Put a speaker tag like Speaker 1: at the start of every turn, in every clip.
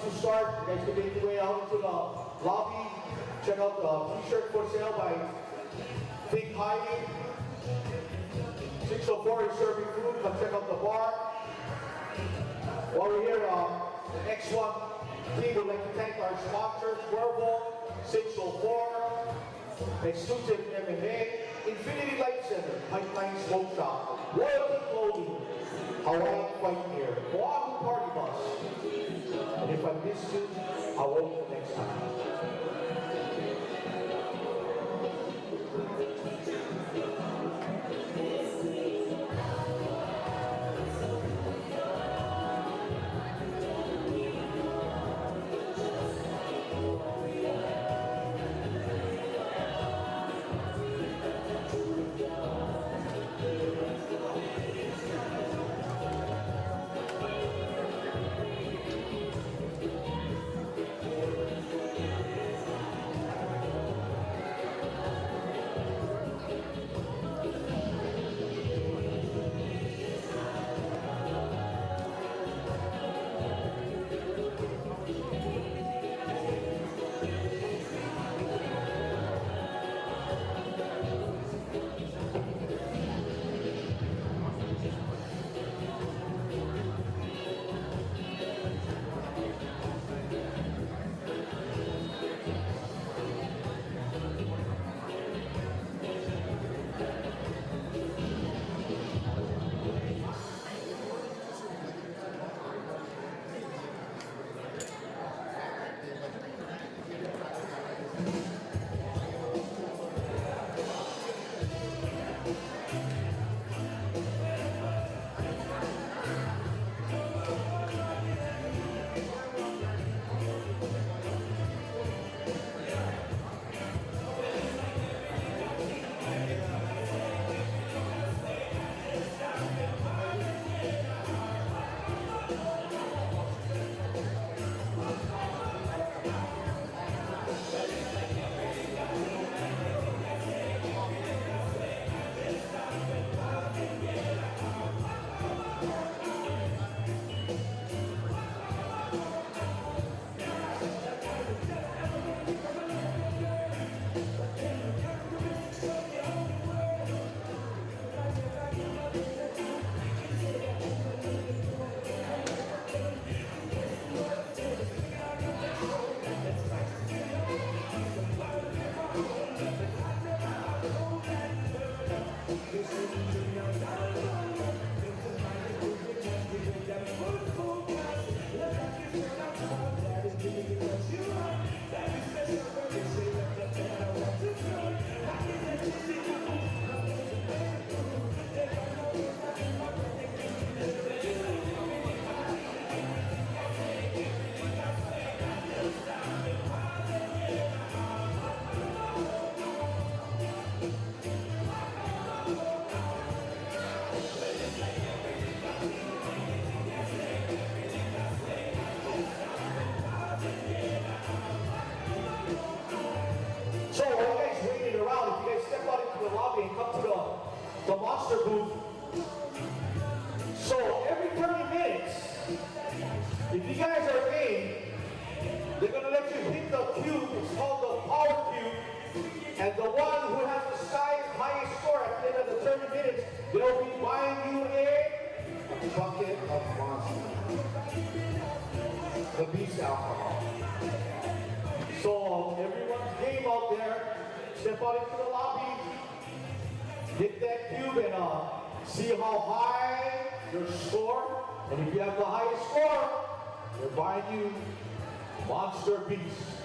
Speaker 1: to start, you guys can make your way out into the lobby. Check out the t-shirt for sale by Think Hiding. 604 is serving food. Come check out the bar. While we're here, the next one team would like to thank our sponsors, Cuervo, 604, Exclusive MMA, Infinity Light Center, Pipeline Smoke Shop, Royalty Clothing, Hawaiian Fight Gear, Oahu Party Bus. And if I missed you, I won't next time. The monster booth. So every 30 minutes, if you guys are in, they're gonna let you hit the cube. It's called the power cube. And the one who has the highest score at the end of the 30 minutes, they'll be buying you a bucket of monster. The beast alcohol. So everyone's game out there. Step out into the lobby. Hit that cube and see how high your score. And if you have the highest score, they're buying you Monster Beast.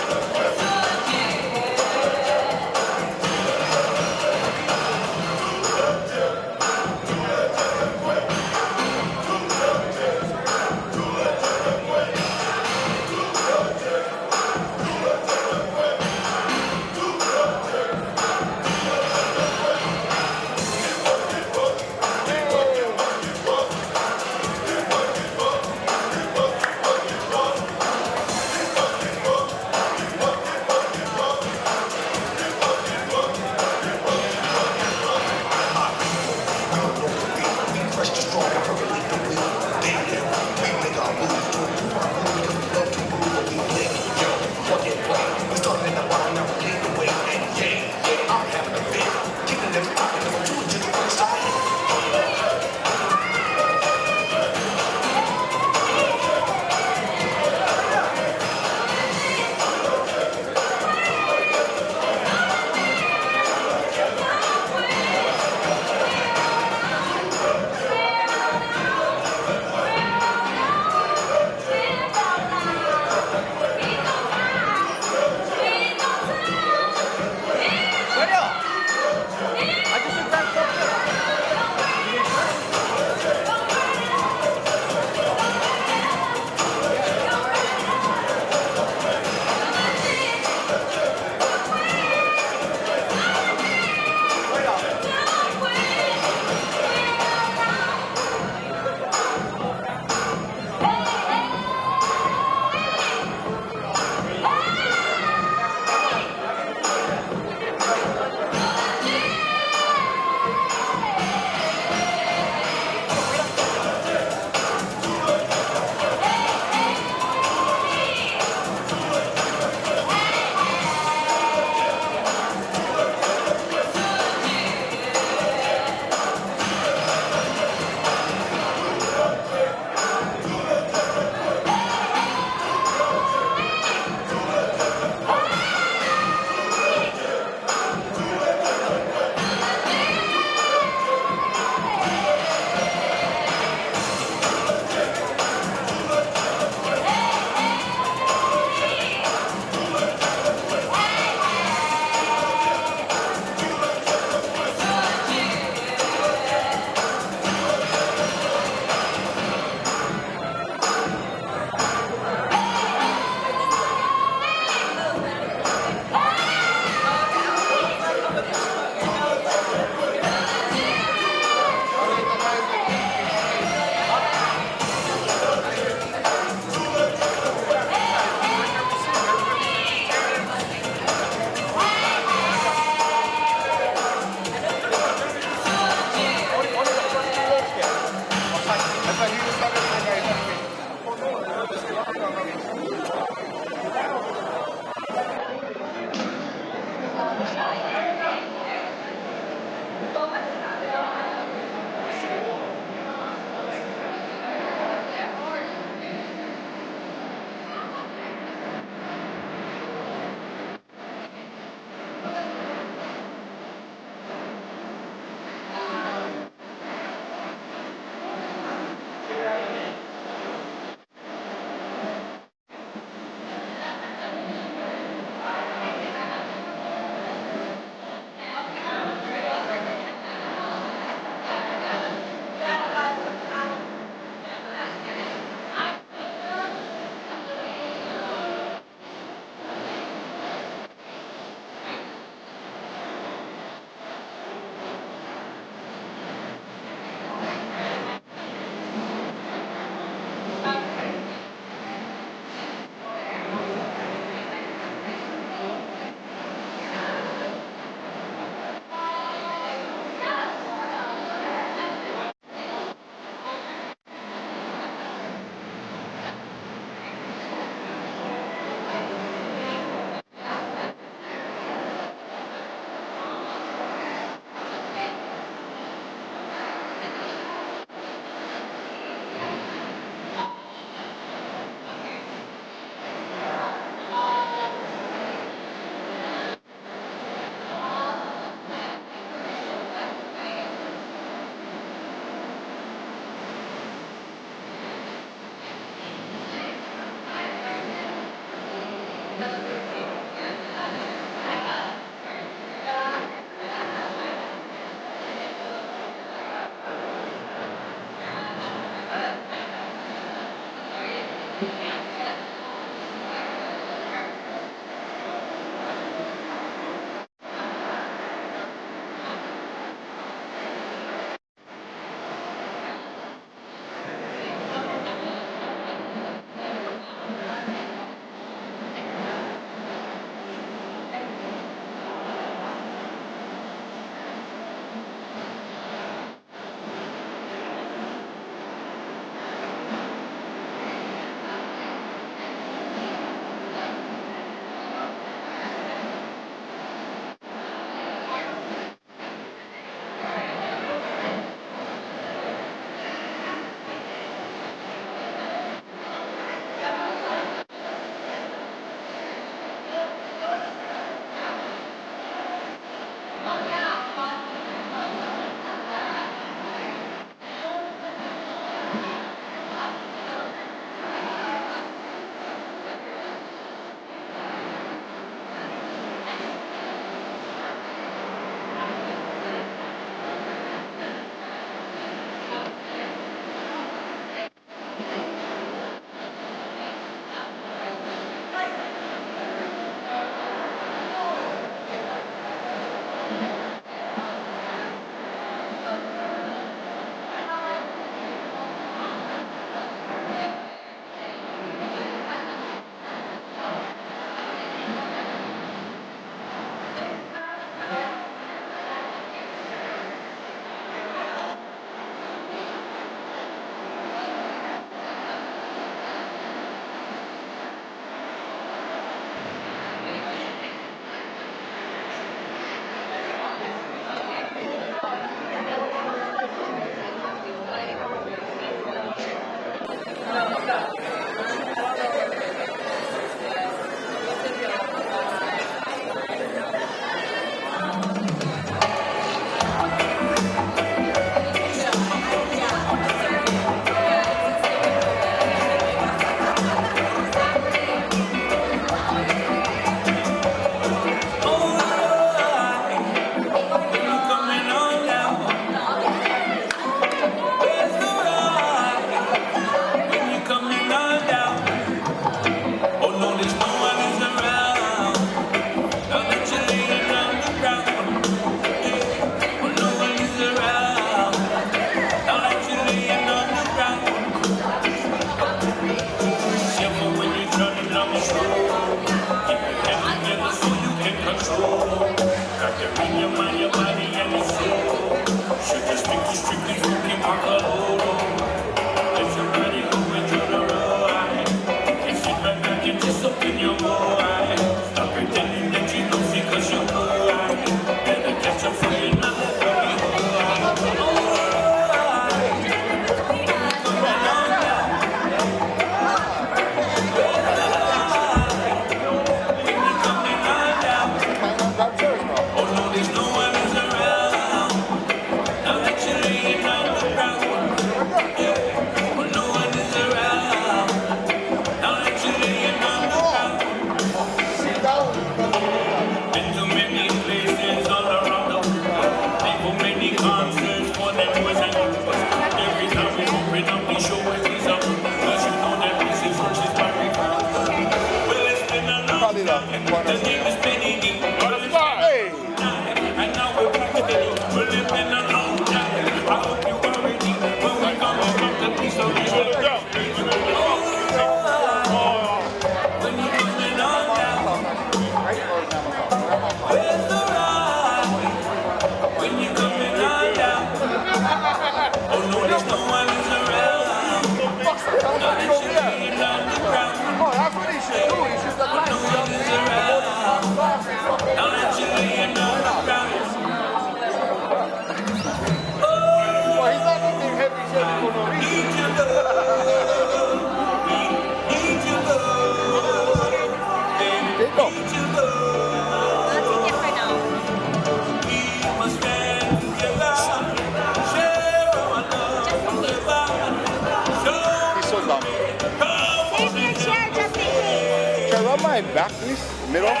Speaker 2: Back, please. Middle. Up.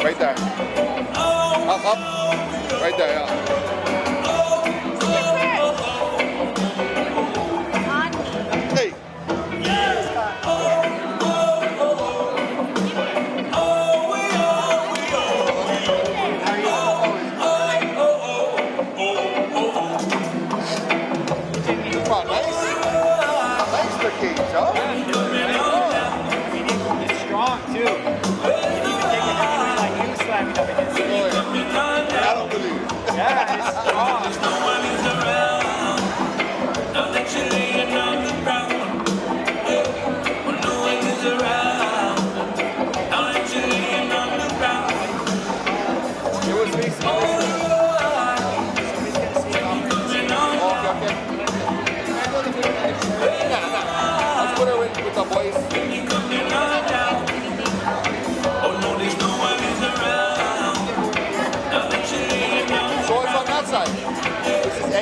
Speaker 2: Right there. Up. Right there, yeah. Hey.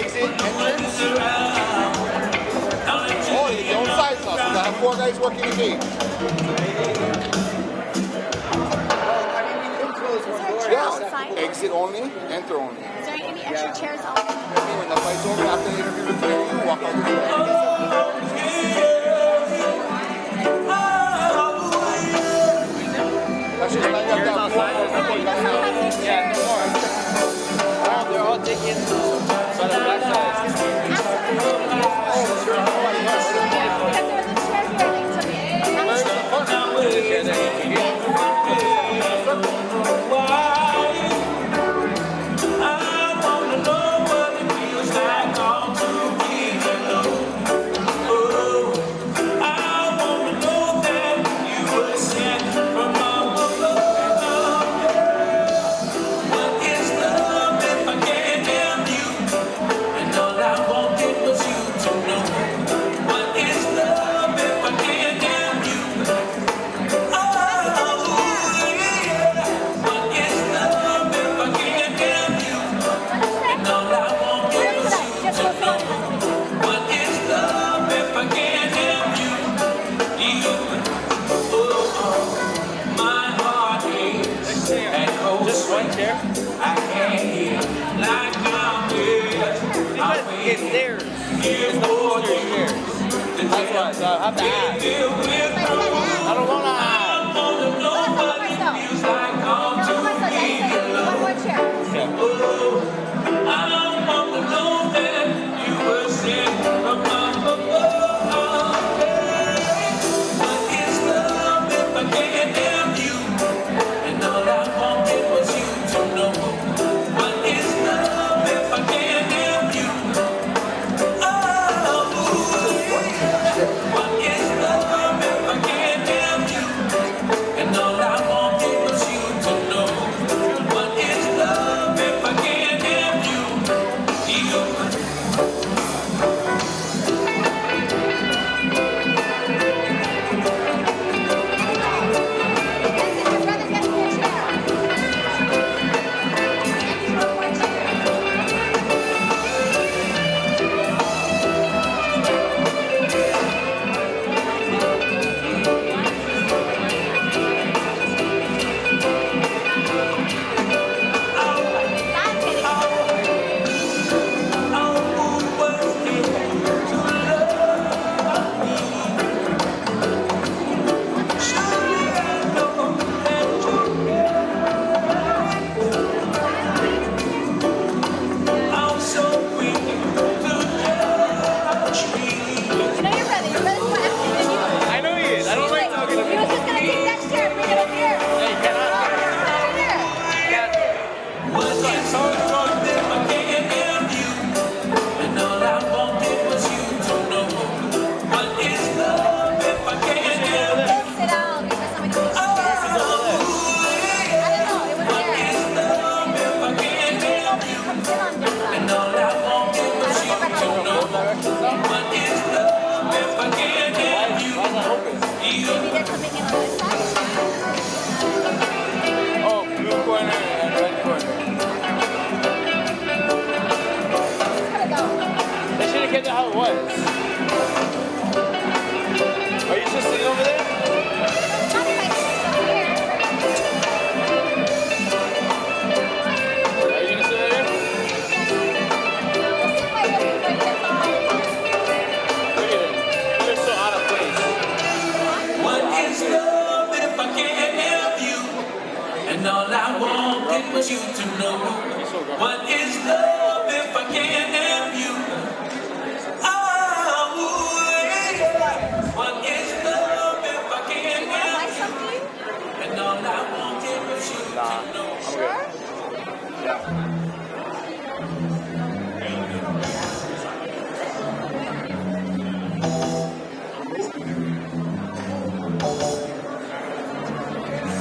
Speaker 2: exit, entrance. Oh, you don't size us. I have 4 guys working the gate. Yes, exit only, enter only.
Speaker 3: Is there any extra chairs on?
Speaker 2: When the fight's over, after the interview with you, walk out the door. That's just like that.
Speaker 4: Yeah, they're all taking by the black side.
Speaker 3: Where's the partner?
Speaker 4: There's a chair that you can get. It's theirs. It's the booster's chairs. That's why, so I have to ask. I don't want to ask.
Speaker 3: One more chair.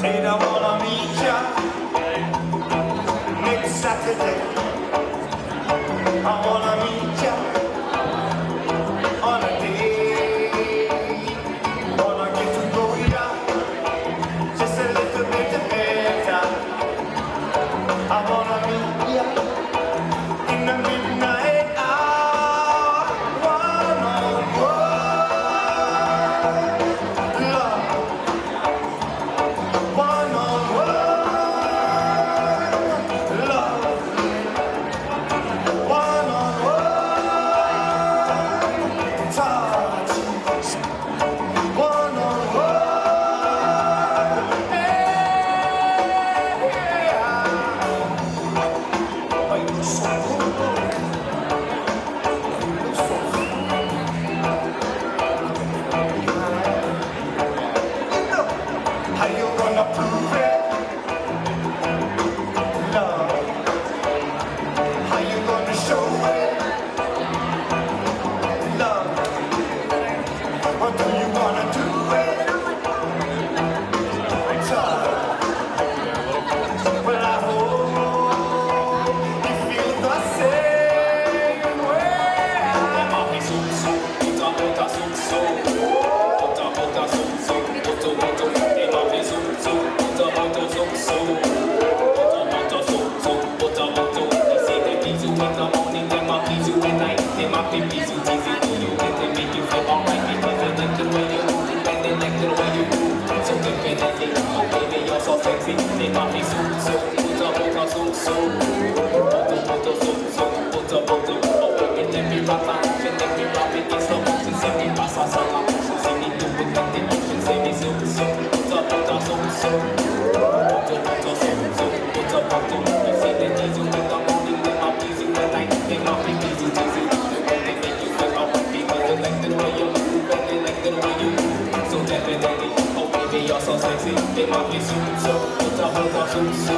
Speaker 5: Said I wanna meet ya next Saturday. They might be easy, easy. You get to make you feel alright because they like the way you move and they like the way you move. So definitely, oh baby, you're so sexy. They might be so, so, so. Oh, and let me rock my motion, let me rock it in slow motion. See me pass on my motion, see me do it like the ocean. See me so, so. You see the diesel in the morning, they might be easy at night, they might be easy, easy. They make you feel alright because they like the way you move and they like the way you move. So definitely, oh baby, you're so sexy. They might be so, so, so. They might be so,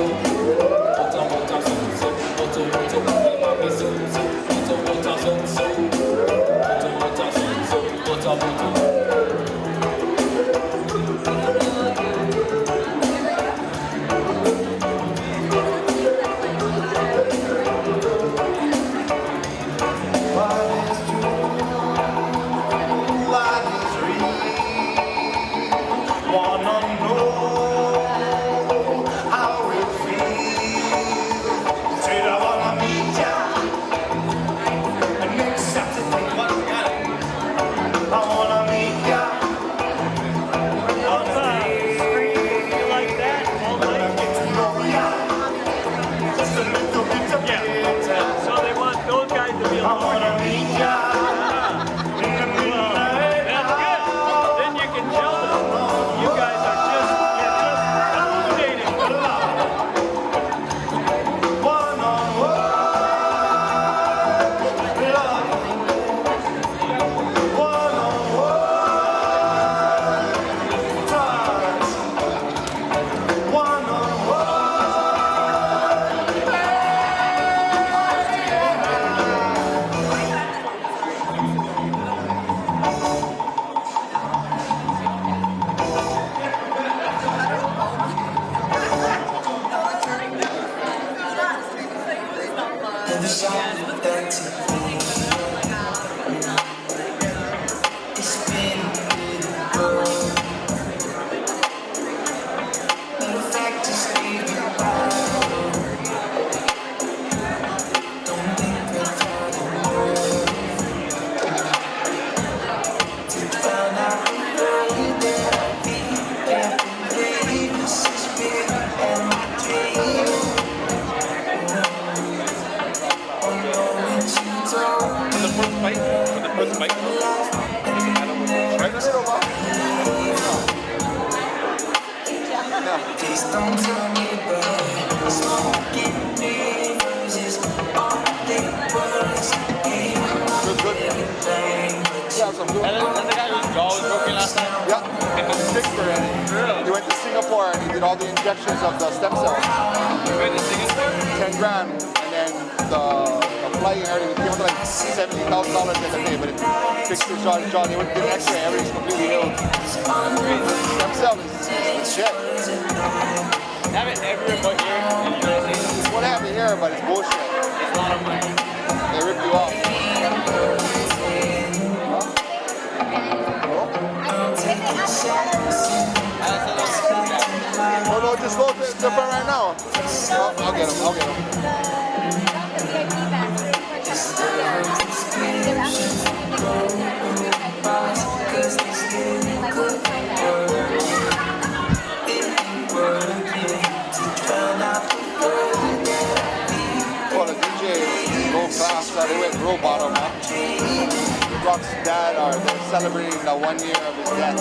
Speaker 2: celebrating the 1 year of his death.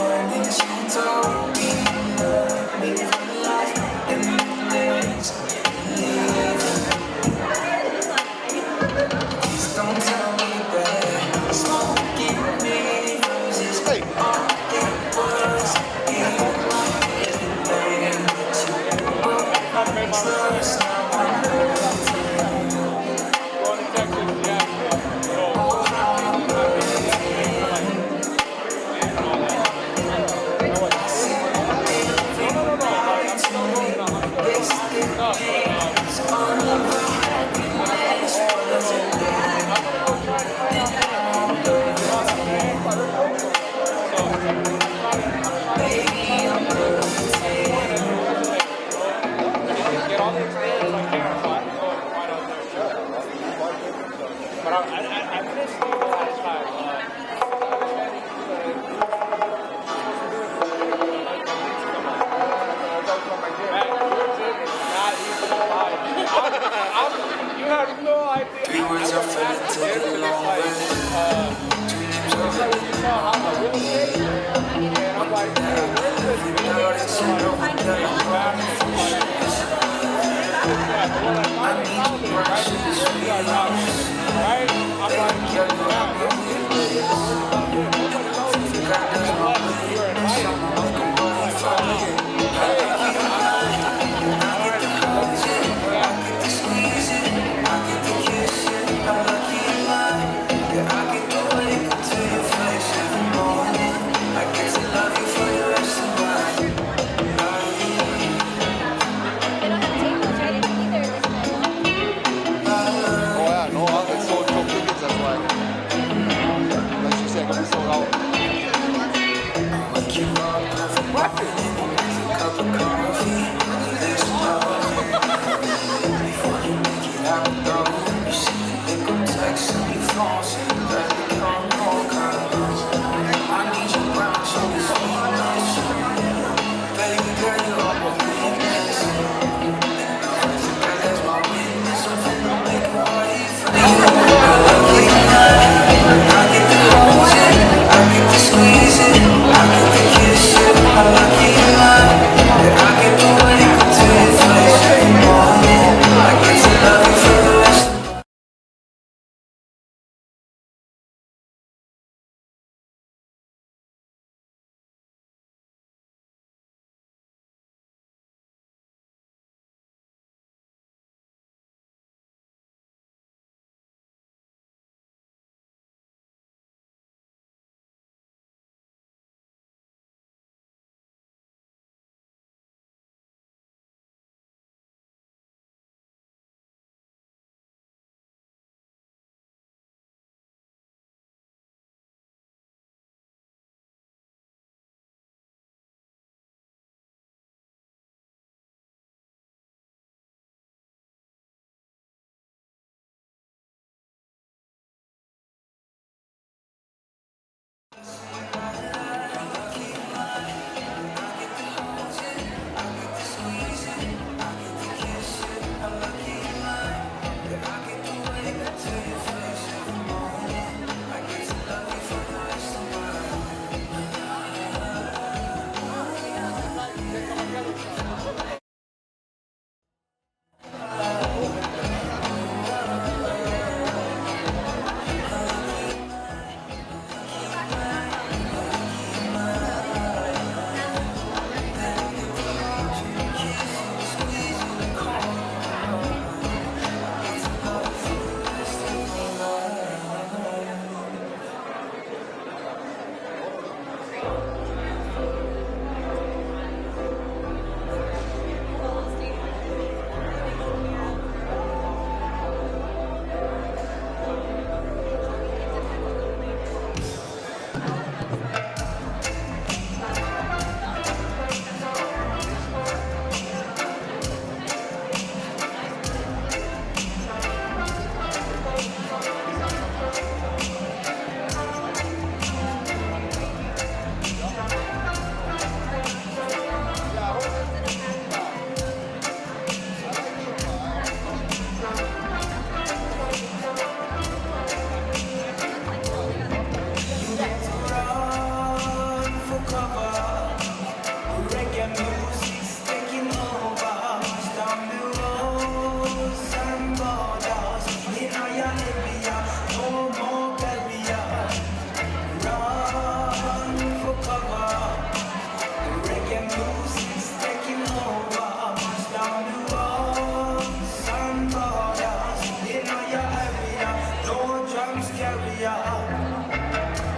Speaker 5: area.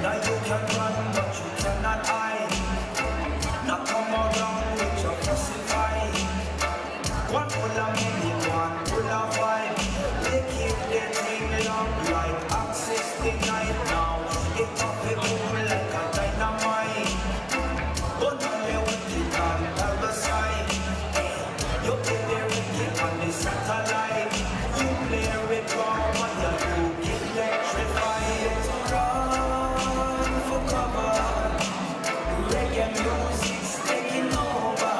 Speaker 5: Now you can run, but you cannot hide. Now come around with your pussy fight. One pull of minute, one pull of vibe. They keep their thing long like access denied now. It up a boom like a dynamite. But only when you can parasite. You get there wicked on the satellite. You play with drama, you get electrified. Run for cover. Reggae music's taking over.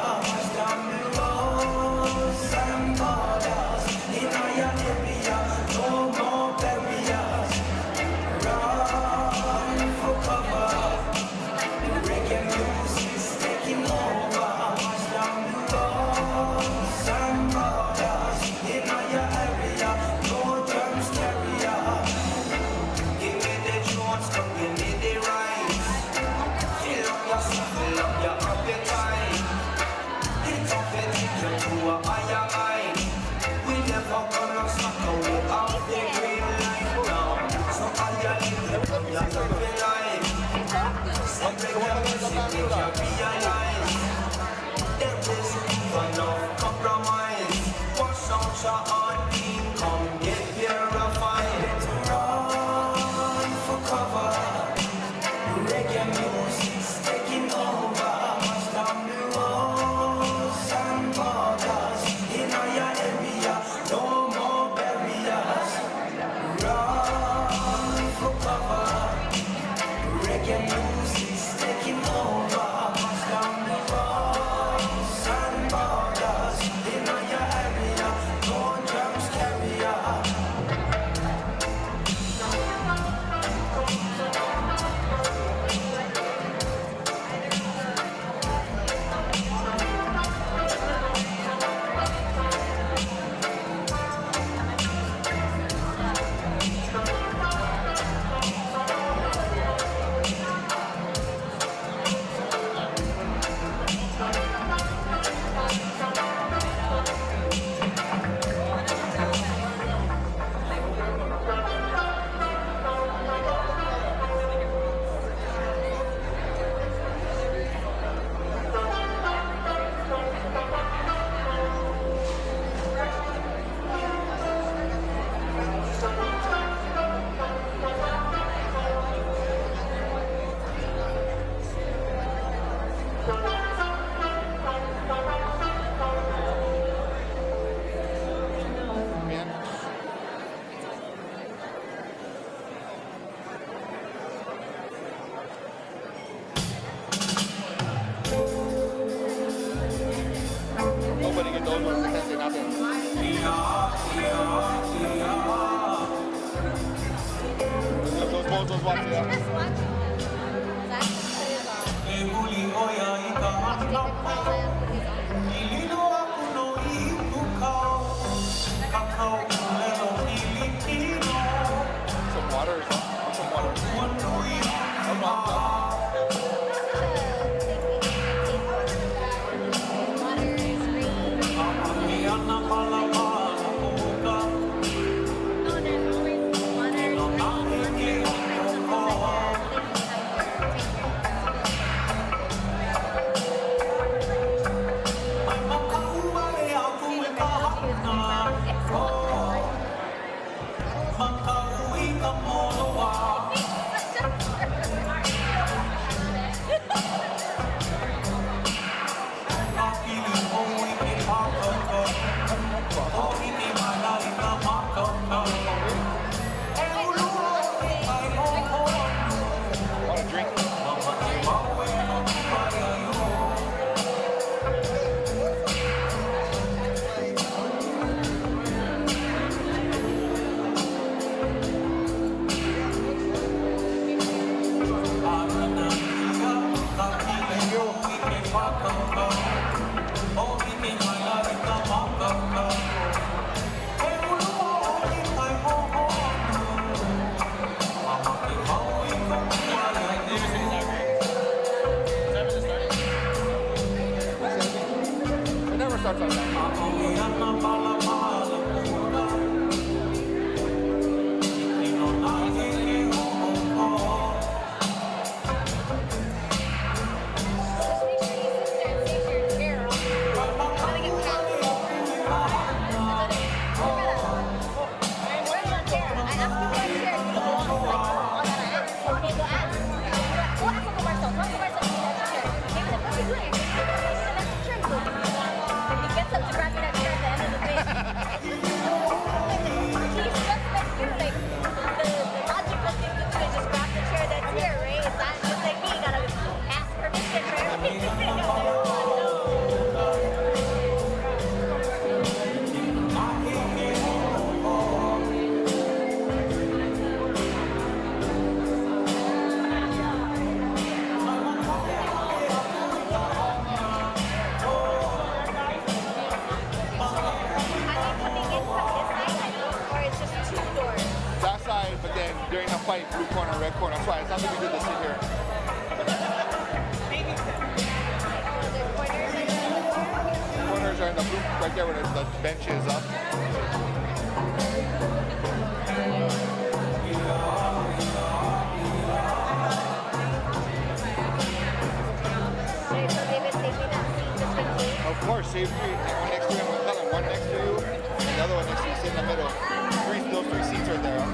Speaker 5: Down the roads and borders. In our area, no more barriers. Run for cover. Reggae music's taking over. Down the roads and borders. In our area, no germs carrier. Give me the Jones, come give me the rice. Fill up your appetite. It's up and take you to a higher height. We never gonna stop away out the green light now. So I live your happy life. Some reggae music make you realize there is even no compromise. Wash out your heart, come get purified. Run for cover. Reggae music's taking over. Down the roads and borders. In our area, no more barriers. Run for cover. Reggae music's taking over. Down the roads and borders. In our area, no germs carrier.
Speaker 4: Nobody get those ones. They can't say nothing. Those bozos watch it.
Speaker 3: Just watch.
Speaker 4: Some water or something. Some water.
Speaker 2: blue corner, red corner. That's why it's not that we did this in here. Corners are in the blue, right there where the bench is up. Of course, save three. One next to you, one next to you, and the other one next to you. Sit in the middle. Those three seats right there.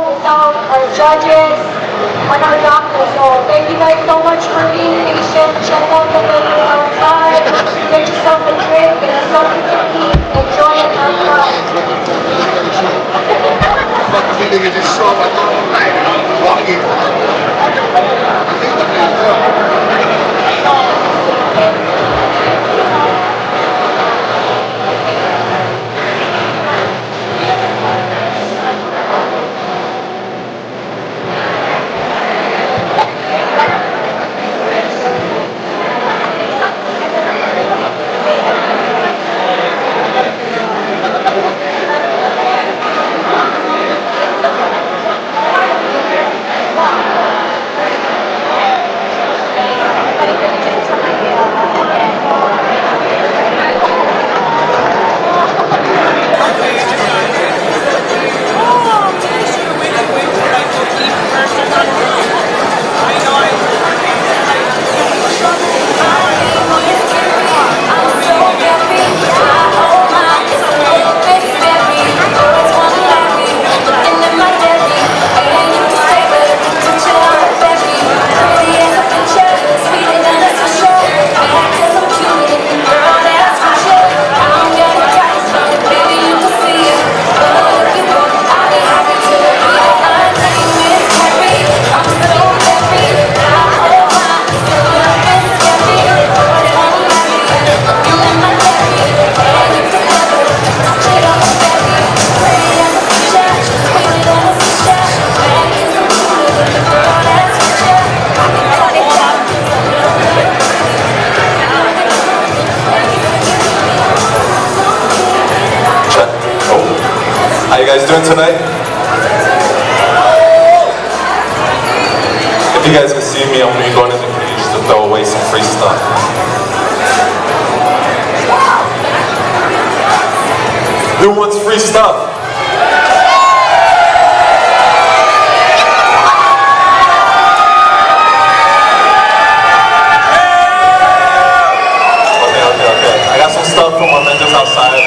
Speaker 6: without our judges and our doctors. So thank you guys so much for being patient. Check out the venue outside. Get yourself a drink, get yourself something to eat. Enjoy it outside.
Speaker 2: Fucking nigga just saw my walking.
Speaker 7: How you guys doing tonight? If you guys can see me, I'm going to be going in the cage to throw away some free stuff. Who wants free stuff? Okay. I got some stuff from our vendors outside.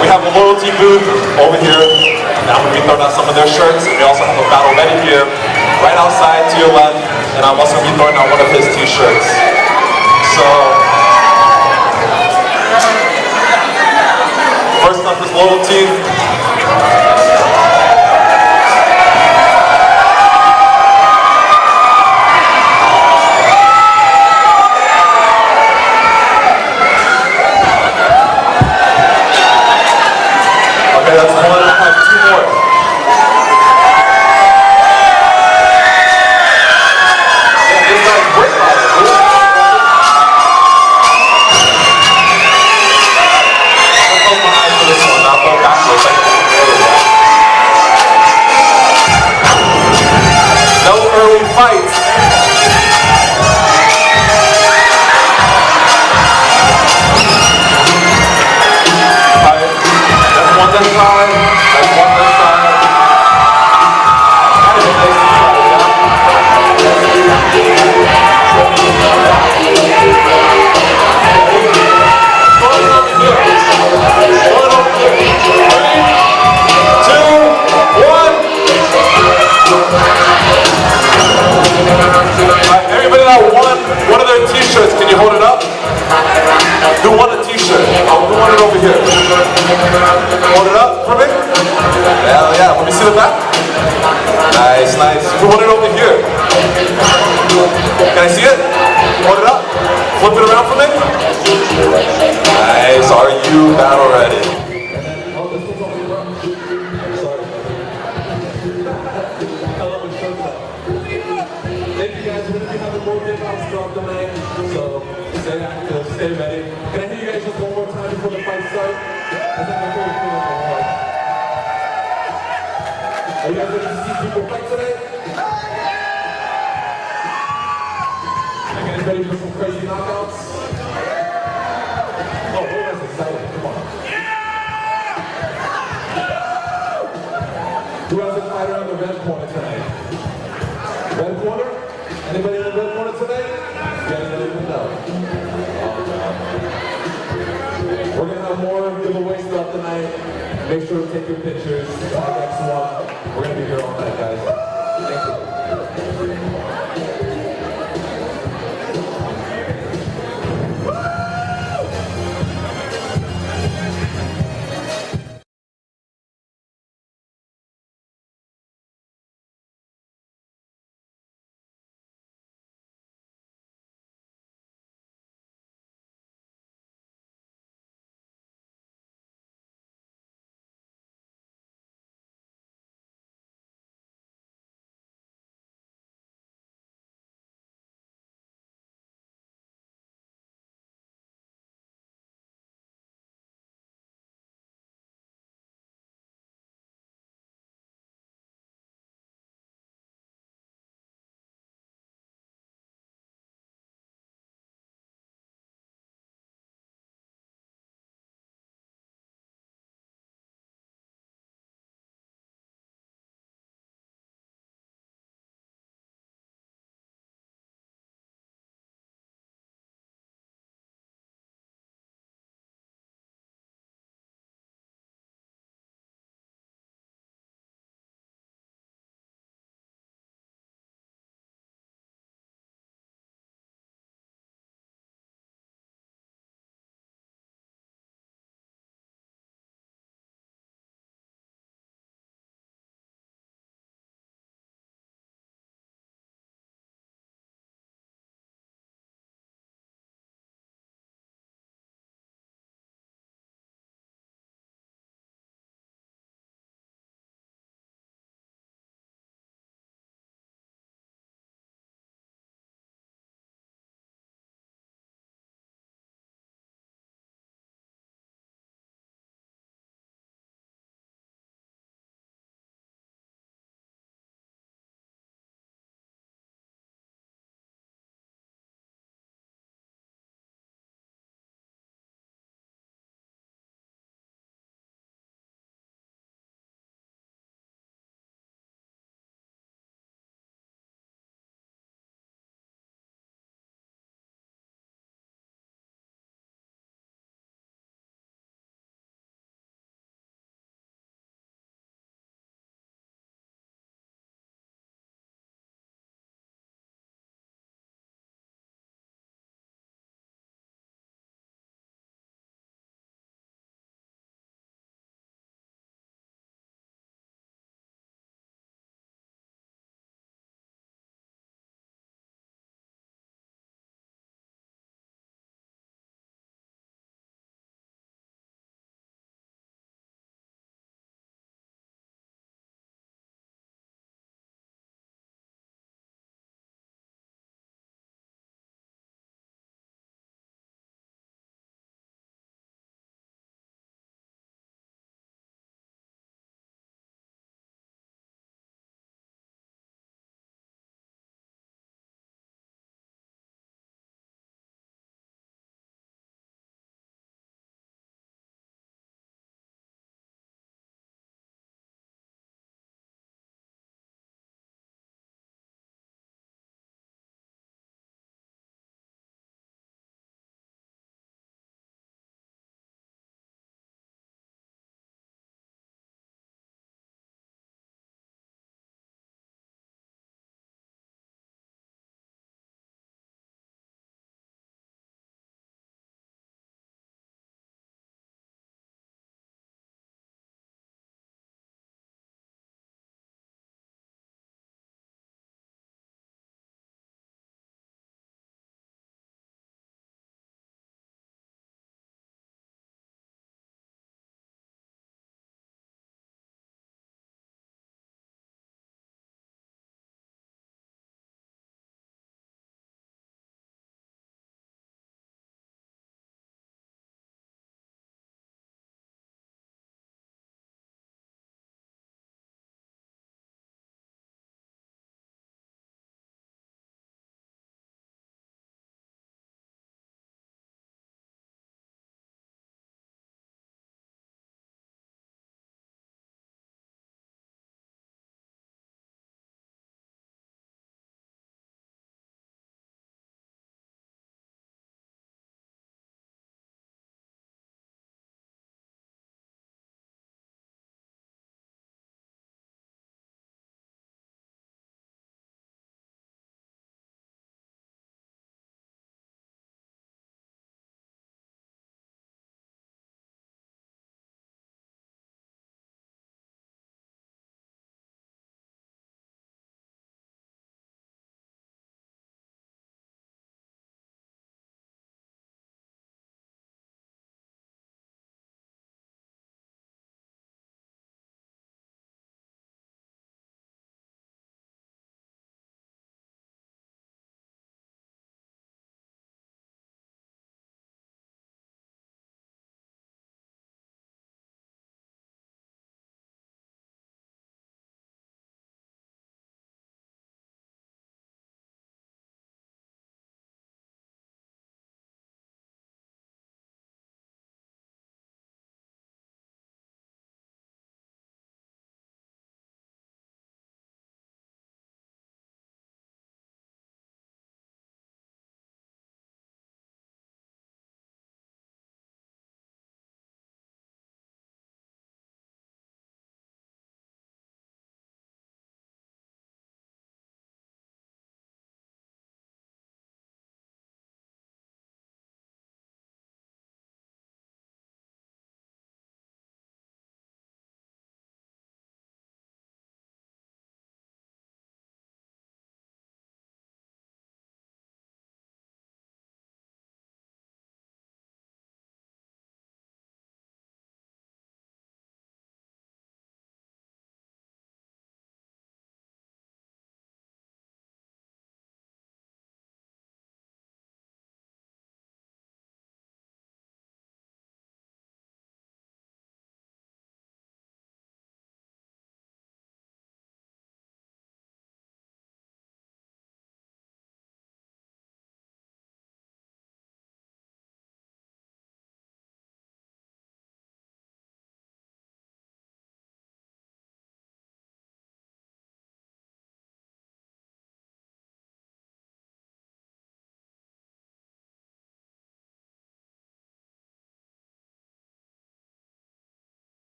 Speaker 7: We have a loyalty booth over here. Now I'm going to be throwing out some of their shirts. We also have a battle ready here, right outside to your left. And I'm also going to be throwing out one of his t-shirts. So, first up is loyalty. Okay, that's one. I have two more. Yeah, this guy's great by it. I'm gonna close my eyes for this one. I'll go backwards like the other one. No early fights. One this side, that's one this side. That is a nice side, Going over here. Going over here. 3, 2, 1. Alright, everybody that won one of their t-shirts, can you hold it up? Who won a t-shirt? Oh, who won it over here? Hold it up for me? Hell yeah, let me see the back. Nice, nice. Who won it over here? Can I see it? Hold it up. Flip it around for me. Nice, are you battle ready?
Speaker 1: Thank you guys. We're going to be having more hip-hop stuff tonight, so stay active, stay ready. Can I hear you guys just one more time before the fight starts? I think my favorite thing in the world. Are you guys ready to see people fight today? You guys ready for some crazy knockouts? Oh, that's exciting. Come on. Who has a fighter on the red corner tonight? Red corner? Anybody in the red corner today? You guys don't even know.
Speaker 7: We're gonna have more giveaways throughout the night. Make sure to take your pictures. Next one. We're gonna be here all night, guys. Thank you.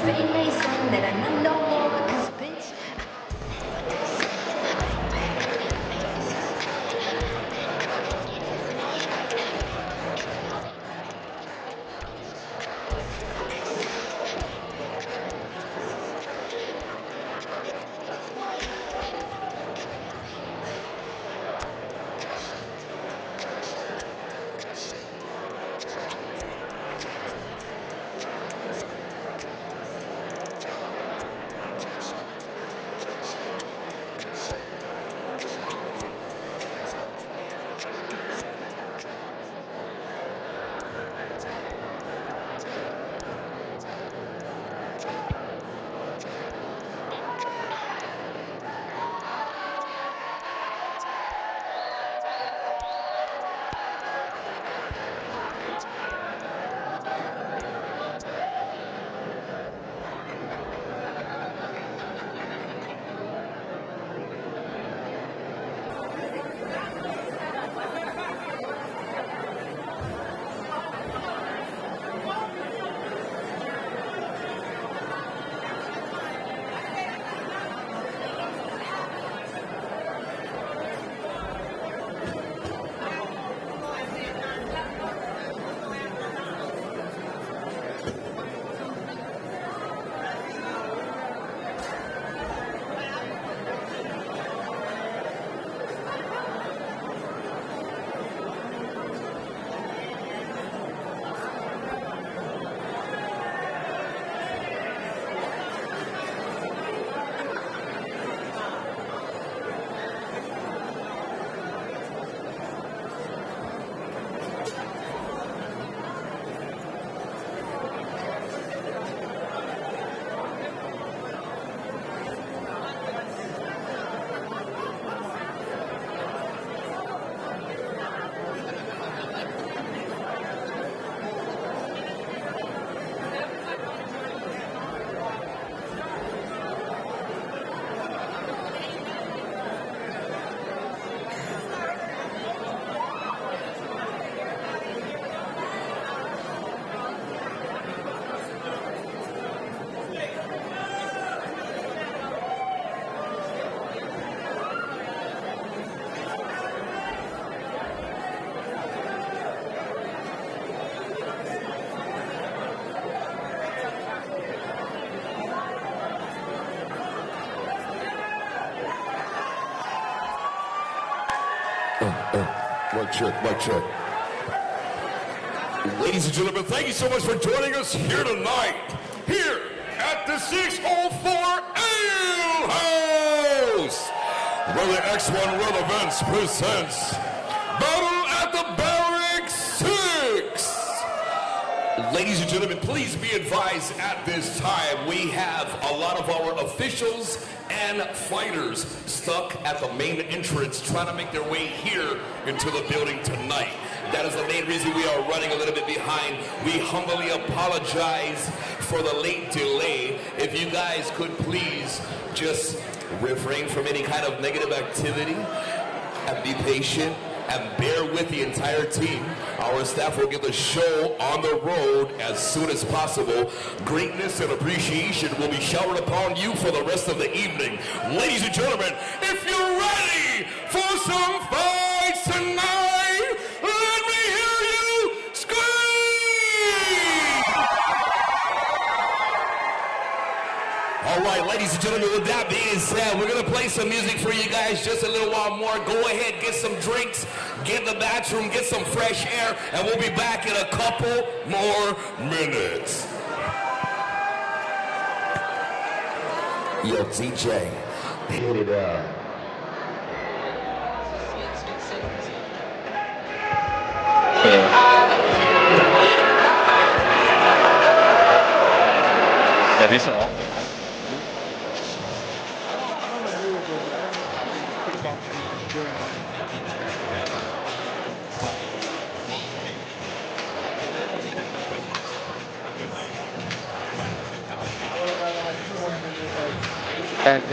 Speaker 6: Freemason that I
Speaker 8: Mic check, mic check. Ladies and gentlemen, thank you so much for joining us here tonight, here at the 604 Ale House, where the X1 World Events presents Battle at the Barracks 6. Ladies and gentlemen, please be advised at this time we have a lot of our officials and fighters stuck at the main entrance trying to make their way here into the building tonight. That is the main reason we are running a little bit behind. We humbly apologize for the late delay. If you guys could please just refrain from any kind of negative activity and be patient and bear with the entire team. Our staff will get the show on the road as soon as possible. Greatness and appreciation will be showered upon you for the rest of the evening. Ladies and gentlemen, if you're ready for some fights tonight, let me hear you scream! All right, ladies and gentlemen, with that being said, we're going to play some music for you guys just a little while more. Go ahead, get some drinks, get in the bathroom, get some fresh air, and we'll be back in a couple more minutes. Yo, DJ, hit it up.
Speaker 9: Ja, det er så op. And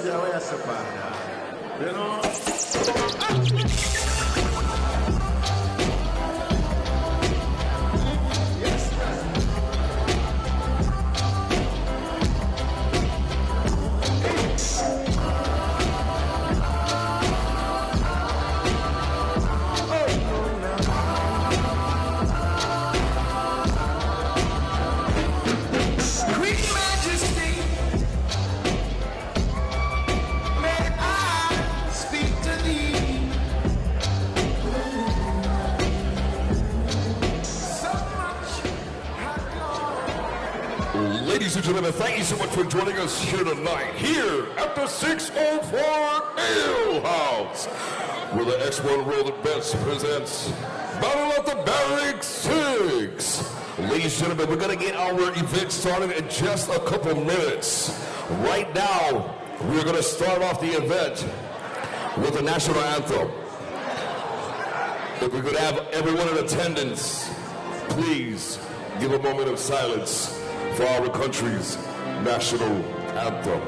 Speaker 10: hujawahi kupanda. You know?
Speaker 8: Ladies and gentlemen, thank you so much for joining us here tonight, here at the 604 Ale House, where the X1 World Events presents Battle at the Barracks 6. Ladies and gentlemen, we're going to get our event started in just a couple minutes. Right now, we're going to start off the event with the national anthem. If we could have everyone in attendance, please give a moment of silence for our country's national anthem.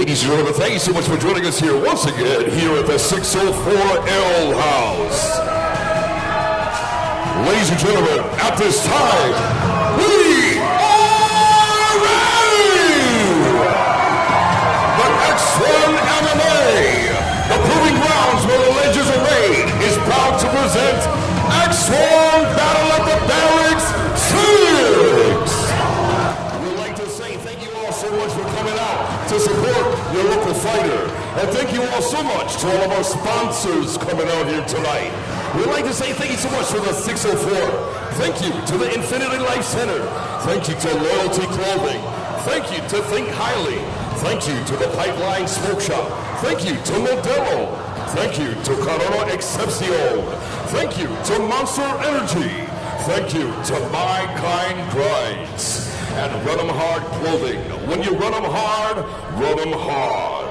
Speaker 8: Ladies and gentlemen, thank you so much for joining us here once again here at the 604 Ale House. Ladies and gentlemen, at this time, we are ready! The X1 MMA, the proving grounds where the legends are made, is proud to present X1 Battle at the Barracks 6! We'd like to say thank you all so much for coming out to support your local fighter. And thank you all so much to all of our sponsors coming out here tonight. We'd like to say thank you so much for the 604. Thank you to the Infinity Life Center. Thank you to Loyalty Clothing. Thank you to Think Highly. Thank you to the Pipeline Smoke Shop. Thank you to Modelo. Thank you to Corona Excepcion. Thank you to Monster Energy. Thank you to My Kind Grinds. And Run 'em Hard Clothing. When you run 'em hard, run 'em hard.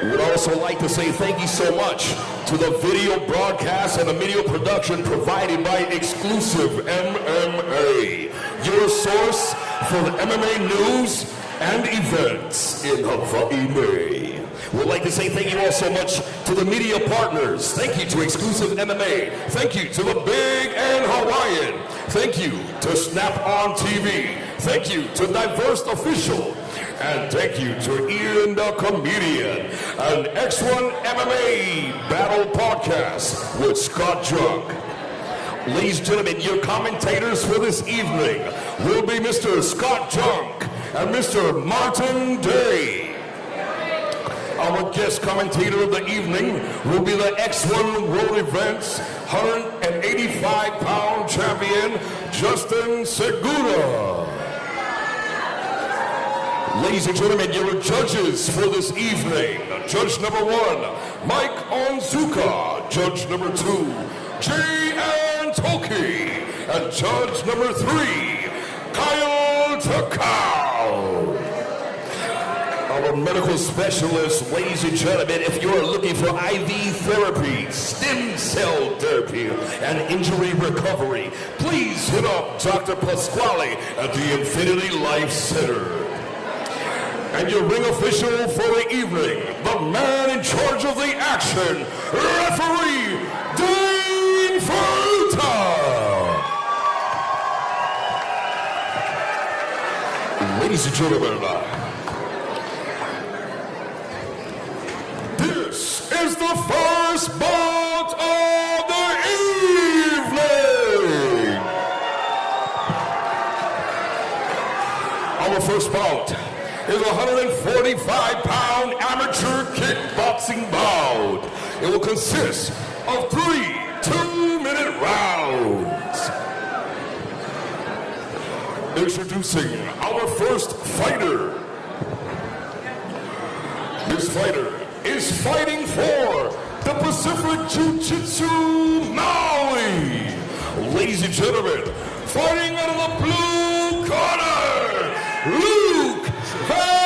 Speaker 8: We'd also like to say thank you so much to the video broadcast and the video production provided by Exclusive MMA, your source for the MMA news and events in Hawaii. We'd like to say thank you all so much to the media partners. Thank you to Exclusive MMA. Thank you to the Big and Hawaiian. Thank you to Snap On TV. Thank you to Diverse Official. And thank you to Ian the Comedian and X1 MMA Battle Podcast with Scott Junk. Ladies and gentlemen, your commentators for this evening will be Mr. Scott Junk and Mr. Martin Day. Our guest commentator of the evening will be the X1 World Events 185-pound champion, Justin Segura. Ladies and gentlemen, your judges for this evening. Judge number 1, Mike Onzuka. Judge number 2, J.N. Toki. And judge number 3, Kyle Takao. Our medical specialist, ladies and gentlemen, if you're looking for IV therapy, stem cell therapy, and injury recovery, please hit up Dr. Pasquale at the Infinity Life Center. And your ring official for the evening, the man in charge of the action, referee Dane Fruta. Ladies and gentlemen, this is the first bout of the evening. Our first bout is a 145-pound amateur kickboxing bout. It will consist of 3 2-minute rounds. Introducing our first fighter. This fighter is fighting for the Pacific Jiu-Jitsu Maui. Ladies and gentlemen, fighting out of the blue corner, Luke Vasquez.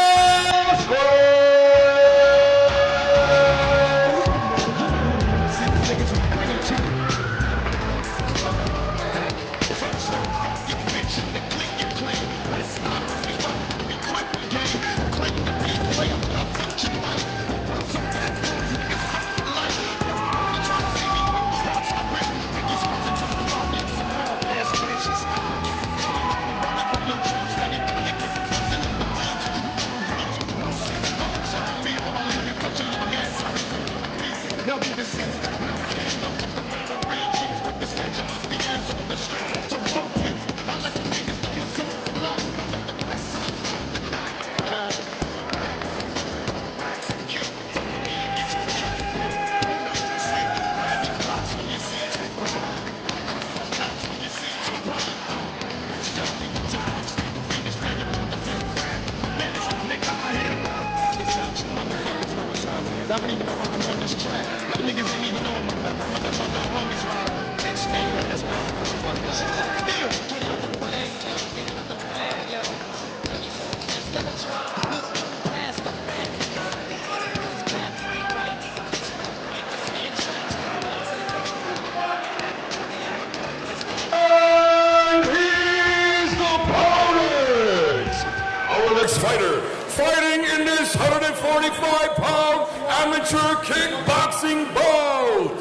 Speaker 8: Fighter fighting in this 145-pound amateur kickboxing bout.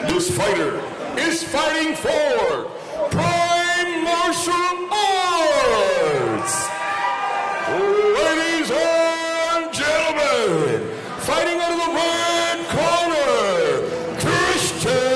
Speaker 8: This fighter is fighting for prime martial arts. Ladies and gentlemen, fighting out of the red corner, Christian.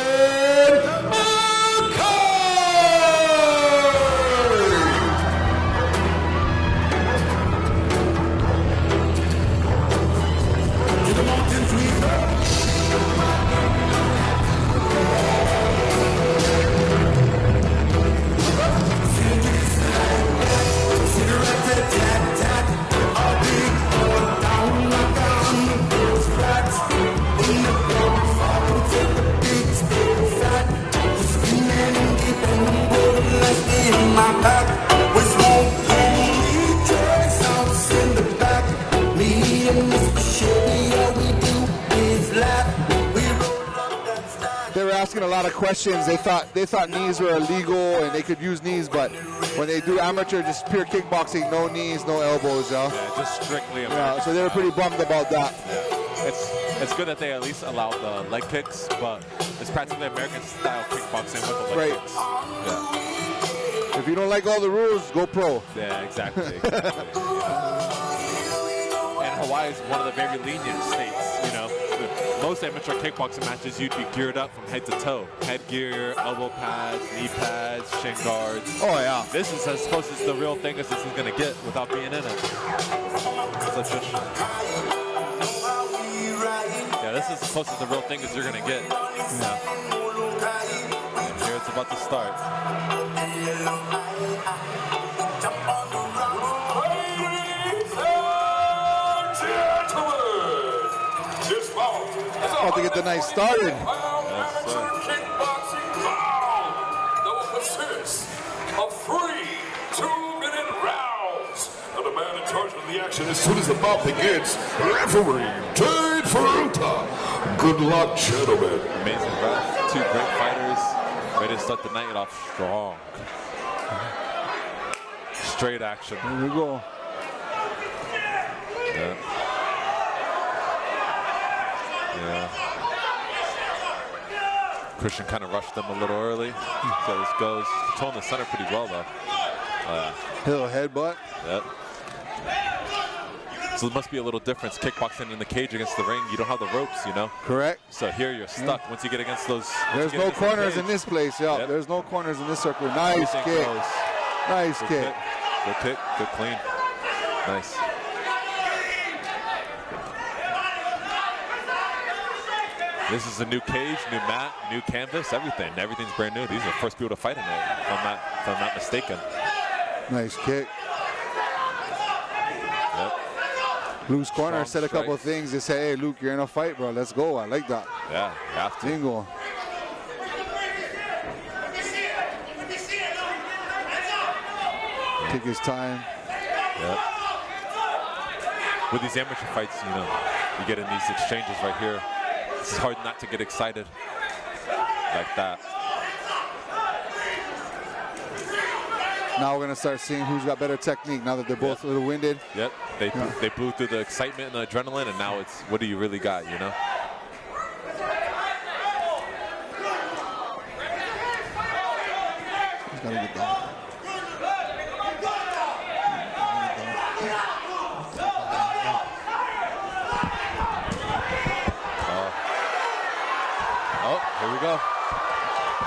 Speaker 11: They were asking a lot of questions. They thought knees were illegal and they could use knees, but when they do amateur, just pure kickboxing, no knees, no elbows,
Speaker 9: Yeah, just strictly American.
Speaker 11: Yeah, so they were pretty bummed about that.
Speaker 9: Yeah. It's good that they at least allow the leg kicks, but it's practically American style kickboxing with the leg kicks. Yeah.
Speaker 11: If you don't like all the rules, go pro.
Speaker 9: Yeah, exactly. Yeah. And Hawaii is one of the very lenient states, you know. Most amateur kickboxing matches, you'd be geared up from head to toe. Headgear, elbow pads, knee pads, shin guards.
Speaker 11: Oh, yeah.
Speaker 9: This is as close as the real thing as this is going to get without being in it. It's official. Yeah, this is as close as the real thing as you're going to get. Yeah. And here it's about to start.
Speaker 11: About to get the night started.
Speaker 8: Kickboxing round that will consist of 3 2-minute rounds. And the man in charge of the action as soon as the bout begins, referee Jade Furuta. Good luck, gentlemen.
Speaker 9: Amazing ref. 2 great fighters. Ready to start the night off strong. Straight action.
Speaker 11: Here we go.
Speaker 9: Yeah. Christian kind of rushed them a little early. So this goes. Controlling the center pretty well though.
Speaker 11: Little headbutt.
Speaker 9: Yep. So there must be a little difference kickboxing in the cage against the ring. You don't have the ropes, you know?
Speaker 11: Correct.
Speaker 9: So here you're stuck once you get against those.
Speaker 11: There's no corners in this place, yeah. Yep. There's no corners in this circle. Nice kick. Nice kick.
Speaker 9: Good kick. Good clean. Nice. This is a new cage, new mat, new canvas, everything. Everything's brand new. These are the first people to fight in it, if I'm not mistaken.
Speaker 11: Nice kick.
Speaker 9: Yep.
Speaker 11: Luke's corner
Speaker 9: Strong
Speaker 11: said a couple of
Speaker 9: strikes.
Speaker 11: things. They said, hey, Luke, you're in a fight, bro. Let's go. I like that.
Speaker 9: Yeah, you have to.
Speaker 11: Bingo. Take his time.
Speaker 9: Yep. With these amateur fights, you know, you get in these exchanges right here. It's hard not to get excited like that.
Speaker 11: Now we're gonna start seeing who's got better technique. Now that they're both a little winded.
Speaker 9: Yep. They blew through the excitement and the adrenaline, and now it's what do you really got, you know?
Speaker 11: He's gotta get down.
Speaker 9: Oh, here we go.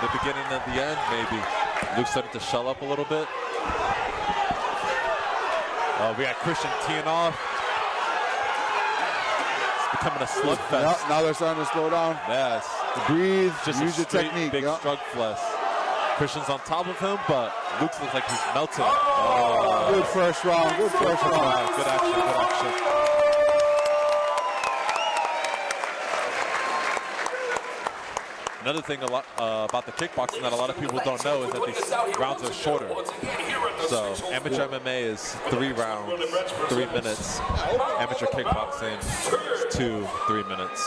Speaker 9: The beginning and the end, maybe. Luke started to shell up a little bit. We got Christian teeing off. It's becoming a slugfest.
Speaker 11: Yep, now they're starting to slow down.
Speaker 9: Yes.
Speaker 11: Breathe,
Speaker 9: just
Speaker 11: use
Speaker 9: a
Speaker 11: your
Speaker 9: straight,
Speaker 11: technique.
Speaker 9: big
Speaker 11: Yep.
Speaker 9: slugfest. Christian's on top of him, but Luke looks like he's melting.
Speaker 11: Good first round, good first round.
Speaker 9: Good action, good action. Another thing about the kickboxing that a lot of people don't know is that these rounds are shorter. So amateur MMA is 3 rounds, 3 minutes. Amateur kickboxing is 2-3 minutes.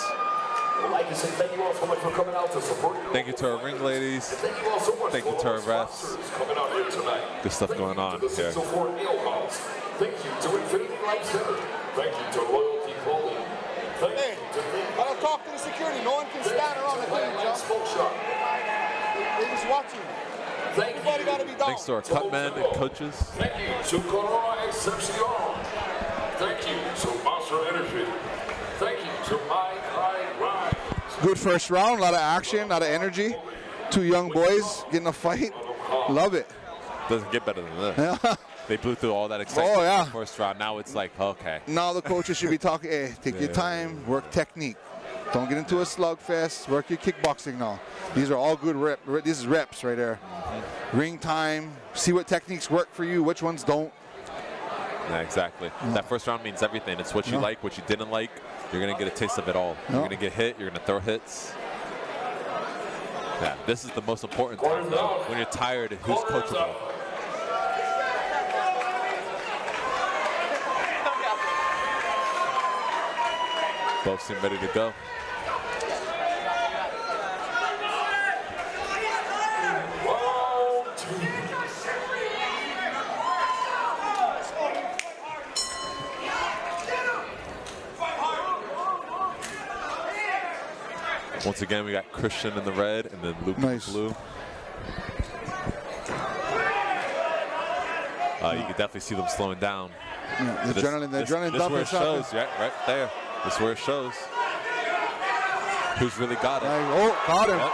Speaker 8: Thank you all so much for coming out to support.
Speaker 9: Thank you to our ring ladies. Thank you to our refs. Good stuff going on here.
Speaker 8: Thank you to Infinity Life Center. Thank you to Loyalty Clothing. Thank you to
Speaker 11: I don't talk to the security. No one can stand around the cage. They're just watching. Everybody got to be down.
Speaker 9: Thanks to our cut men and coaches.
Speaker 8: Thank you to Kalama Excepcion. Thank you to Monster Energy. Thank you to My High Ride.
Speaker 11: Good first round, a lot of action, a lot of energy. 2 young boys getting a fight. Love it.
Speaker 9: Doesn't get better than this.
Speaker 11: Yeah.
Speaker 9: They blew through all that excitement
Speaker 11: Oh, yeah.
Speaker 9: in the first round. Now it's like, okay.
Speaker 11: Now the coaches should be talking, hey, take your time, work technique. Don't get into a slugfest, work your kickboxing now. These are all good reps. This is reps right there. Ring time, see what techniques work for you, which ones don't.
Speaker 9: Yeah, exactly. That first round means everything. It's what you like, what you didn't like. You're going to get a taste of it all. You're going to get hit. You're going to throw hits. Yeah, this is the most important time, though. When you're tired, who's coachable? Both seem ready to go. Once again, we got Christian in the red and then Luke in the blue. You can definitely see them slowing down.
Speaker 11: Yeah,
Speaker 9: So
Speaker 11: the adrenaline
Speaker 9: this where it shows, right there. This is where it shows who's really got it.
Speaker 11: Oh, caught him.
Speaker 9: Yep.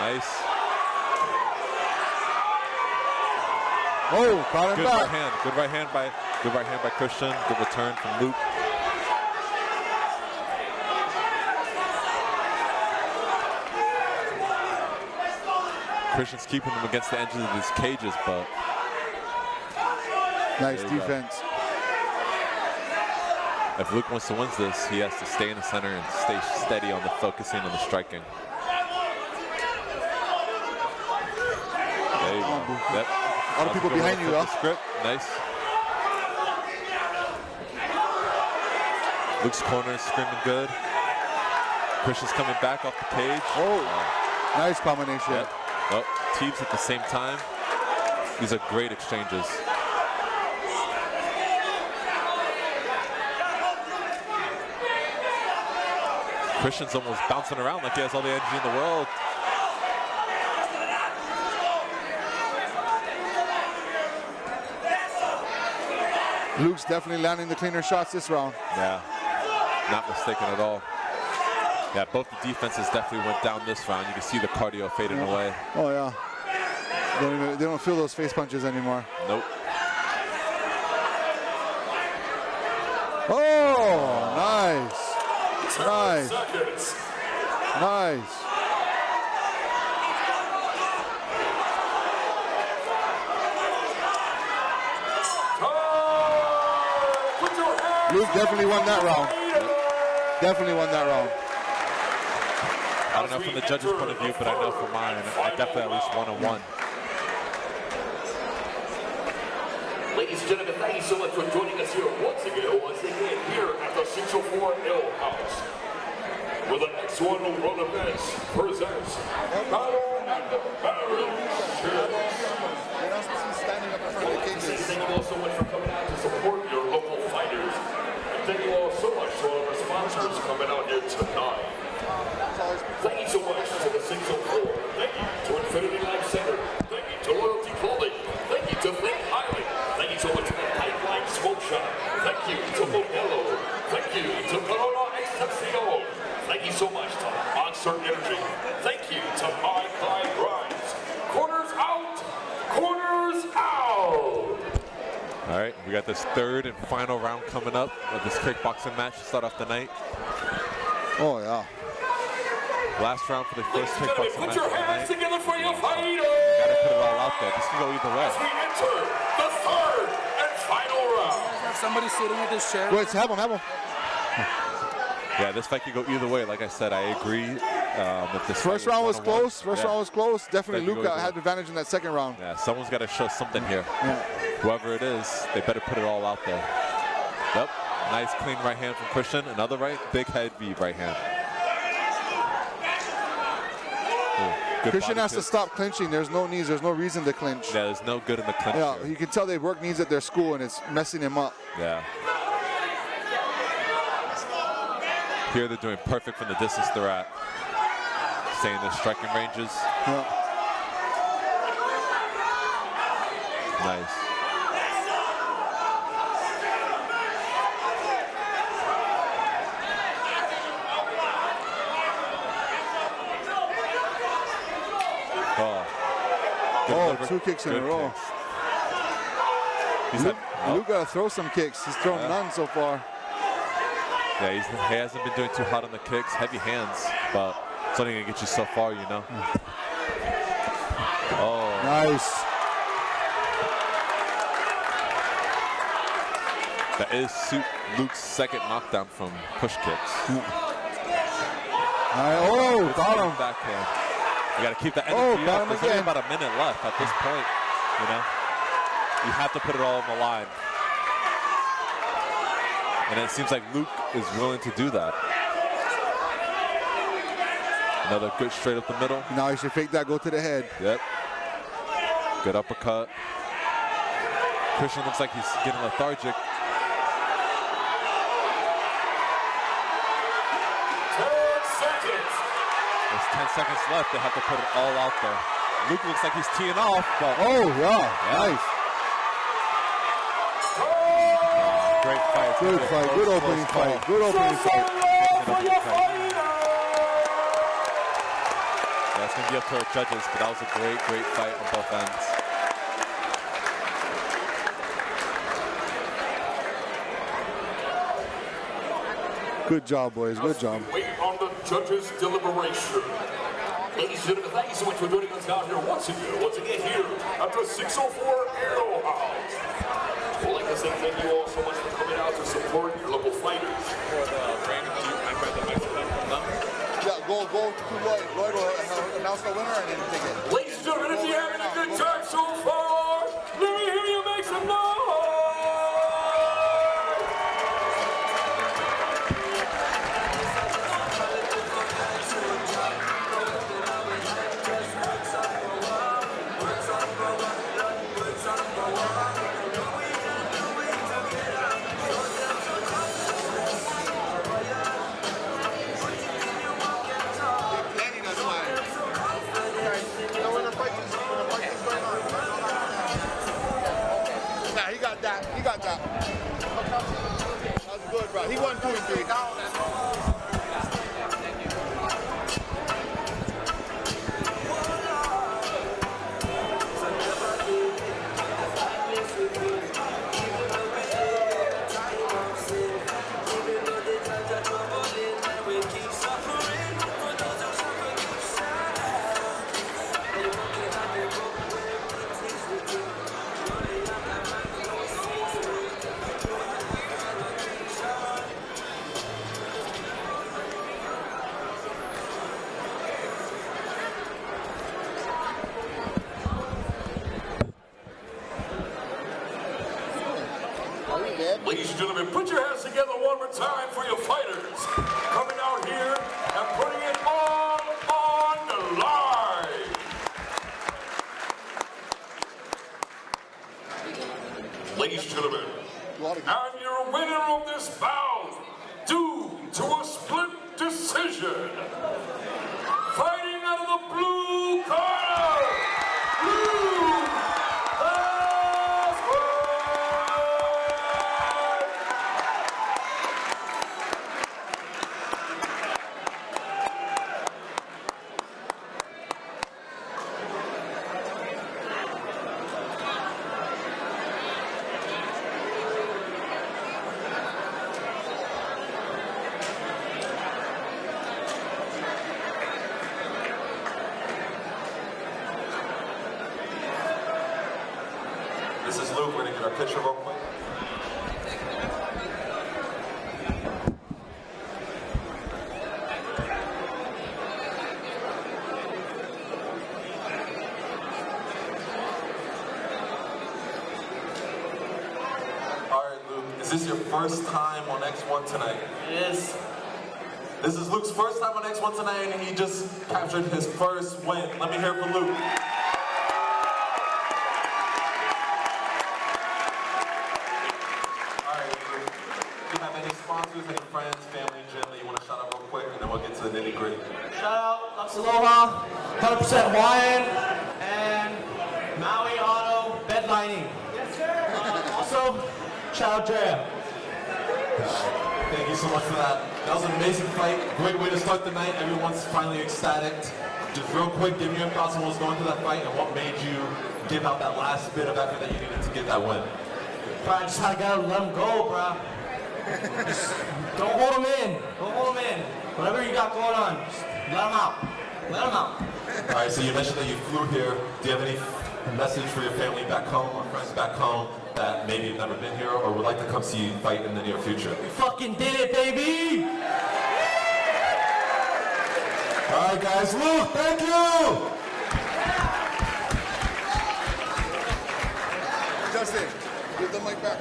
Speaker 9: Nice.
Speaker 11: Oh, caught him
Speaker 9: Good
Speaker 11: back.
Speaker 9: right hand. Good right hand by Christian. Good return from Luke. Christian's keeping them against the edges of these cages, but
Speaker 11: nice defense.
Speaker 9: If Luke wants to win this, he has to stay in the center and stay steady on the focusing on the striking. There you go. Yep.
Speaker 11: All the people behind you, though.
Speaker 9: Script. Nice. Luke's corner is screaming good. Christian's coming back off the cage.
Speaker 11: Oh, nice combination.
Speaker 9: Yep. Oh, teams at the same time. These are great exchanges. Christian's almost bouncing around like he has all the energy in the world.
Speaker 11: Luke's definitely landing the cleaner shots this round.
Speaker 9: Yeah, not mistaken at all. Yeah, both the defenses definitely went down this round. You can see the cardio fading away.
Speaker 11: Oh yeah, they don't feel those face punches anymore.
Speaker 9: Nope.
Speaker 11: Oh, nice. Nice. Nice. Luke definitely won that round. Definitely won that round.
Speaker 9: I don't know from the judge's point of view, but I know from mine, I definitely at least 1-on-1.
Speaker 8: Ladies and gentlemen, thank you so much for joining us here once again here at the 604 L House, where the next one world events presents Battle at the Barracks. Thank you all so much for coming out to support your local fighters. And thank you all so much to all of our sponsors coming out here tonight. Thank you so much to the 604. Thank you to Infinity Life Center. Thank you to Loyalty Clothing. Thank you to Think Highly. Thank you so much to the Pipeline Smoke Shop. Thank you to Modelo. Thank you to Corona Excepcion. Thank you so much to Monster Energy. Thank you to My Clyde Grimes. Corners out! Corners out!
Speaker 9: All right, we got this third and final round coming up of this kickboxing match to start off the night.
Speaker 11: Oh, yeah.
Speaker 9: Last round for the first kickboxing match
Speaker 8: Put your
Speaker 9: of the
Speaker 8: hands
Speaker 9: night.
Speaker 8: together for your fighter!
Speaker 9: Gotta put it all out there. This can go either way.
Speaker 8: As we enter the third and final round.
Speaker 4: Have somebody sitting with this chair.
Speaker 11: Wait, have him.
Speaker 9: Yeah, this fight could go either way. Like I said, I agree. If this
Speaker 11: First round was close. First round was close. Definitely Luke had the advantage in that second round.
Speaker 9: Yeah, someone's got to show something here.
Speaker 11: Yeah.
Speaker 9: Whoever it is, they better put it all out there. Yep. Nice clean right hand from Christian. Another right, big heavy right hand. Ooh,
Speaker 11: Christian has to stop clinching. There's no knees. There's no reason to clinch.
Speaker 9: Yeah, there's no good in the clinch.
Speaker 11: Yeah,
Speaker 9: here.
Speaker 11: you can tell they work knees at their school and it's messing him up.
Speaker 9: Yeah. Here they're doing perfect from the distance they're at. Staying in their striking ranges.
Speaker 11: Yeah.
Speaker 9: Nice.
Speaker 11: Oh, two kicks in a row. Luke got to throw some kicks. He's thrown none so far.
Speaker 9: Yeah, he hasn't been doing too hot on the kicks. Heavy hands, but it's only going to get you so far, you know. Oh.
Speaker 11: Nice.
Speaker 9: That is Luke's second knockdown from push kicks.
Speaker 11: Oh, got him.
Speaker 9: Backhand. You got to keep the energy up. There's only about a minute left at this point, you know. You have to put it all on the line. And it seems like Luke is willing to do that. Another good straight up the middle.
Speaker 11: Now he should fake that, go to the head.
Speaker 9: Yep. Good uppercut. Christian looks like he's getting lethargic. 10 seconds left. They have to put it all out there. Luke looks like he's teeing off, but
Speaker 11: nice.
Speaker 9: Great fight.
Speaker 11: Good fight. Good opening fight. Good opening fight.
Speaker 9: Yeah, it's going to be up to our judges, but that was a great fight on both ends.
Speaker 11: Good job, boys. Good job.
Speaker 8: Wait on the judges' deliberation. Ladies and gentlemen, thank you so much for joining us out here once again here at the 604 Arrow House. to say thank you all so much for coming out to support your local fighters.
Speaker 4: For the ring, do you mind the microphone from them?
Speaker 11: Yeah, go to Lloyd. Lloyd will announce the winner and then take it.
Speaker 8: Ladies and gentlemen, if you're having a good time so far, let me hear you make some noise!
Speaker 11: He got that. That's good, bro. He won 2 and 3.
Speaker 8: Ladies and gentlemen, put your hands together one more time for your fighters coming out here and putting it all on the line. Ladies and gentlemen, and your winner of this bout, due to a split decision, fighting out of the blue corner, This is Luke. We're going to get our picture real quick. All right, Luke. Is this your first time on X1 tonight?
Speaker 1: Yes.
Speaker 8: This is Luke's first time on X1 tonight, and he just captured his first win. Let me hear it for Luke. Any friends, family, gym that you want to shout out real quick, and then we'll get to the nitty gritty.
Speaker 1: Shout out, Lux Aloha, 100% Hawaiian, and Maui Auto bed lining. Yes, sir. Also, shout out Drea.
Speaker 8: Thank you so much for that. That was an amazing fight. Great way to start the night. Everyone's finally ecstatic. Just real quick, give me your thoughts on what was going through that fight and what made you give out that last bit of effort that you needed to get that win.
Speaker 1: Bro, I just had to let him go, bro. Just don't hold him in. Don't hold him in. Whatever you got going on, just let him out. Let him out.
Speaker 8: All right, so you mentioned that you flew here. Do you have any message for your family back home or friends back home that maybe have never been here or would like to come see you fight in the near future?
Speaker 1: We fucking did it, baby!
Speaker 8: All right, guys. Luke, thank you!
Speaker 11: Justin, give the mic back.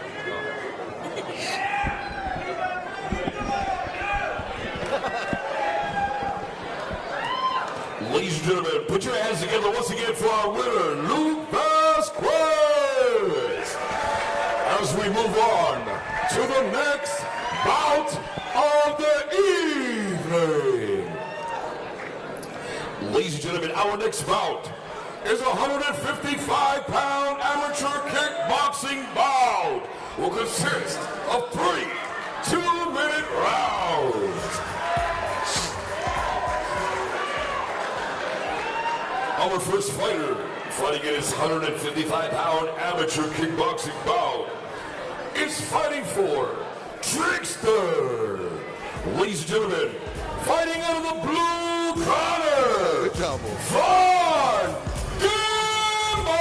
Speaker 8: Ladies and gentlemen, put your hands together once again for our winner, Luke Vasquez. As we move on to the next bout of the evening. Ladies and gentlemen, our next bout is a 155-pound amateur kickboxing bout. Will consist of 3 2-minute rounds. Our first fighter, fighting in his 155-pound amateur kickboxing bout, is fighting for Trickster. Ladies and gentlemen, fighting out of the blue corner, Von Gimbo!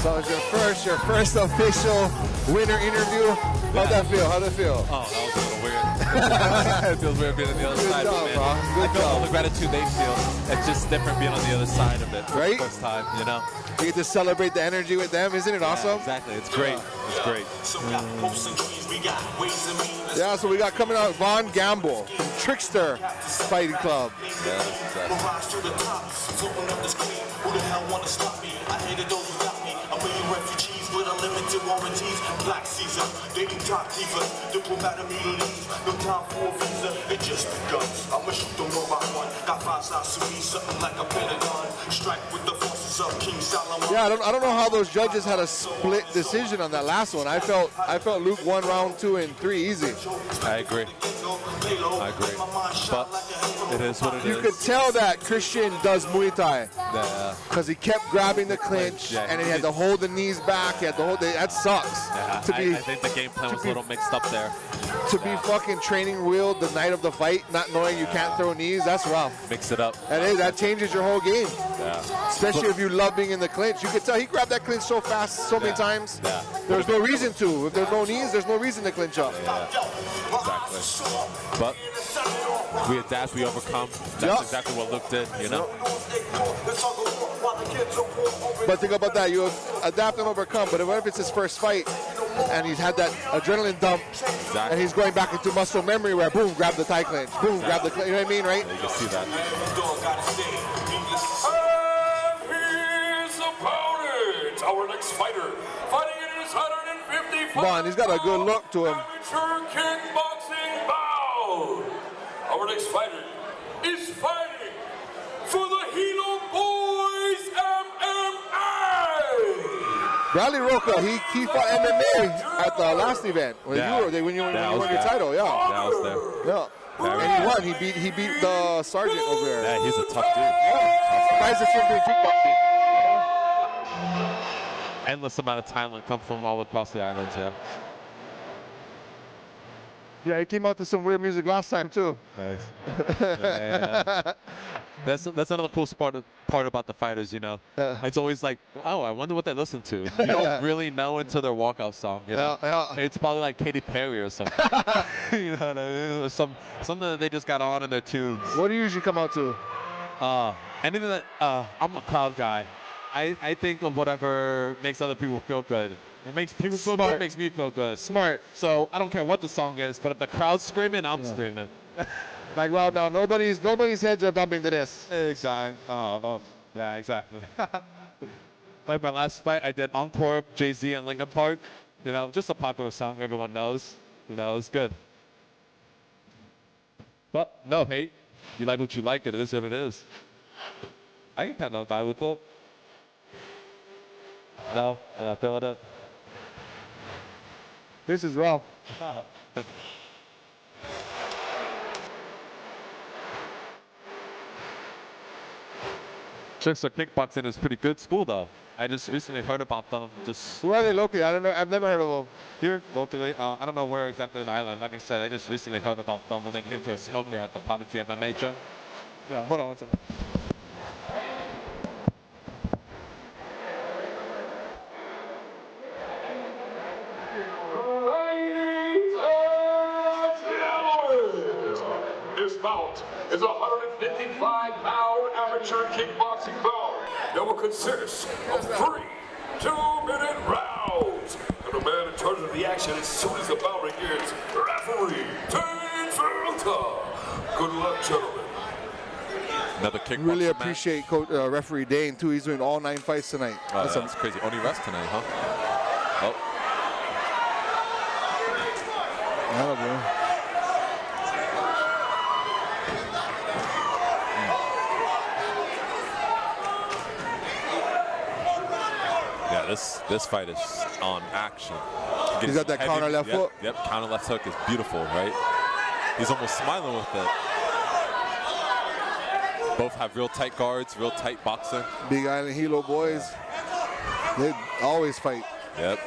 Speaker 11: So it's your first official winner interview. How'd that feel? How'd it feel?
Speaker 9: Oh, that was a little weird. It feels weird being on the other side,
Speaker 11: job,
Speaker 9: man.
Speaker 11: bro.
Speaker 9: I feel all the gratitude they feel. It's just different being on the other side of it.
Speaker 11: Right?
Speaker 9: First time, you know?
Speaker 11: You get to celebrate the energy with them, isn't it awesome?
Speaker 9: Exactly. It's great. It's great.
Speaker 11: Yeah, so we got coming out Von Gamble from Trickster Fighting Club.
Speaker 12: With unlimited warranties, black season, dating top divas, diplomatic immunities, no time for a visa, it just begun. I'ma shoot them one by one, got 5 sides to me, something like a pentagon, strike with the forces of King Solomon.
Speaker 11: Yeah, I don't know how those judges had a split decision on that last one. I felt Luke won round 2 and 3 easy.
Speaker 9: I agree. But it is what it is.
Speaker 11: You could tell that Christian does Muay Thai.
Speaker 9: Yeah.
Speaker 11: Because he kept grabbing the clinch, and he had to hold the knees back. He had to hold that sucks.
Speaker 9: Yeah, I think the game plan was a little mixed up there.
Speaker 11: To be fucking training wheeled the night of the fight, not knowing you can't throw knees, that's rough.
Speaker 9: Mix it up.
Speaker 11: That changes your whole game.
Speaker 9: Yeah.
Speaker 11: Especially if you love being in the clinch. You could tell he grabbed that clinch so fast, so many times.
Speaker 9: Yeah.
Speaker 11: There's no reason to. If there's no knees, there's no reason to clinch up.
Speaker 9: Yeah. Exactly. But we adapt, we overcome. That's exactly what Luke did, you know?
Speaker 11: But think about that. You adapt and overcome. But what if it's his first fight and he's had that adrenaline dump and he's going back into muscle memory where boom, grab the Thai clinch, boom, grab the clinch. You know what I mean, right?
Speaker 9: Yeah, you can see that.
Speaker 8: And his opponent, our next fighter, fighting in his 155.
Speaker 11: Vaughn, he's got a good look to him.
Speaker 8: Amateur kickboxing bout. Our next fighter is fighting for the Hilo Boys MMA.
Speaker 11: Bradley Roca, he fought MMA at the last event when you won your title. Yeah,
Speaker 9: that was there.
Speaker 11: Yeah. And he won. He beat the sergeant over there.
Speaker 9: Yeah, he's a tough dude.
Speaker 11: Guys are from doing kickboxing.
Speaker 9: Endless amount of talent come from all across the islands, yeah.
Speaker 11: Yeah, he came out to some weird music last time too.
Speaker 9: Nice. Yeah. That's another cool part about the fighters, you know. It's always like, oh, I wonder what they listen to. You don't really know until their walkout song. You know? It's probably like Katy Perry or something. You know what I mean? Or something that they just got on in their tunes.
Speaker 11: What do you usually come out to?
Speaker 9: Anything that I'm a crowd guy. I think of whatever makes other people feel good. It makes people feel good, it makes me feel good.
Speaker 11: Smart.
Speaker 9: So I don't care what the song is, but if the crowd's screaming, I'm screaming.
Speaker 11: Like, well, no, nobody's heads are bumping to this.
Speaker 9: Exactly. Yeah, exactly. Like my last fight, I did Encore, Jay-Z, and Linkin Park. You know, just a popular song everyone knows. You know, it's good. But no hate. You like what you like. It is what it is. I ain't got no valuable. No, I feel it.
Speaker 11: This is rough.
Speaker 9: Trickster Kickboxing is pretty good school though. I just recently heard about them.
Speaker 11: Where are they located? I don't know. I've never heard of them.
Speaker 9: Here locally. I don't know where exactly in the island. Like I said, I just recently heard about them when they came to us here at the Combatives MMA show.
Speaker 11: Yeah, hold on one second.
Speaker 8: This bout is a 155-pound amateur kickboxing bout that will consist of 3 2-minute rounds. And the man in charge of the action as soon as the bout begins, referee Taz Stevenson. Good luck, gentlemen.
Speaker 9: Another kickboxing
Speaker 11: Really appreciate referee Dane too. He's doing all 9 fights tonight.
Speaker 9: That's crazy. Only rest tonight, huh? Oh. Yeah, this fight is on action.
Speaker 11: He's got that counter left hook.
Speaker 9: Yep, counter left hook is beautiful, right? He's almost smiling with it. Both have real tight guards, real tight boxing.
Speaker 11: Big Island Hilo boys, they always fight.
Speaker 9: Yep.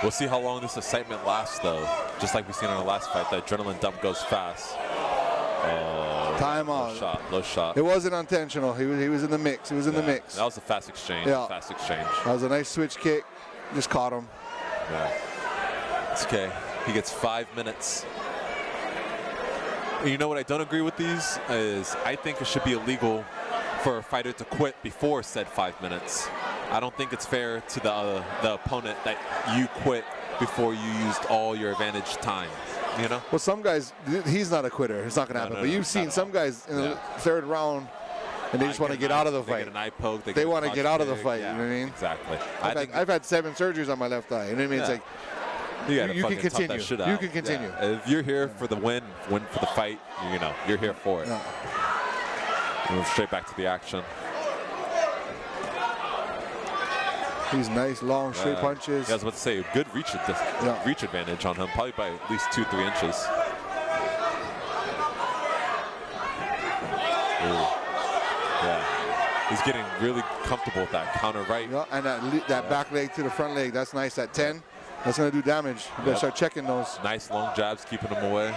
Speaker 9: We'll see how long this excitement lasts, though. Just like we've seen in our last fight, the adrenaline dump goes fast.
Speaker 11: Time
Speaker 9: low
Speaker 11: out.
Speaker 9: shot, low shot.
Speaker 11: It wasn't intentional. He was in the mix. He was in the mix.
Speaker 9: That was a fast exchange.
Speaker 11: Yeah.
Speaker 9: Fast exchange.
Speaker 11: That was a nice switch kick. Just caught him.
Speaker 9: Yeah. It's okay. He gets 5 minutes. And you know what I don't agree with these is I think it should be illegal for a fighter to quit before said 5 minutes. I don't think it's fair to the opponent that you quit before you used all your advantage time. You know?
Speaker 11: Well, some guys, he's not a quitter. It's not going to happen. But you've seen some guys in the third round, and they just want to get out of the fight.
Speaker 9: They get an eye poke.
Speaker 11: They want to get out of the fight.
Speaker 9: Yeah,
Speaker 11: you know what I mean?
Speaker 9: Exactly.
Speaker 11: I've had 7 surgeries on my left eye. You know what I mean? It's like you can continue. You can continue.
Speaker 9: Yeah. If you're here for the win for the fight, you know, you're here for it. Move straight back to the action.
Speaker 11: These nice long straight punches.
Speaker 9: Yeah, I was about to say, good reach advantage on him, probably by at least 2-3 inches. Ooh. Yeah, he's getting really comfortable with that counter right.
Speaker 11: Yeah, and that back leg to the front leg, that's nice. At 10, that's going to do damage. You better start checking those.
Speaker 9: Nice long jabs, keeping him away.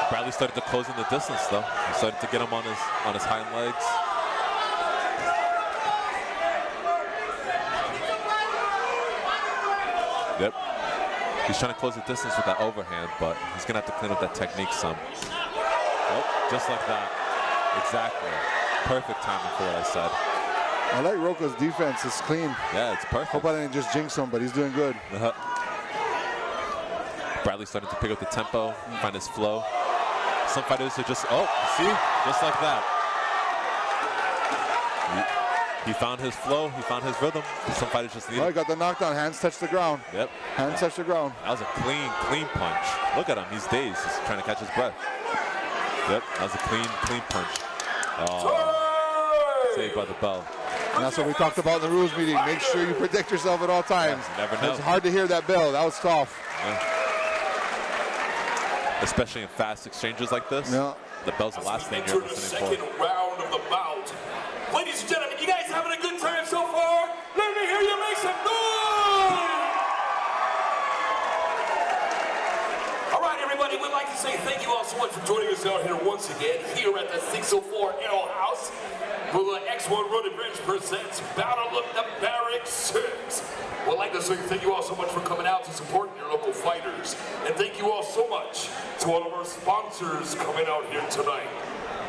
Speaker 9: Bradley started to close in the distance, though. He started to get him on his hind legs. Yep. He's trying to close the distance with that overhand, but he's going to have to clean up that technique some. Oh, just like that. Exactly. Perfect timing for what I said.
Speaker 11: I like Roka's defense. It's clean.
Speaker 9: Yeah, it's perfect.
Speaker 11: Hope I didn't just jinx him, but he's doing good.
Speaker 9: Bradley starting to pick up the tempo, find his flow. Some fighters are just, see? Just like that. He found his flow, he found his rhythm. Some fighters just need it.
Speaker 11: I got the knockdown, hands touch the ground.
Speaker 9: Yep.
Speaker 11: Hands touch the ground.
Speaker 9: That was a clean punch. Look at him, he's dazed. He's trying to catch his breath. Yep, that was a clean punch. Oh, saved by the bell.
Speaker 11: And that's what we talked about in the rules meeting. Make sure you protect yourself at all times.
Speaker 9: Yeah, you never know.
Speaker 11: It's hard to hear that bell. That was tough.
Speaker 9: Yeah. Especially in fast exchanges like this.
Speaker 11: Yeah.
Speaker 9: The bell's the last thing you're listening for.
Speaker 12: Second round of the bout. Ladies and gentlemen, you guys having a good time so far? Let me hear you make some noise! All right, everybody, we'd like to say thank you all so much for joining us out here once again here at the 604 Ale House. Where the X1 Road Advantage presents Battle of the Barracks 6. We'd like to say thank you all so much for coming out to support your local fighters. And thank you all so much to all of our sponsors coming out here tonight.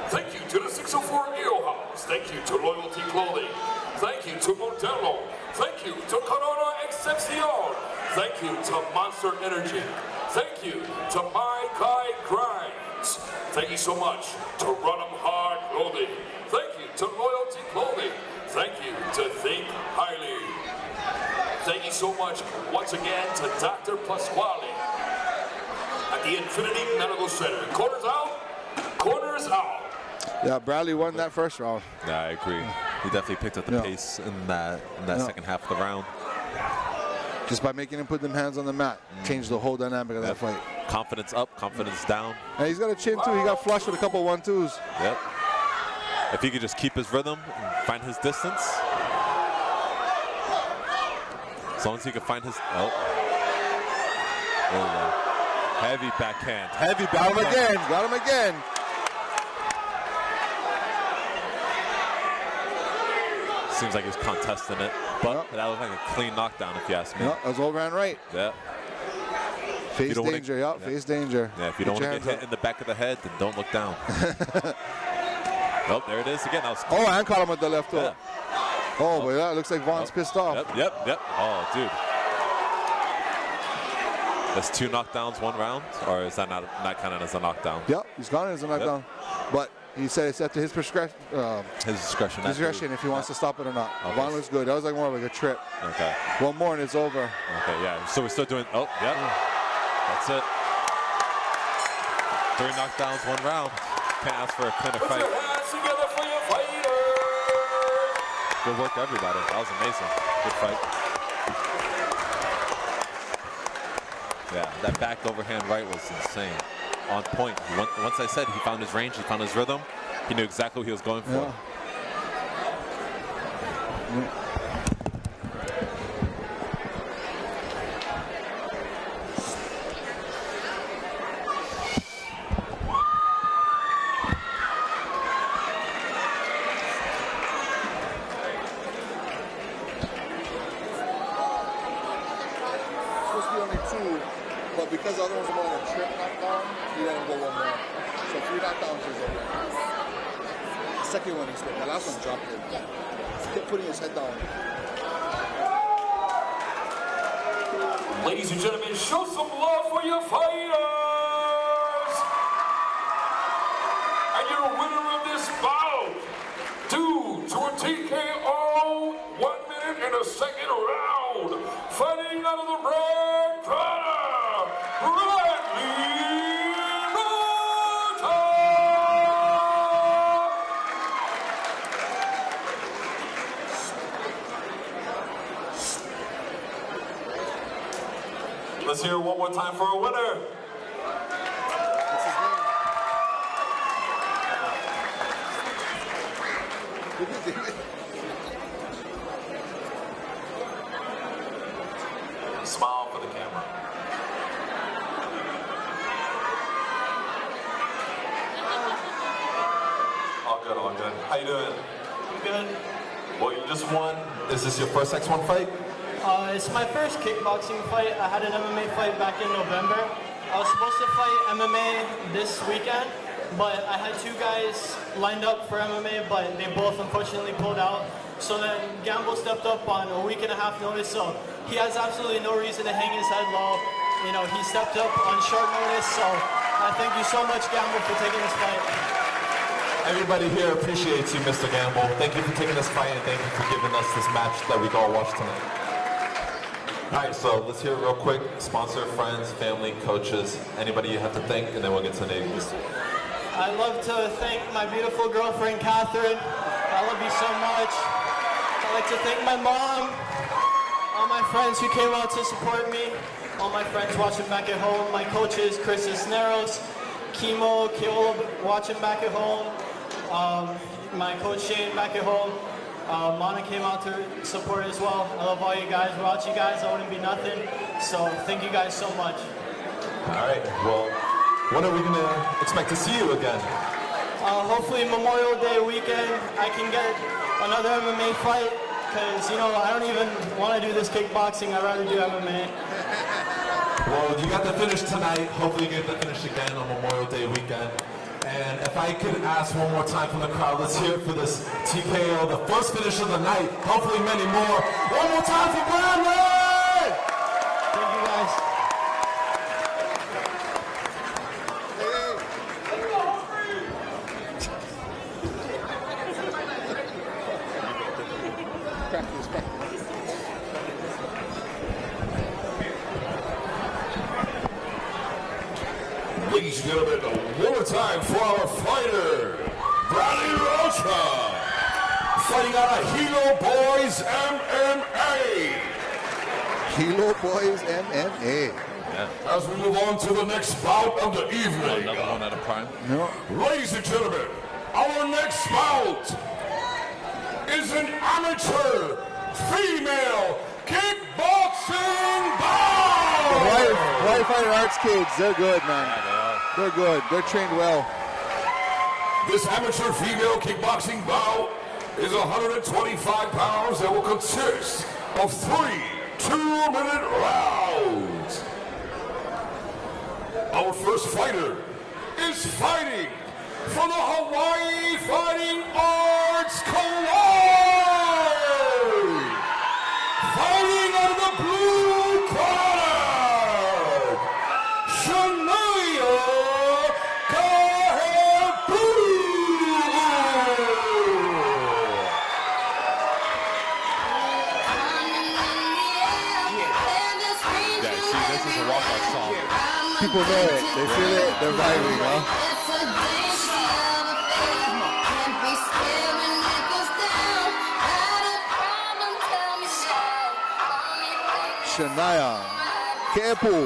Speaker 12: Thank you to the 604 Ale House. Thank you to Loyalty Clothing. Thank you to Modelo. Thank you to Corona Excepcion. Thank you to Monster Energy. Thank you to My Kai Grinds. Thank you so much to Run 'em Hard Clothing. Thank you to Loyalty Clothing. Thank you to Think Highly. Thank you so much once again to Dr. Pasquale at the Infinity Medical Center. Corners out, corners out.
Speaker 11: Yeah, Bradley won that first round.
Speaker 9: Yeah, I agree. He definitely picked up the pace in that second half of the round.
Speaker 11: Just by making him put them hands on the mat, changed the whole dynamic of that fight.
Speaker 9: Confidence up, confidence down.
Speaker 11: And he's got a chin too. He got flushed with a couple 1-2s.
Speaker 9: Yep. If he could just keep his rhythm and find his distance. As long as he can find his, there we go. Heavy backhand, heavy backhand.
Speaker 11: Got him again.
Speaker 9: Seems like he's contesting it, but that looked like a clean knockdown if you ask me.
Speaker 11: No, that was overhand right.
Speaker 9: Yeah.
Speaker 11: Face danger, face danger.
Speaker 9: Yeah, if you don't want to get hit in the back of the head, then don't look down. Oh, there it is again. That was
Speaker 11: oh, and caught him with the left hook. Oh, but that looks like Vaughn's pissed off.
Speaker 9: Yep. Oh, dude. That's 2 knockdowns, 1 round? Or is that not counted as a knockdown?
Speaker 11: Yep, he's counted as a knockdown. But he said it's up to his discretion.
Speaker 9: His discretion.
Speaker 11: If he wants to stop it or not. Okay. Vaughn looks good. That was like more of like a trip.
Speaker 9: Okay.
Speaker 11: One more and it's over.
Speaker 9: Okay, yeah. So we're still doing, that's it. 3 knockdowns, 1 round. Can't ask for a cleaner fight.
Speaker 12: Put your hands together for your fighter.
Speaker 9: Good work, everybody. That was amazing. Good fight. Yeah, that back overhand right was insane. On point. Once I said he found his range, he found his rhythm, he knew exactly what he was going for.
Speaker 11: Yeah. But because the other ones are more like a trip knockdown, you let him go one more. So 3 knockdowns is over. The second one he scored. The last one dropped it. He kept putting his head down.
Speaker 5: Ladies and gentlemen, show some love for your fighters! And your winner of this bout, due to a TKO, 1 minute and a second round, fighting out of the red corner, Bradley Rota! Let's hear it one more time for a winner.
Speaker 11: What's his name?
Speaker 5: Smile for the camera. All good, all good. How you doing?
Speaker 13: Good.
Speaker 5: Well, you just won. Is this your first X1 fight?
Speaker 13: It's my first kickboxing fight. I had an MMA fight back in November. I was supposed to fight MMA this weekend, but I had 2 guys lined up for MMA, but they both unfortunately pulled out. So then Gamble stepped up on a week-and-a-half notice, so he has absolutely no reason to hang his head low. You know, he stepped up on short notice, so I thank you so much, Gamble, for taking this fight.
Speaker 5: Everybody here appreciates you, Mr. Gamble. Thank you for taking this fight, and thank you for giving us this match that we can all watch tonight. All right, so let's hear it real quick. Sponsor, friends, family, coaches, anybody you have to thank, and then we'll get to the names.
Speaker 13: I'd love to thank my beautiful girlfriend, Catherine. I love you so much. I'd like to thank my mom, all my friends who came out to support me, all my friends watching back at home, my coaches, Chris Cisneros, Kimo, Keola watching back at home, my coach Shane back at home. Mana came out to support as well. I love all you guys. Without you guys, I wouldn't be nothing. So thank you guys so much.
Speaker 5: All right, well, when are we going to expect to see you again?
Speaker 13: Hopefully Memorial Day weekend, I can get another MMA fight, because, you know, I don't even want to do this kickboxing. I'd rather do MMA.
Speaker 5: Well, you got the finish tonight. Hopefully you get the finish again on Memorial Day weekend. And if I could ask one more time from the crowd, let's hear it for this TKO, the first finish of the night. Hopefully many more. One more time for Bradley!
Speaker 13: Thank you guys.
Speaker 8: Ladies and gentlemen, one more time for our fighter, Bradley Rota, fighting out of Hilo Boys MMA.
Speaker 11: Hilo Boys MMA.
Speaker 8: Yeah. As we move on to the next bout of the evening.
Speaker 9: Another one at a prime.
Speaker 11: No.
Speaker 8: Ladies and gentlemen, our next bout is an amateur female kickboxing bout.
Speaker 11: Hawaii Fighting Arts kids, they're good, man.
Speaker 9: Yeah, they are.
Speaker 11: They're good. They're trained well.
Speaker 8: This amateur female kickboxing bout is 125 pounds that will consist of 3 2-minute rounds. Our first fighter is fighting for the Hawaii Fighting Arts Collide. Fighting out of the blue corner, Jasiah
Speaker 11: People know it. They feel it. They're vibing, huh? Shania. Kepu.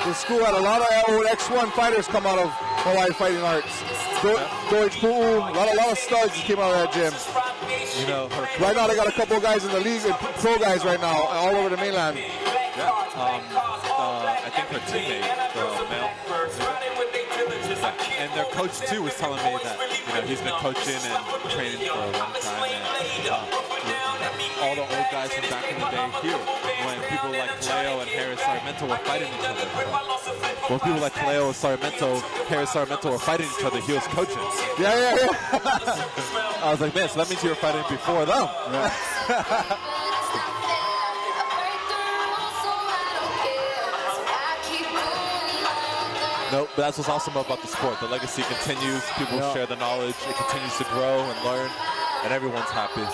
Speaker 11: The school had a lot of X1 fighters come out of Hawaii Fighting Arts. Deutsch Pu'u, a lot of studs came out of that gym.
Speaker 9: You know,
Speaker 11: right now they got a couple of guys in the league, pro guys right now, all over the mainland.
Speaker 9: Yeah, I think her teammate, the male, and their coach too was telling me that, you know, he's been coaching and training for a long time, all the old guys from back in the day here, when people like Kaleo and Harris Sarmiento were fighting each other. When people like Kaleo and Sarmiento, Harris Sarmiento were fighting each other, he was coaching.
Speaker 11: Yeah.
Speaker 9: I was like, man, so that means you were fighting before them.
Speaker 11: Yeah.
Speaker 9: Nope, but that's what's awesome about the sport. The legacy continues, people share the knowledge, it continues to grow and learn, and everyone's happy.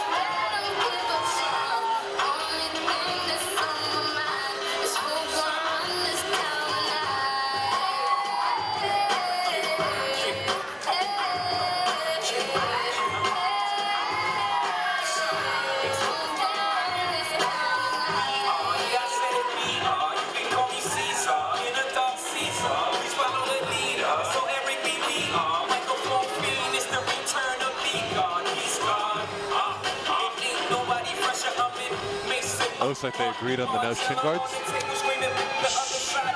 Speaker 9: Looks like they agreed on the no shin guards.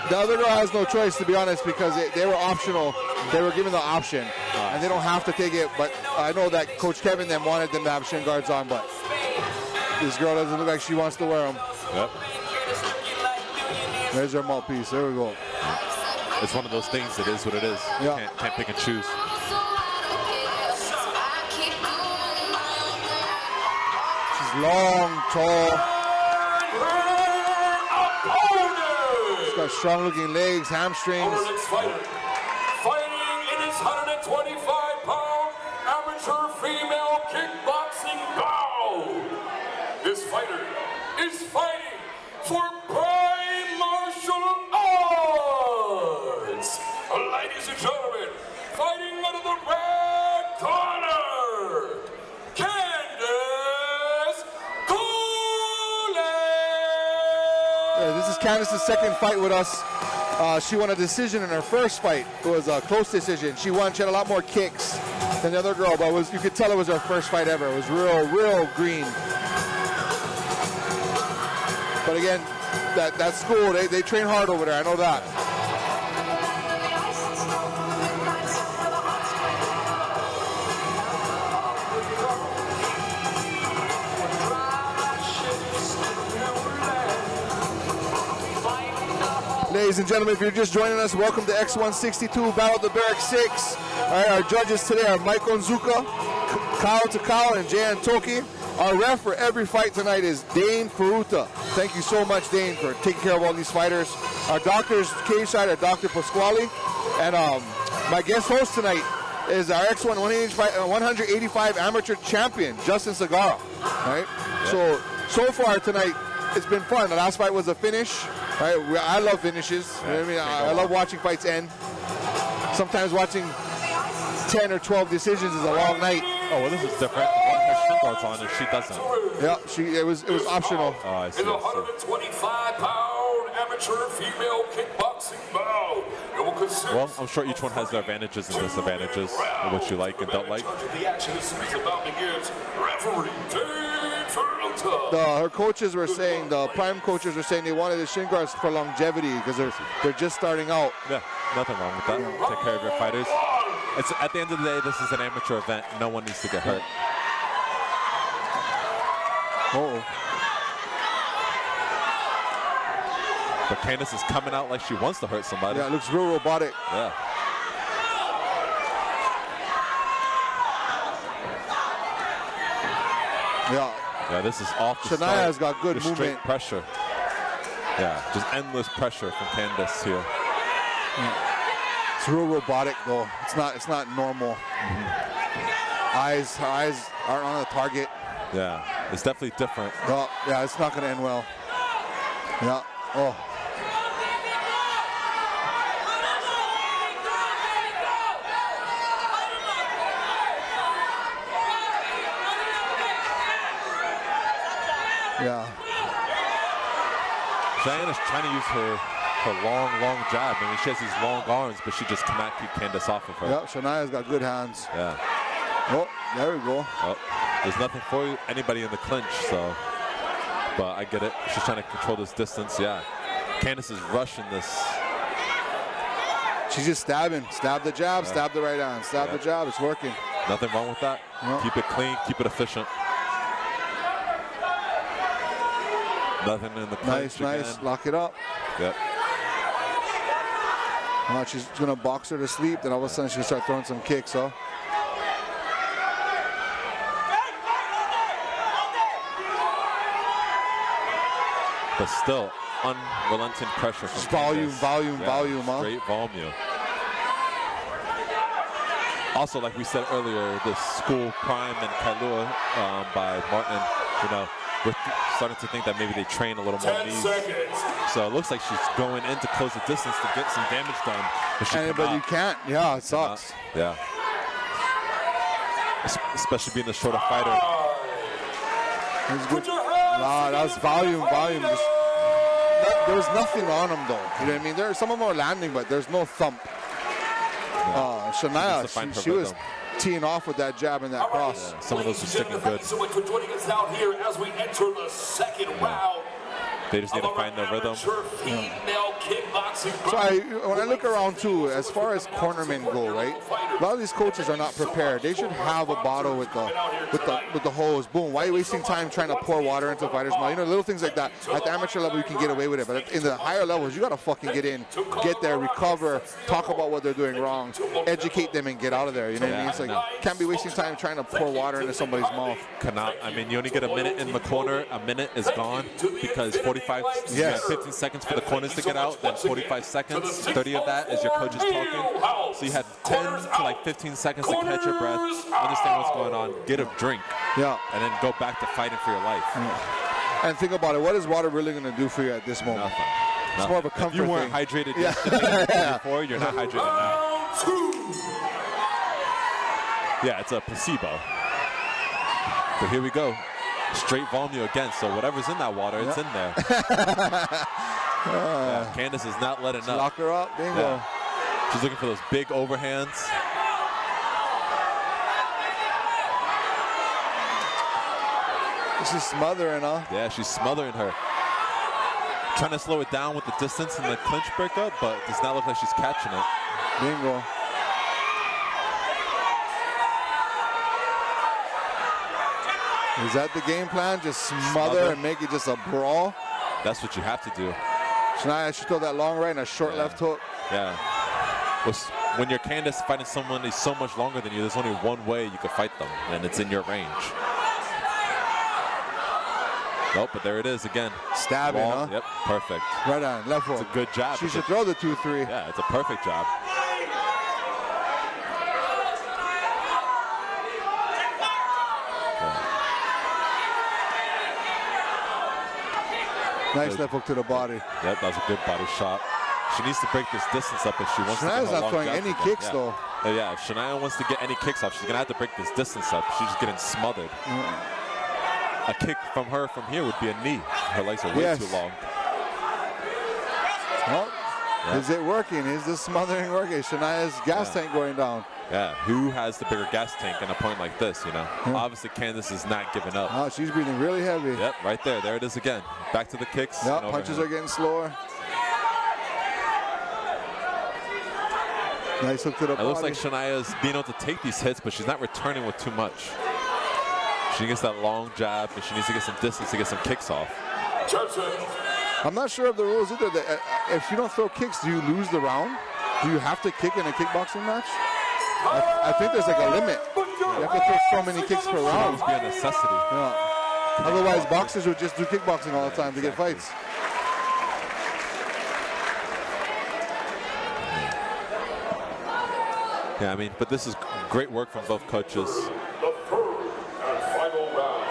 Speaker 11: The other girl has no choice, to be honest, because they were optional. They were given the option, and they don't have to take it. But I know that Coach Kevin then wanted them to have shin guards on, but this girl doesn't look like she wants to wear them.
Speaker 9: Yep.
Speaker 11: There's her mouthpiece. There we go.
Speaker 9: It's one of those things. It is what it is.
Speaker 11: Yeah.
Speaker 9: You can't pick and choose.
Speaker 11: She's long, tall. She's got strong-looking legs, hamstrings.
Speaker 8: Our next fighter, fighting in his 125-pound amateur female kickboxing bout. This fighter is fighting for prime martial arts. Ladies and gentlemen, fighting out of the red corner,
Speaker 11: this is Candace's second fight with us. She won a decision in her first fight. It was a close decision. She won. She had a lot more kicks than the other girl, but you could tell it was her first fight ever. It was real green. But again, that school, they train hard over there. I know that. Ladies and gentlemen, if you're just joining us, welcome to X162 Battle of the Barracks 6. All right, our judges today are Mike Onzuka, Kyle Takao, and Jay Antoki. Our ref for every fight tonight is Dane Peruta. Thank you so much, Dane, for taking care of all these fighters. Our doctors, cage side, are Dr. Pasquale. And my guest host tonight is our X1 185 amateur champion, Justin Segarra. Right?
Speaker 9: Yeah.
Speaker 11: So far tonight, it's been fun. The last fight was a finish. Right? I love finishes. You know what I mean? I love watching fights end. Sometimes watching 10 or 12 decisions is a long night.
Speaker 9: Oh, well, this is different. One has shin guards on and she doesn't.
Speaker 11: Yeah, it was optional.
Speaker 9: Oh, I see.
Speaker 8: In the 125-pound amateur female kickboxing bout.
Speaker 9: Well, I'm sure each one has their advantages and disadvantages, and what you like and don't like.
Speaker 8: The action is about to give referee
Speaker 11: Her coaches were saying, the prime coaches were saying they wanted the shin guards for longevity because they're just starting out.
Speaker 9: Yeah, nothing wrong with that. Take care of your fighters. It's at the end of the day, this is an amateur event. No one needs to get hurt. But Candace is coming out like she wants to hurt somebody.
Speaker 11: Yeah, it looks real robotic.
Speaker 9: Yeah. Yeah, this is off the start.
Speaker 11: Shania's got good
Speaker 9: Just
Speaker 11: movement.
Speaker 9: Straight pressure. Yeah, just endless pressure from Candace here.
Speaker 11: It's real robotic though. It's not normal. Her eyes aren't on the target.
Speaker 9: Yeah, it's definitely different.
Speaker 11: Oh, yeah, it's not gonna end well. Yeah. Oh. Yeah.
Speaker 9: Diana's trying to use her long jab. I mean, she has these long arms, but she just cannot keep Candace off of her.
Speaker 11: Yep, Shania's got good hands.
Speaker 9: Yeah.
Speaker 11: Oh, there we go.
Speaker 9: Oh, there's nothing for anybody in the clinch, so. But I get it. She's trying to control this distance. Yeah. Candace is rushing this.
Speaker 11: She's just stabbing. Stab the jab, stab the right hand. Stab the jab. It's working.
Speaker 9: Nothing wrong with that.
Speaker 11: No.
Speaker 9: Keep it clean. Keep it efficient. Nothing in the clinch
Speaker 11: Nice.
Speaker 9: again.
Speaker 11: Lock it up.
Speaker 9: Yep.
Speaker 11: She's going to box her to sleep. Then all of a sudden she'll start throwing some kicks, huh?
Speaker 9: But still, unrelenting pressure from
Speaker 11: volume,
Speaker 9: Candace.
Speaker 11: volume, huh?
Speaker 9: Straight volume. Also, like we said earlier, the school prime and Kailua by Martin, you know, we're starting to think that maybe they train a little more
Speaker 8: 10
Speaker 9: knees.
Speaker 8: seconds.
Speaker 9: So it looks like she's going in to close the distance to get some damage done.
Speaker 11: But you can't. Yeah, it sucks.
Speaker 9: Yeah. Especially being a shorter fighter.
Speaker 11: Nah, that's volume. There's nothing on him, though. You know what I mean? Some of them are landing, but there's no thump. Shania, she was teeing off with that jab and that cross.
Speaker 9: Yeah, some of those are sticking good.
Speaker 8: Thank you so much for joining us out here as we enter the second round.
Speaker 9: They just need to find their rhythm.
Speaker 8: Female kickboxing.
Speaker 11: So when I look around too, as far as cornermen go, right? A lot of these coaches are not prepared. They should have a bottle with the hose. Boom. Why are you wasting time trying to pour water into a fighter's mouth? You know, little things like that. At the amateur level, you can get away with it, but in the higher levels, you gotta fucking get in, get there, recover, talk about what they're doing wrong, educate them, and get out of there. You know what I mean? It's like can't be wasting time trying to pour water into somebody's mouth.
Speaker 9: Cannot. I mean, you only get a minute in the corner. A minute is gone because 15 seconds for the corners to get out, then 45 seconds, 30 of that is your coaches talking. So you have 10 to like 15 seconds to catch your breath, understand what's going on, get a drink, and then go back to fighting for your life.
Speaker 11: And think about it, what is water really going to do for you at this moment?
Speaker 9: Nothing.
Speaker 11: It's more of a comfort
Speaker 9: If you weren't
Speaker 11: thing.
Speaker 9: hydrated yesterday before, you're not hydrated now. Yeah, it's a placebo. But here we go. Straight volume again, so whatever's in that water, it's in there. Candace is not letting up.
Speaker 11: Lock her up, bingo.
Speaker 9: She's looking for those big overhands.
Speaker 11: She's smothering, huh?
Speaker 9: Yeah, she's smothering her. Trying to slow it down with the distance and the clinch breakup, but it does not look like she's catching it.
Speaker 11: Bingo. Is that the game plan? Just smother and make it just a brawl?
Speaker 9: That's what you have to do.
Speaker 11: Shania, she throw that long right and a short left hook.
Speaker 9: Yeah. When you're Candace fighting someone who's so much longer than you, there's only one way you can fight them, and it's in your range. Nope, but there it is again.
Speaker 11: Stabbing, huh?
Speaker 9: Yep, perfect.
Speaker 11: Right on, left hook.
Speaker 9: It's a good job.
Speaker 11: She should throw the 2-3.
Speaker 9: Yeah, it's a perfect job.
Speaker 11: Nice left hook to the body.
Speaker 9: Yep, that was a good body shot. She needs to break this distance up if she wants to get
Speaker 11: Shania's
Speaker 9: her
Speaker 11: not
Speaker 9: long
Speaker 11: throwing
Speaker 9: jabs
Speaker 11: any
Speaker 9: again.
Speaker 11: kicks, though.
Speaker 9: Yeah, if Shania wants to get any kicks off, she's going to have to break this distance up. She's just getting smothered. A kick from her from here would be a knee. Her legs are way too long.
Speaker 11: Well, is it working? Is the smothering working? Shania's gas tank going down.
Speaker 9: Yeah, who has the bigger gas tank in a point like this, you know? Obviously, Candace is not giving up.
Speaker 11: Oh, she's breathing really heavy.
Speaker 9: Yep, right there. There it is again. Back to the kicks.
Speaker 11: Yep, punches are getting slower. Nice hook to the body.
Speaker 9: It looks like Shania's being able to take these hits, but she's not returning with too much. She gets that long jab, and she needs to get some distance to get some kicks off.
Speaker 11: I'm not sure of the rules either. If you don't throw kicks, do you lose the round? Do you have to kick in a kickboxing match? I think there's like a limit. You have to throw so many kicks per round.
Speaker 9: Should always be a necessity.
Speaker 11: Yeah. Otherwise, boxers would just do kickboxing all the time to get fights.
Speaker 9: Yeah, I mean, but this is great work from both coaches.
Speaker 8: The third and final round.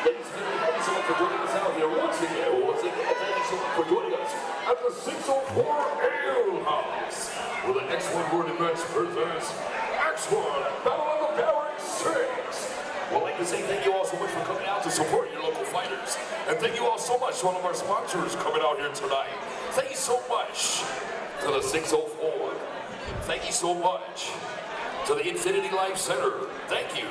Speaker 8: Ladies and gentlemen, thank you so much for joining us out here once again. Thank you so much for joining us at the 604 Ale House, where the X1 World Events presents X1 Battle of the Barracks 6. We'd like to say thank you all so much for coming out to support your local fighters. And thank you all so much to one of our sponsors coming out here tonight. Thank you so much to the 604. Thank you so much to the Infinity Life Center. Thank you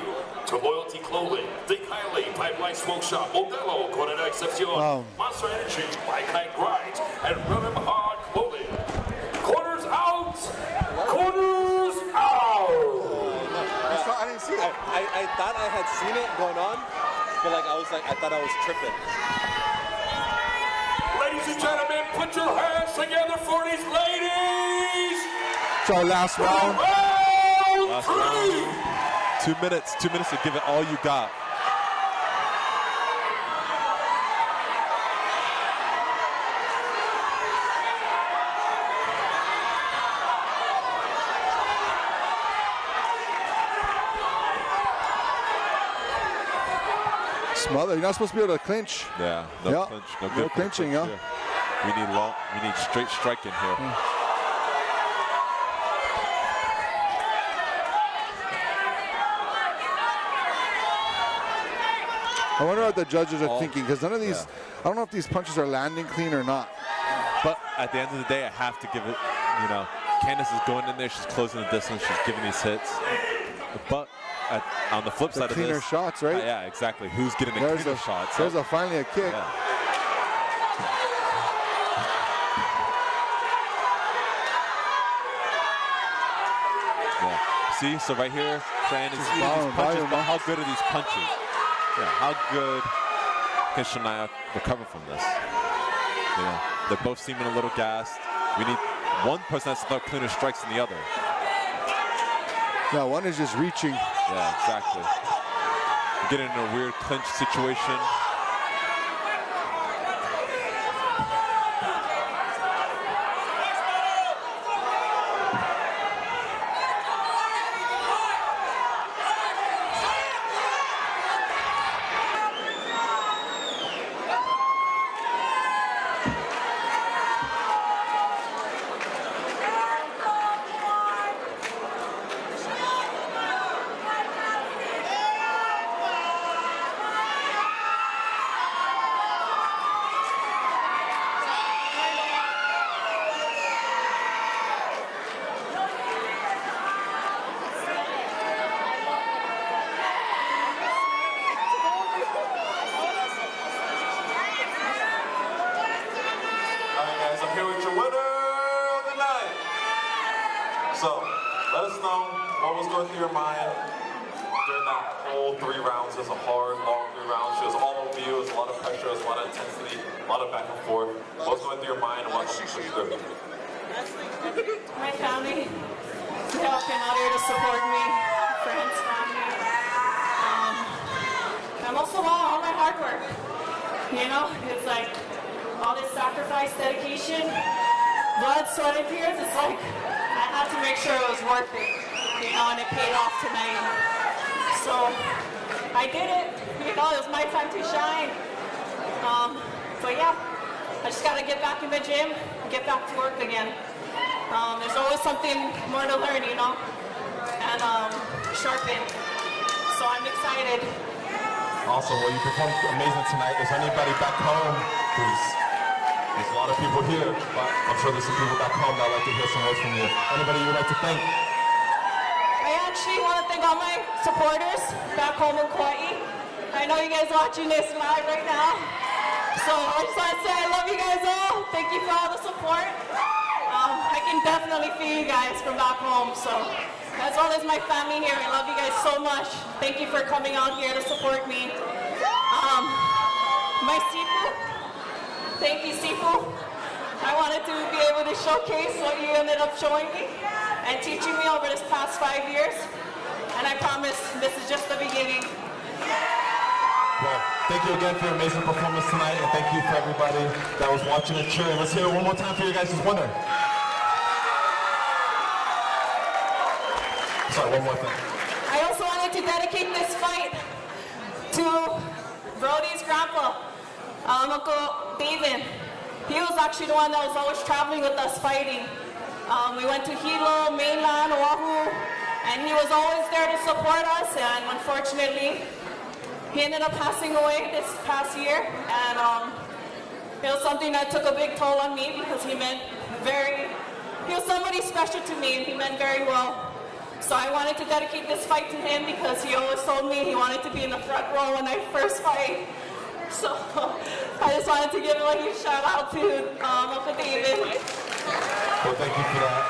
Speaker 8: to Loyalty Clothing, Think Highly, Pipeline Smoke Shop, Modelo, Corona Excepcion, Monster Energy, My Kind Grind, and Rhythm Hard Clothing. Corners out! Corners out!
Speaker 4: I didn't see it. I thought I had seen it going on, but like I thought I was tripping.
Speaker 8: Ladies and gentlemen, put your hands together for these ladies.
Speaker 11: So last round.
Speaker 9: Last round. 2 minutes. 2 minutes to give it all you got.
Speaker 11: Smother. You're not supposed to be able to clinch.
Speaker 9: Yeah. No clinch. No good
Speaker 11: clinching. Yeah.
Speaker 9: We need straight striking here.
Speaker 11: I wonder what the judges are thinking, because none of these, I don't know if these punches are landing clean or not.
Speaker 9: But at the end of the day, I have to give it, you know, Candice is going in there, she's closing the distance, she's giving these hits. But on the flip side of this,
Speaker 11: cleaner shots, right?
Speaker 9: Yeah, exactly. Who's getting the cleaner shots?
Speaker 11: There's finally a kick.
Speaker 9: Yeah. Yeah. See, so right here, Fran is eating these punches, but how good are these punches? Yeah, how good can Shania recover from this? Yeah, they're both seeming a little gassed. We need one person that's to throw cleaner strikes than the other.
Speaker 11: Yeah, one is just reaching.
Speaker 9: Yeah, exactly. Getting in a weird clinch situation.
Speaker 14: More to learn, you know, and sharpen. So I'm excited.
Speaker 7: Awesome. Well, you performed amazing tonight. Is there anybody back home who's... There's a lot of people here, but I'm sure there's some people back home that would like to hear some words from you. Anybody you would like to thank?
Speaker 14: I actually want to thank all my supporters back home in Kauai. I know you guys watching this live right now. So I just want to say I love you guys all. Thank you for all the support. I can definitely feel you guys from back home. So as well as my family here, I love you guys so much. Thank you for coming out here to support me. My Sifu, thank you Sifu. I wanted to be able to showcase what you ended up showing me and teaching me over this past 5 years. And I promise this is just the beginning.
Speaker 7: Well, thank you again for your amazing performance tonight, and thank you for everybody that was watching and cheering. Let's hear it one more time for you guys' winner. Sorry, one more thing.
Speaker 14: I also wanted to dedicate this fight to Brody's grandpa, Uncle David. He was actually the one that was always traveling with us fighting. We went to Hilo, mainland, Oahu, and he was always there to support us, and unfortunately, he ended up passing away this past year, and it was something that took a big toll on me because he was somebody special to me, and he meant very well. So I wanted to dedicate this fight to him because he always told me he wanted to be in the front row when I first fight. So I just wanted to give him a huge shout out to Uncle David.
Speaker 7: Well, thank you for that.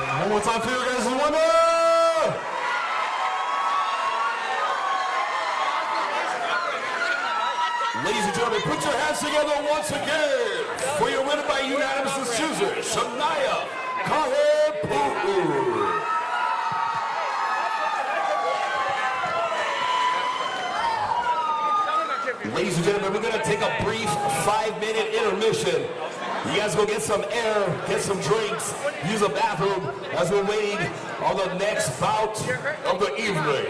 Speaker 7: And one more time for you guys, the winner! Ladies and gentlemen,
Speaker 8: put your hands together once again for your winner by unanimous decision, Jasiah Kamakele. Ladies and gentlemen, we're going to take a brief 5-minute intermission. You guys go get some air, get some drinks, use a bathroom as we're waiting on the next bout of the evening.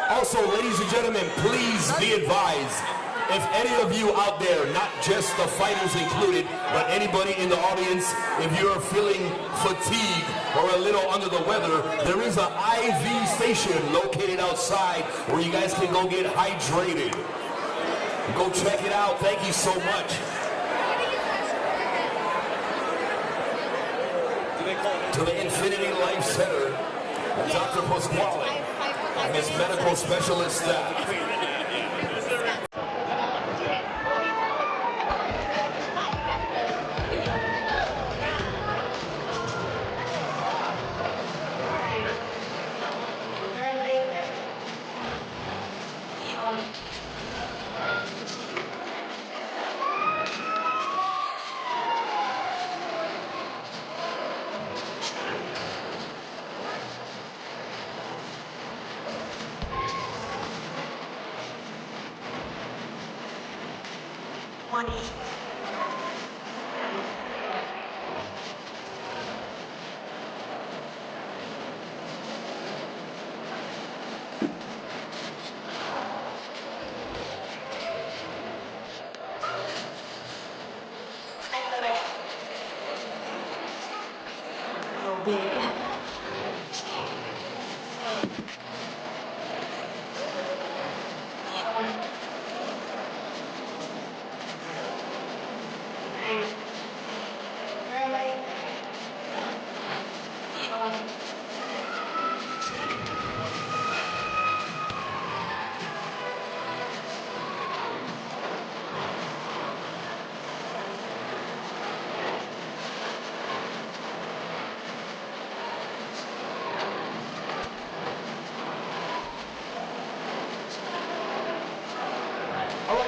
Speaker 8: Also, ladies and gentlemen, please be advised, if any of you out there, not just the fighters included, but anybody in the audience, if you're feeling fatigued or a little under the weather, there is an IV station located outside where you guys can go get hydrated. Go check it out. Thank you so much. To the Infinity Life Center, Dr. Pasquale and his medical specialist staff.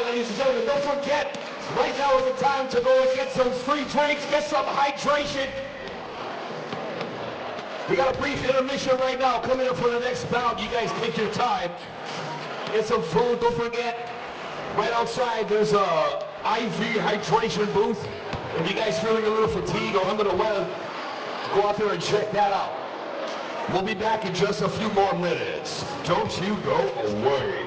Speaker 1: Ladies and gentlemen, don't forget, right now is the time to go and get some free drinks, get some hydration. We got a brief intermission right now. Coming up for the next bout. You guys take your time. Get some food. Don't forget, right outside there's a IV hydration booth. If you guys feeling a little fatigued or under the weather, go out there and check that out. We'll be back in just a few more minutes. Don't you go away.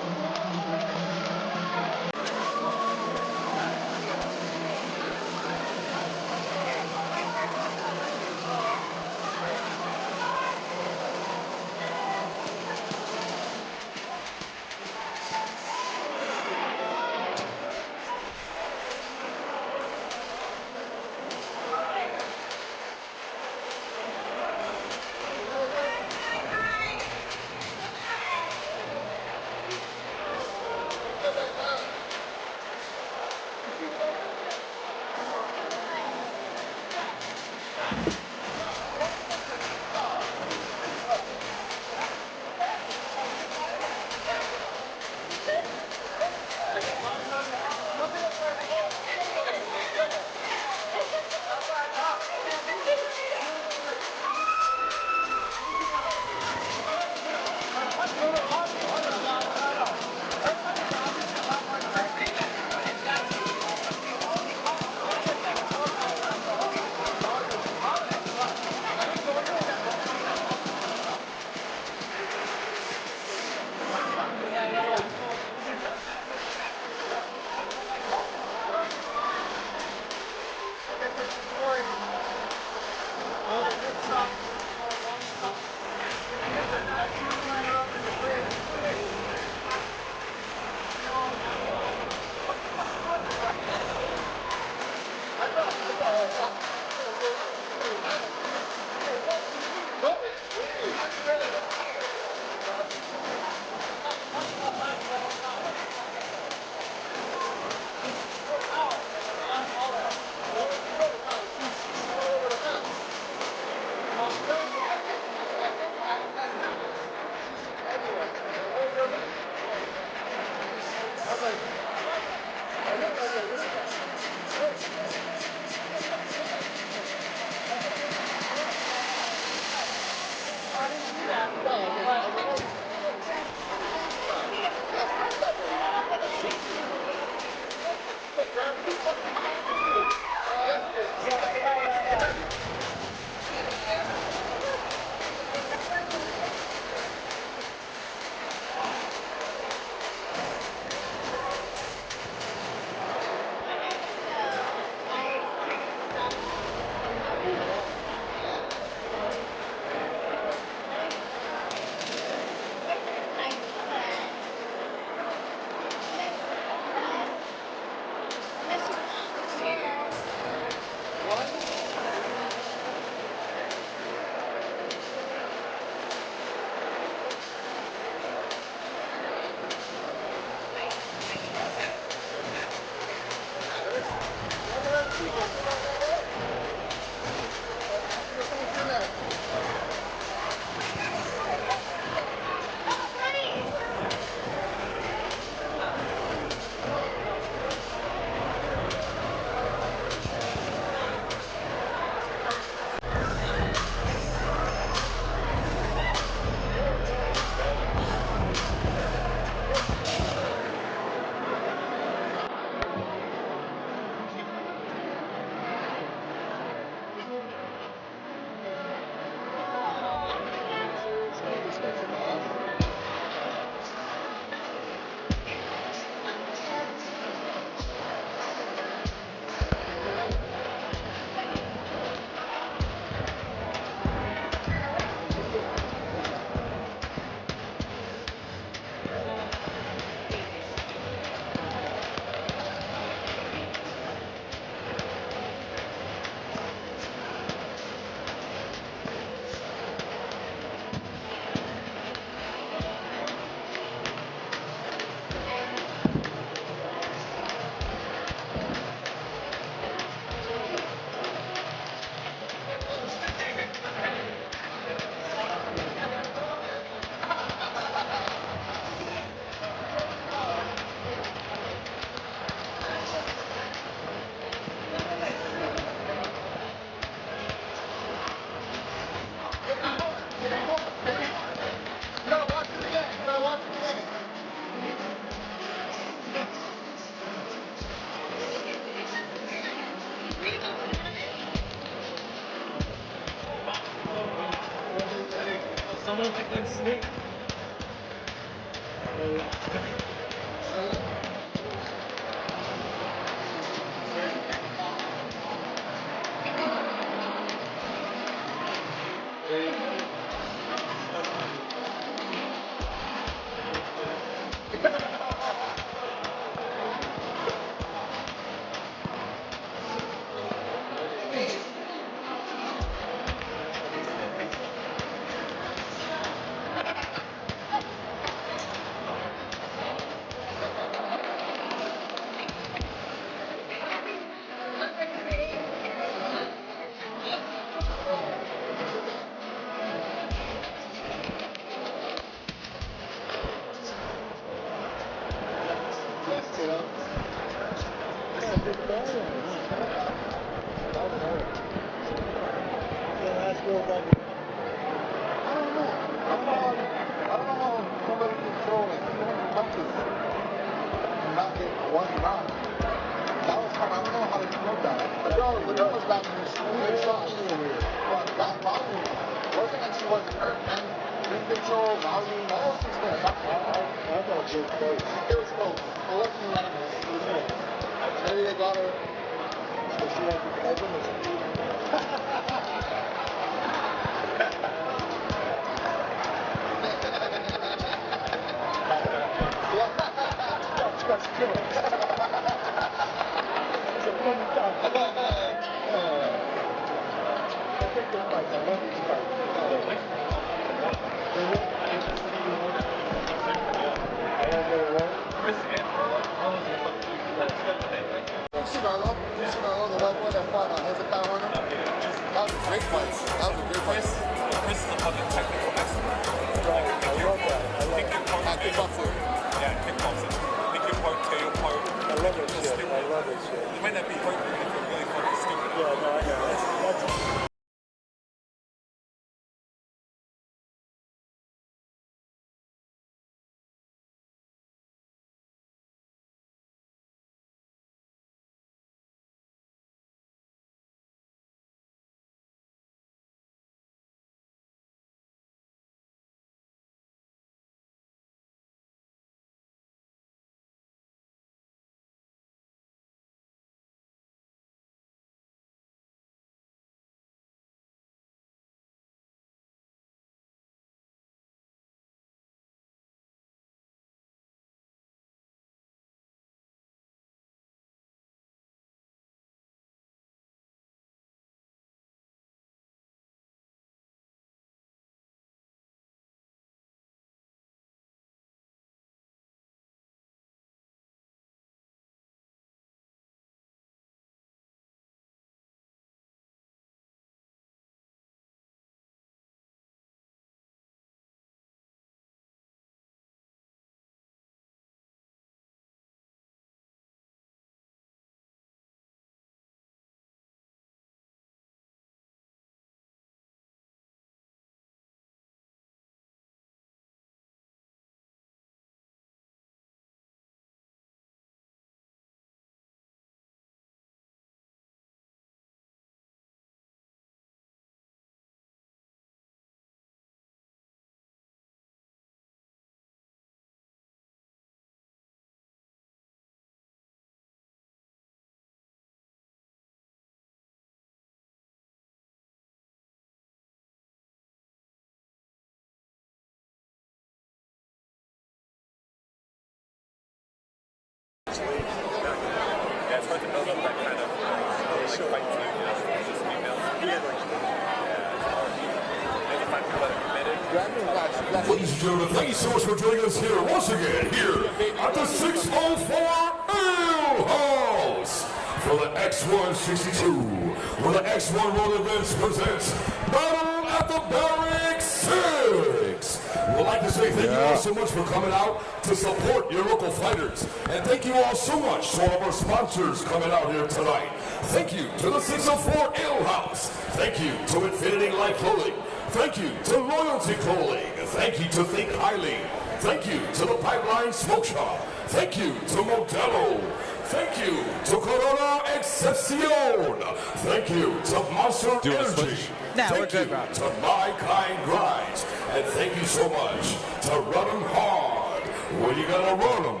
Speaker 8: Ladies and gentlemen, thank you so much for joining us here once again here at the 604 Ale House for the X162, where the X1 World Events presents Battle at the Barracks 6. We'd like to say thank you all so much for coming out to support your local fighters. And thank you all so much to all of our sponsors coming out here tonight. Thank you to the 604 Ale House. Thank you to Infinity Life Clothing. Thank you to Loyalty Clothing. Thank you to Think Highly. Thank you to the Pipeline Smoke Shop. Thank you to Modelo. Thank you to Corona X Concepcion. Thank you to Monster Energy.
Speaker 4: Nah,
Speaker 8: Thank
Speaker 4: we're good,
Speaker 8: you
Speaker 4: bro.
Speaker 8: to My Kind Grinds. And thank you so much to Run 'em Hard. Where you gotta run 'em?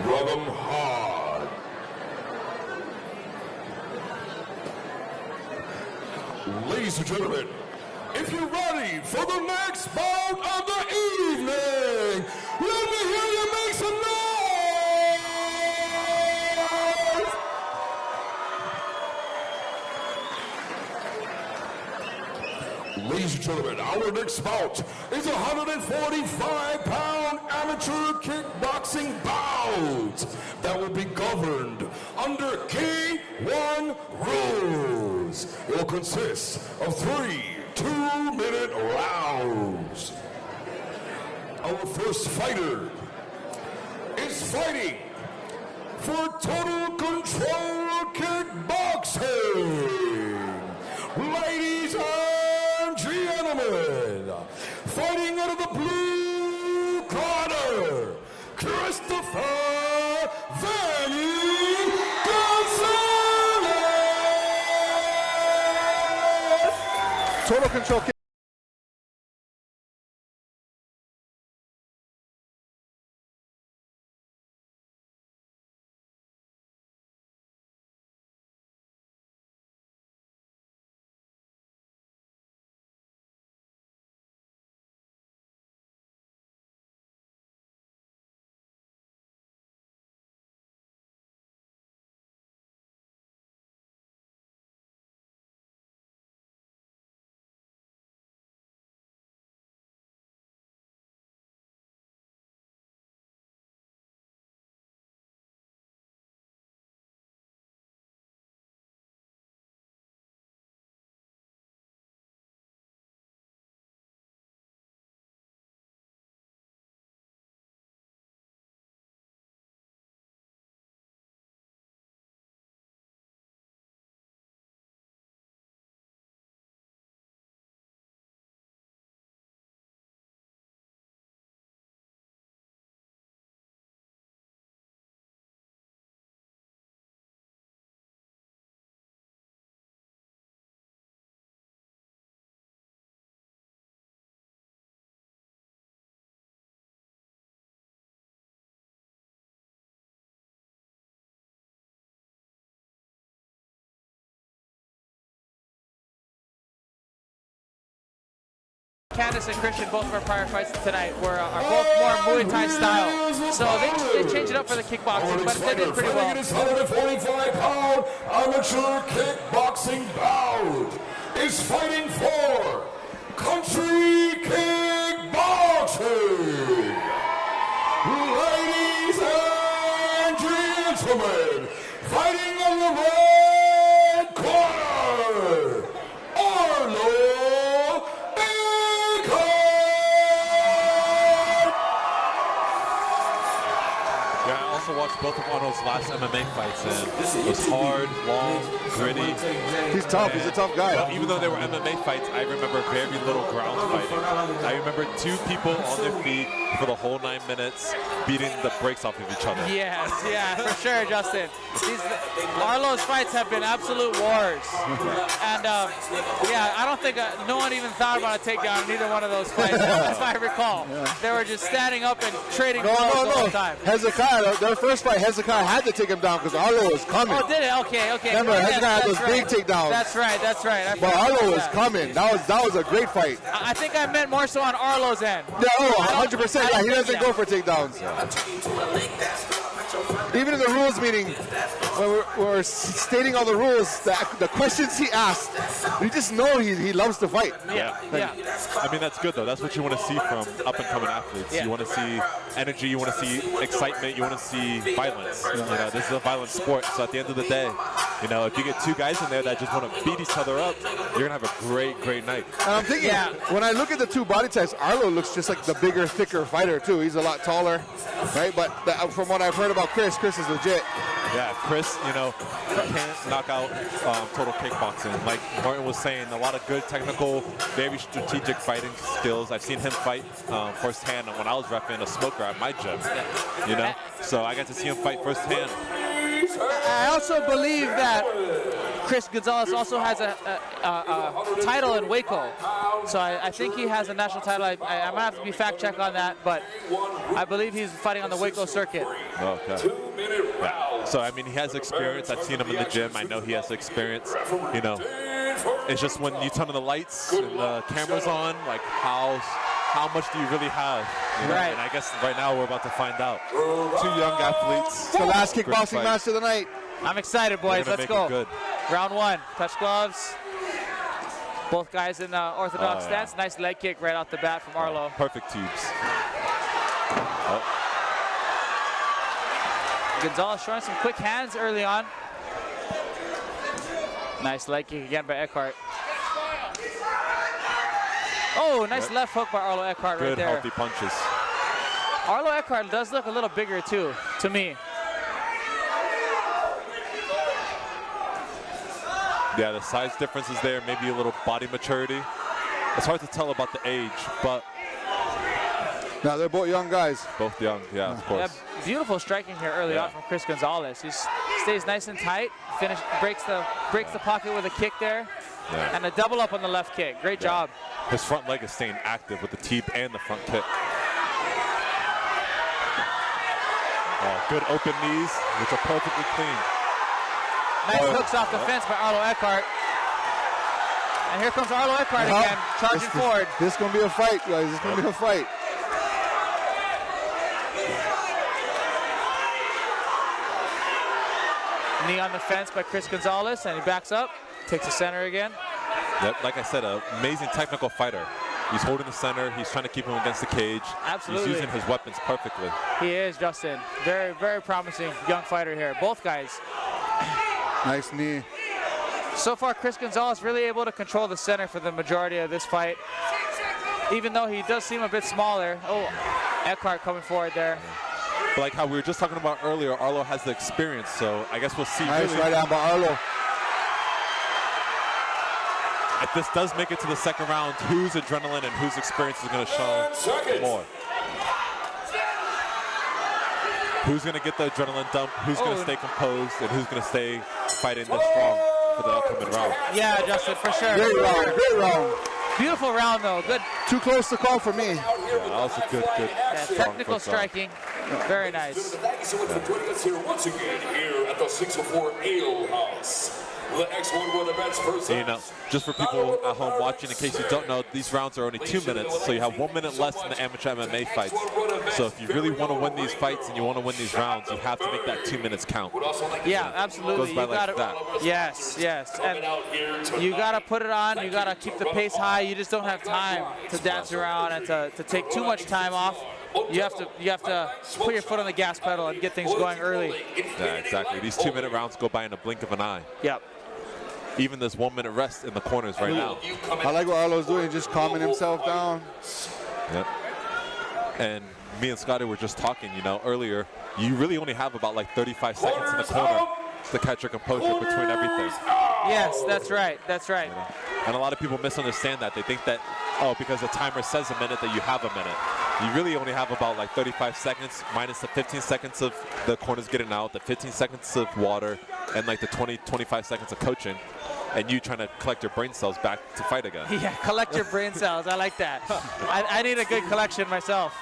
Speaker 8: Run 'em hard. Ladies and gentlemen, if you're ready for the next bout of the evening, let me hear you make some noise! Ladies and gentlemen, our next bout is a 145-pound amateur kickboxing bout that will be governed under K1 rules. It will consist of 3 2-minute rounds. Our first fighter is fighting for total control kickboxing. Ladies and gentlemen, fighting out of the blue corner, Christopher Vanny Gonzalez.
Speaker 11: Total control kick.
Speaker 4: Candice and Christian, both of our prior fights tonight, are both more Muay Thai style. So they changed it up for the kickboxing, but they did pretty well.
Speaker 8: It is 145-pound amateur kickboxing bout is fighting for country kickboxing. Ladies and gentlemen, fighting on the red corner, Arlo
Speaker 9: watched both of Arnold's last MMA fights, and it was hard, long, gritty.
Speaker 11: He's tough. He's a tough guy.
Speaker 9: But even though they were MMA fights, I remember very little ground fighting. I remember 2 people on their feet for the whole 9 minutes, beating the brakes off of each other.
Speaker 4: Yes, yeah, for sure, Justin. Arlo's fights have been absolute wars. And yeah, I don't think no one even thought about a takedown in either one of those fights, if I recall. They were just standing up and trading blows the whole time.
Speaker 11: Hezekiah, their first fight, Hezekiah had to take him down because Arlo was coming.
Speaker 4: Oh, did it? Okay.
Speaker 11: Remember, Hezekiah had those big takedowns.
Speaker 4: That's right.
Speaker 11: But Arlo was coming. That was a great fight.
Speaker 4: I think I meant more so on Arlo's end.
Speaker 11: Yeah, 100%. Yeah, he doesn't go for takedowns. Even in the rules meeting, when we're stating all the rules, the questions he asked, we just know he loves to fight.
Speaker 9: Yeah. I mean, that's good, though. That's what you want to see from up-and-coming athletes. Yeah. You want to see energy. You want to see excitement. You want to see violence. You know, this is a violent sport. So at the end of the day, you know, if you get 2 guys in there that just want to beat each other up, you're going to have a great night.
Speaker 11: And I'm thinking, when I look at the 2 body types, Arlo looks just like the bigger, thicker fighter, too. He's a lot taller, right? But from what I've heard about Chris is legit.
Speaker 9: Yeah, Chris, you know, can't knock out total kickboxing. Like Martin was saying, a lot of good technical, very strategic fighting skills. I've seen him fight firsthand when I was reffing a smoker at my gym, you know? So I got to see him fight firsthand.
Speaker 11: I
Speaker 4: also believe that Chris Gonzalez also has a title in Waco. So I think he has a national title. I might have to be fact check on that, but I believe he's fighting on the Waco circuit.
Speaker 9: Okay. Yeah. So, I mean, he has experience. I've seen him in the gym. I know he has experience. You know, it's just when you turn on the lights and the camera's on, like how much do you really have? You know?
Speaker 4: Right.
Speaker 9: And I guess right now we're about to find out. 2 young athletes.
Speaker 11: It's the last kickboxing match of the night.
Speaker 4: I'm excited, boys. Let's go.
Speaker 9: Good.
Speaker 4: Round 1. Touch gloves. Both guys in orthodox stance. Nice leg kick right off the bat from Arlo.
Speaker 9: Perfect tubes. Oh.
Speaker 4: Gonzalez showing some quick hands early on. Nice leg kick again by Eckardt. Oh, nice left hook by Arlo Eckardt right there.
Speaker 9: Good healthy punches.
Speaker 4: Arlo Eckardt does look a little bigger too, to me.
Speaker 9: Yeah, the size difference is there, maybe a little body maturity. It's hard to tell about the age, but...
Speaker 11: No, they're both young guys.
Speaker 9: Both young, yeah, of course.
Speaker 4: Yeah, beautiful striking here early on from Chris Gonzalez. He stays nice and tight, breaks the pocket with a kick there, and a double up on the left kick. Great job.
Speaker 9: His front leg is staying active with the teep and the front kick. Good open knees, which are perfectly clean.
Speaker 4: Nice hooks off the fence by Arlo Eckardt. And here comes Arlo Eckardt again, charging forward.
Speaker 11: This is going to be a fight, guys. This is going to be a fight.
Speaker 4: Knee on the fence by Chris Gonzalez, and he backs up, takes the center again.
Speaker 9: Yep, like I said, an amazing technical fighter. He's holding the center. He's trying to keep him against the cage.
Speaker 4: Absolutely.
Speaker 9: He's using his weapons perfectly.
Speaker 4: He is, Justin. Very, very promising young fighter here. Both guys.
Speaker 11: Nice knee.
Speaker 4: So far, Chris Gonzalez really able to control the center for the majority of this fight. Even though he does seem a bit smaller. Oh, Eckardt coming forward there.
Speaker 9: But like how we were just talking about earlier, Arlo has the experience, so I guess we'll see.
Speaker 11: Nice right down by Arlo.
Speaker 9: If this does make it to the second round, whose adrenaline and whose experience is going to show more? Who's going to get the adrenaline dump? Who's going to stay composed? And who's going to stay fighting this strong for the upcoming round?
Speaker 4: Yeah, Justin, for sure.
Speaker 11: Great round, great round.
Speaker 4: Beautiful round, though. Good.
Speaker 11: Too close to call for me.
Speaker 9: Yeah, also good.
Speaker 4: Technical striking. Very nice.
Speaker 8: Thank you so much for joining us here once again here at the 604 Ale House. The X1 World Events first.
Speaker 9: You know, just for people at home watching, in case you don't know, these rounds are only 2 minutes, so you have 1 minute less in the amateur MMA fights. So if you really want to win these fights and you want to win these rounds, you have to make that 2 minutes count.
Speaker 4: Yeah, absolutely.
Speaker 9: Goes by like that.
Speaker 4: Yes. And you got to put it on. You got to keep the pace high. You just don't have time to dance around and to take too much time off. You have to put your foot on the gas pedal and get things going early.
Speaker 9: Yeah, exactly. These 2 minute rounds go by in a blink of an eye.
Speaker 4: Yep.
Speaker 9: Even this 1 minute rest in the corners right now.
Speaker 11: I like what Arlo's doing, just calming himself down.
Speaker 9: Yep. And me and Scotty were just talking, you know, earlier. You really only have about like 35 seconds in the corner to catch your composure between everything.
Speaker 4: Yes, that's right. That's right.
Speaker 9: You know? And a lot of people misunderstand that. They think that, because the timer says a minute, that you have a minute. You really only have about like 35 seconds minus the 15 seconds of the corners getting out, the 15 seconds of water, and like the 25 seconds of coaching, and you trying to collect your brain cells back to fight again.
Speaker 4: Yeah, collect your brain cells. I like that. I need a good collection myself.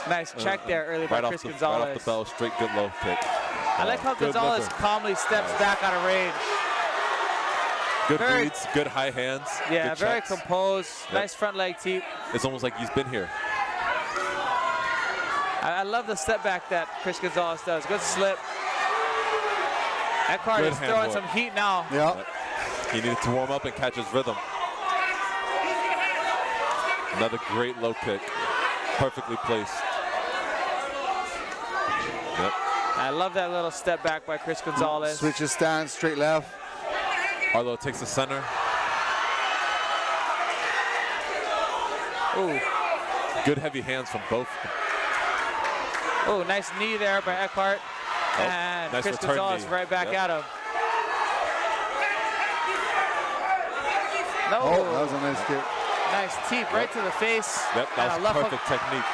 Speaker 4: Nice check there early by Chris Gonzalez.
Speaker 9: Right off the bell, straight good low kick.
Speaker 4: I like how Gonzalez calmly steps back out of range.
Speaker 9: Good leads, good high hands.
Speaker 4: Yeah,
Speaker 9: good
Speaker 4: very
Speaker 9: checks.
Speaker 4: composed. Yep. Nice front leg teep.
Speaker 9: It's almost like he's been here.
Speaker 4: I love the step back that Chris Gonzalez does. Good slip. Eckardt is throwing some heat now.
Speaker 11: Yeah.
Speaker 9: He needed to warm up and catch his rhythm. Another great low kick. Perfectly placed. Yep.
Speaker 4: I love that little step back by Chris Gonzalez.
Speaker 11: Switches stance, straight left.
Speaker 9: Arlo takes the center.
Speaker 4: Ooh.
Speaker 9: Good heavy hands from both.
Speaker 4: Oh, nice knee there by Eckardt. And
Speaker 9: nice
Speaker 4: Chris Gonzalez
Speaker 9: knee.
Speaker 4: right back at him. No.
Speaker 11: Oh, that was a nice kick.
Speaker 4: Nice teep right to the face.
Speaker 9: Yep, that was
Speaker 4: left
Speaker 9: perfect
Speaker 4: hook.
Speaker 9: technique.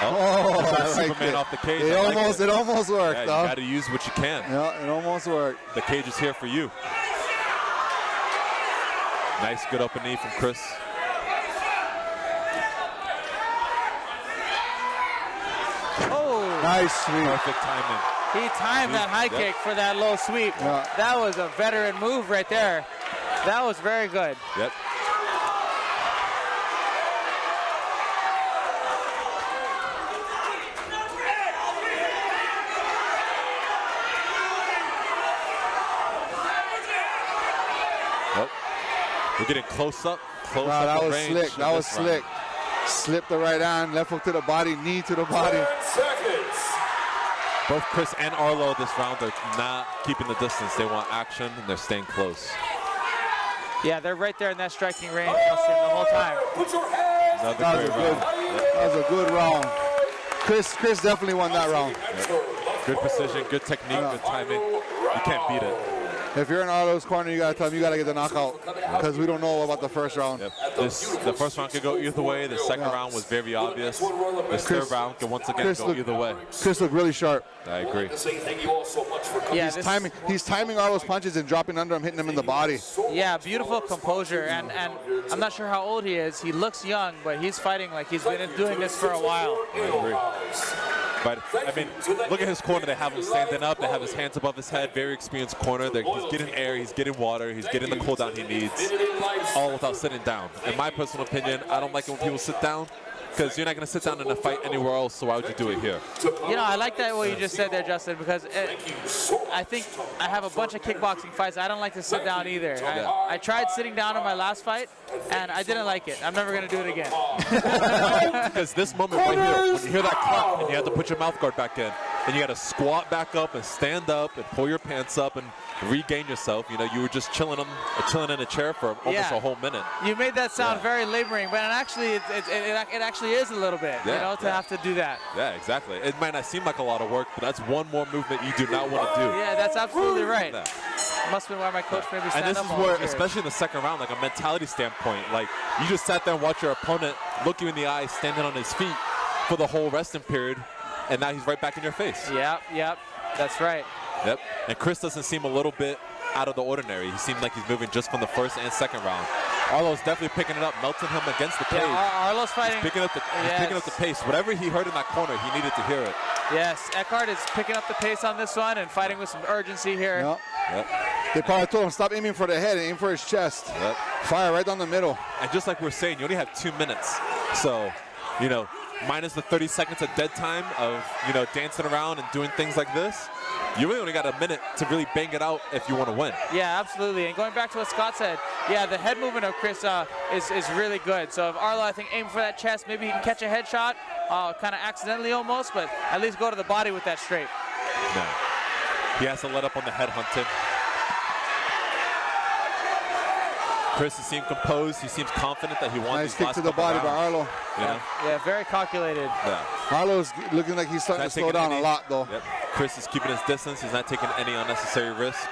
Speaker 11: Oh, I like
Speaker 9: Superman
Speaker 11: it.
Speaker 9: off the cage.
Speaker 11: It almost worked.
Speaker 9: Yeah,
Speaker 11: though.
Speaker 9: you got to use what you can.
Speaker 11: Yeah, it almost worked.
Speaker 9: The cage is here for you. Nice, good open knee from Chris.
Speaker 4: Oh,
Speaker 11: nice sweep.
Speaker 9: Perfect timing.
Speaker 4: He timed that high kick for that low sweep.
Speaker 11: Yeah.
Speaker 4: That was a veteran move right there. That was very good.
Speaker 9: Yep. We're getting close up. Close up
Speaker 11: that was
Speaker 9: range
Speaker 11: slick. That was slick. Slipped the right hand, left hook to the body, knee to the body.
Speaker 8: 10 seconds.
Speaker 9: Both Chris and Arlo this round are not keeping the distance. They want action, and they're staying close.
Speaker 4: Yeah, they're right there in that striking range, Justin, the whole time.
Speaker 8: Put your hands.
Speaker 9: Another great round.
Speaker 11: That was a good round. Chris definitely won that round.
Speaker 9: Good precision, good technique, good timing. You can't beat it.
Speaker 11: If you're in Arlo's corner, you gotta tell him you gotta get the knockout because we don't know about the first round.
Speaker 9: Yep. The first round could go either way. The second round was very obvious. The third round can once again go either way.
Speaker 11: Chris looked really sharp.
Speaker 9: I agree.
Speaker 4: Yeah,
Speaker 11: he's timing Arlo's punches and dropping under him, hitting him in the body.
Speaker 4: Yeah, beautiful composure, and I'm not sure how old he is. He looks young, but he's fighting like he's been doing this for a while.
Speaker 9: I agree. But, I mean, look at his corner. They have him standing up. They have his hands above his head. Very experienced corner. He's getting air. He's getting water. He's getting the cool down he needs, all without sitting down. In my personal opinion, I don't like it when people sit down because you're not going to sit down in a fight anywhere else, so why would you do it here?
Speaker 4: You know, I like that what you just said there, Justin, because I think I have a bunch of kickboxing fights. I don't like to sit down either. I tried sitting down in my last fight, and I didn't like it. I'm never going to do it again.
Speaker 9: Because this moment right here, when you hear that clap and you have to put your mouth guard back in, and you got to squat back up and stand up and pull your pants up and regain yourself. You know, you were just chilling in a chair for almost a whole minute.
Speaker 4: You made that sound very laboring, but actually, it actually is a little bit, you know, to have to do that.
Speaker 9: Yeah, exactly. It might not seem like a lot of work, but that's one more movement you do not want to do.
Speaker 4: Yeah, that's absolutely right. Must have been why my coach made me stand up.
Speaker 9: And this is where, especially in the second round, like a mentality standpoint, like you just sat there and watched your opponent look you in the eye, standing on his feet for the whole resting period, and now he's right back in your face.
Speaker 4: Yep, that's right.
Speaker 9: Yep, and Chris doesn't seem a little bit out of the ordinary. He seemed like he's moving just from the first and second round. Arlo's definitely picking it up, melting him against the cage.
Speaker 4: Yeah, Arlo's fighting.
Speaker 9: He's picking up the pace. Whatever he heard in that corner, he needed to hear it.
Speaker 4: Yes, Eckardt is picking up the pace on this one and fighting with some urgency here.
Speaker 11: Yep. They probably told him stop aiming for the head and aim for his chest.
Speaker 9: Yep.
Speaker 11: Fire right down the middle.
Speaker 9: And just like we're saying, you only have 2 minutes. So, you know, minus the 30 seconds of dead time of, you know, dancing around and doing things like this, you really only got a minute to really bang it out if you want to win.
Speaker 4: Yeah, absolutely. And going back to what Scott said, yeah, the head movement of Chris is really good. So if Arlo, I think, aim for that chest, maybe he can catch a headshot, kind of accidentally almost, but at least go to the body with that straight.
Speaker 9: No. He has to let up on the head hunting. Chris seems composed. He seems confident that he wants
Speaker 11: nice
Speaker 9: these
Speaker 11: kick
Speaker 9: last
Speaker 11: to the
Speaker 9: couple
Speaker 11: body by
Speaker 9: rounds.
Speaker 11: Arlo.
Speaker 9: You know?
Speaker 4: Yeah, very calculated.
Speaker 9: Yeah.
Speaker 11: Arlo's looking like he's starting to slow down a lot, though.
Speaker 9: Yep. Chris is keeping his distance. He's not taking any unnecessary risks.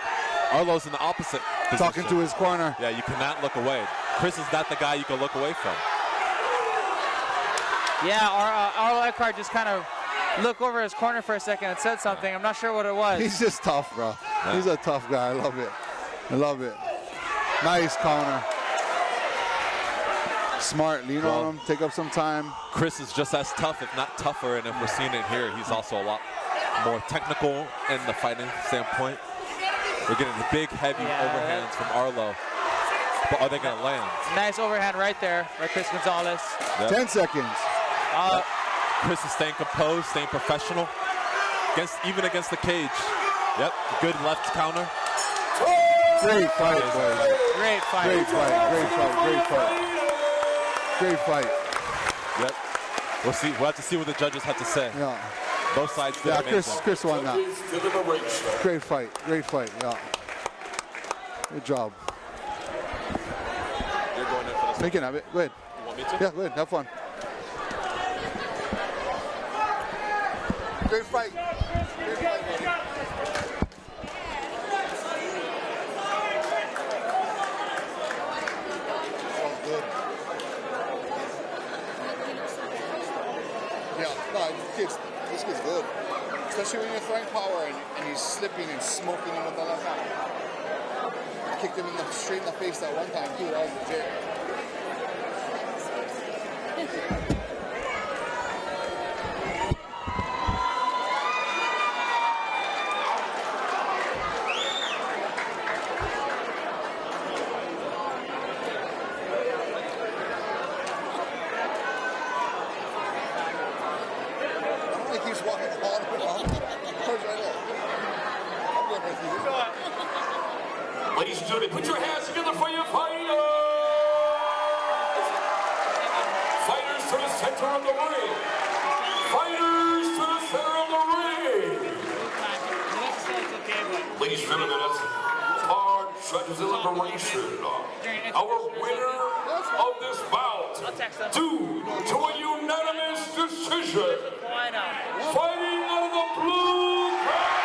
Speaker 9: Arlo's in the opposite position.
Speaker 11: Talking to his corner.
Speaker 9: Yeah, you cannot look away. Chris is not the guy you can look away from.
Speaker 4: Yeah, Arlo Eckardt just kind of looked over his corner for a second and said something. I'm not sure what it was.
Speaker 11: He's just tough, bro. Yeah. He's a tough guy. I love it. I love it. Nice counter. Smart, lean on him, take up some time.
Speaker 9: Chris is just as tough, if not tougher, and if we're seeing it here, he's also a lot more technical in the fighting standpoint. We're getting the big, heavy overhands from Arlo, but are they going to land?
Speaker 4: Nice overhand right there by Chris Gonzalez.
Speaker 9: Yep.
Speaker 11: 10 seconds.
Speaker 9: Chris is staying composed, staying professional, even against the cage. Yep, good left counter.
Speaker 11: Great fight, boy.
Speaker 4: Great fight.
Speaker 11: Great fight, great fight, great fight. Great fight.
Speaker 9: Yep. We'll see. We'll have to see what the judges have to say.
Speaker 11: Yeah.
Speaker 9: Both sides did amazing.
Speaker 11: Chris won that. Great fight. Great fight. Yeah. Good job.
Speaker 9: You're going in for this.
Speaker 11: You can have it. Go ahead.
Speaker 9: You want me to?
Speaker 11: Yeah, go ahead. Have fun. Great fight. Great fight, buddy. Yeah, no, power and he's slipping and smoking him with the left hand. I kicked him straight in the face that one time too. That was legit.
Speaker 8: Ladies and gentlemen, put your hands together for your fighters! Fighters to the center of the ring! Fighters to the center of the ring! Ladies and gentlemen, that's hard judges deliberation. Our winner of this bout, due to a unanimous decision, fighting out of the blue corner,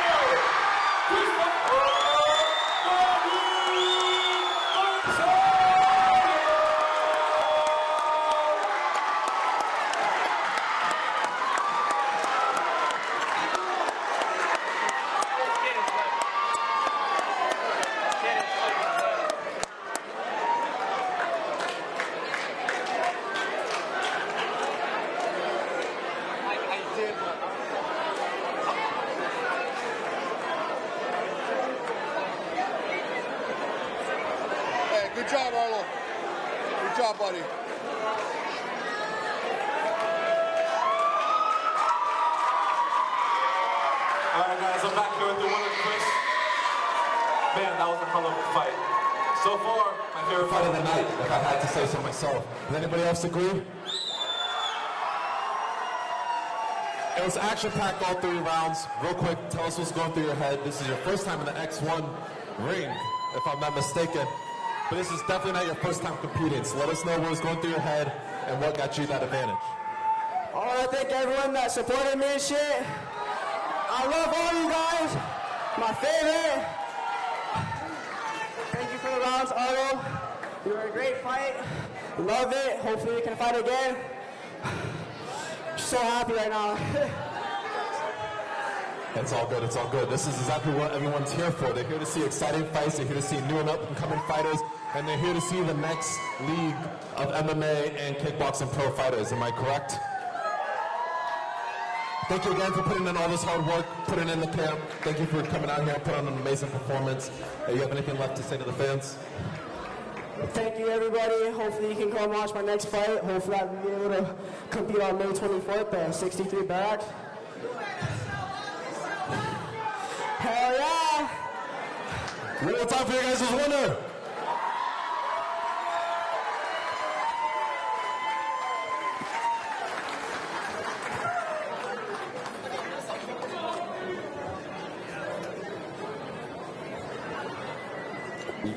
Speaker 11: Good job, Arlo. Good job, buddy.
Speaker 7: All right, guys, I'm back here with the winner, Chris. Man, that was a hell of a fight. So far, my favorite fight of the night, if I had to say so myself. Does anybody else agree?
Speaker 15: It was action-packed all 3 rounds. Real quick, tell us what's going through your head. This is your first time in the X1 ring, if I'm not mistaken. But this is definitely not your first time competing, so let us know what was going through your head and what got you that advantage.
Speaker 13: I want to thank everyone that supported me and shit. I love all you guys. My favorite. Thank you for the rounds, Arlo. You were a great fight. Love it. Hopefully we can fight again. So happy right now.
Speaker 15: It's all good, it's all good. This is exactly what everyone's here for. They're here to see exciting fights, they're here to see new and up-and-coming fighters, and they're here to see the next league of MMA and kickboxing pro fighters. Am I correct? Thank you again for putting in all this hard work, putting in the camp. Thank you for coming out here and putting on an amazing performance. Do you have anything left to say to the fans?
Speaker 13: Thank you, everybody. Hopefully you can come watch my next fight. Hopefully I'll be able to compete on May 24th at 63 Barracks. Hell yeah!
Speaker 15: One more time for you guys as winner.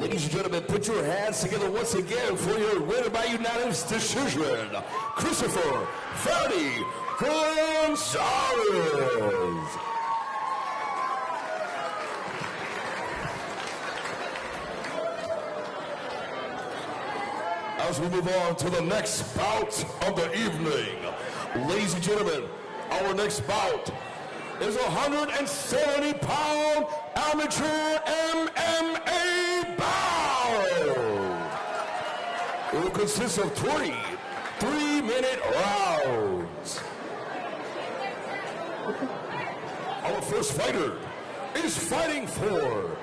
Speaker 8: Ladies and gentlemen, put your hands together once again for your winner by unanimous decision, Christopher Ferdy Gonzalez. As we move on to the next bout of the evening, ladies and gentlemen, our next bout is a 170-pound amateur MMA bout. It will consist of 3 3-minute rounds. Our first fighter is fighting for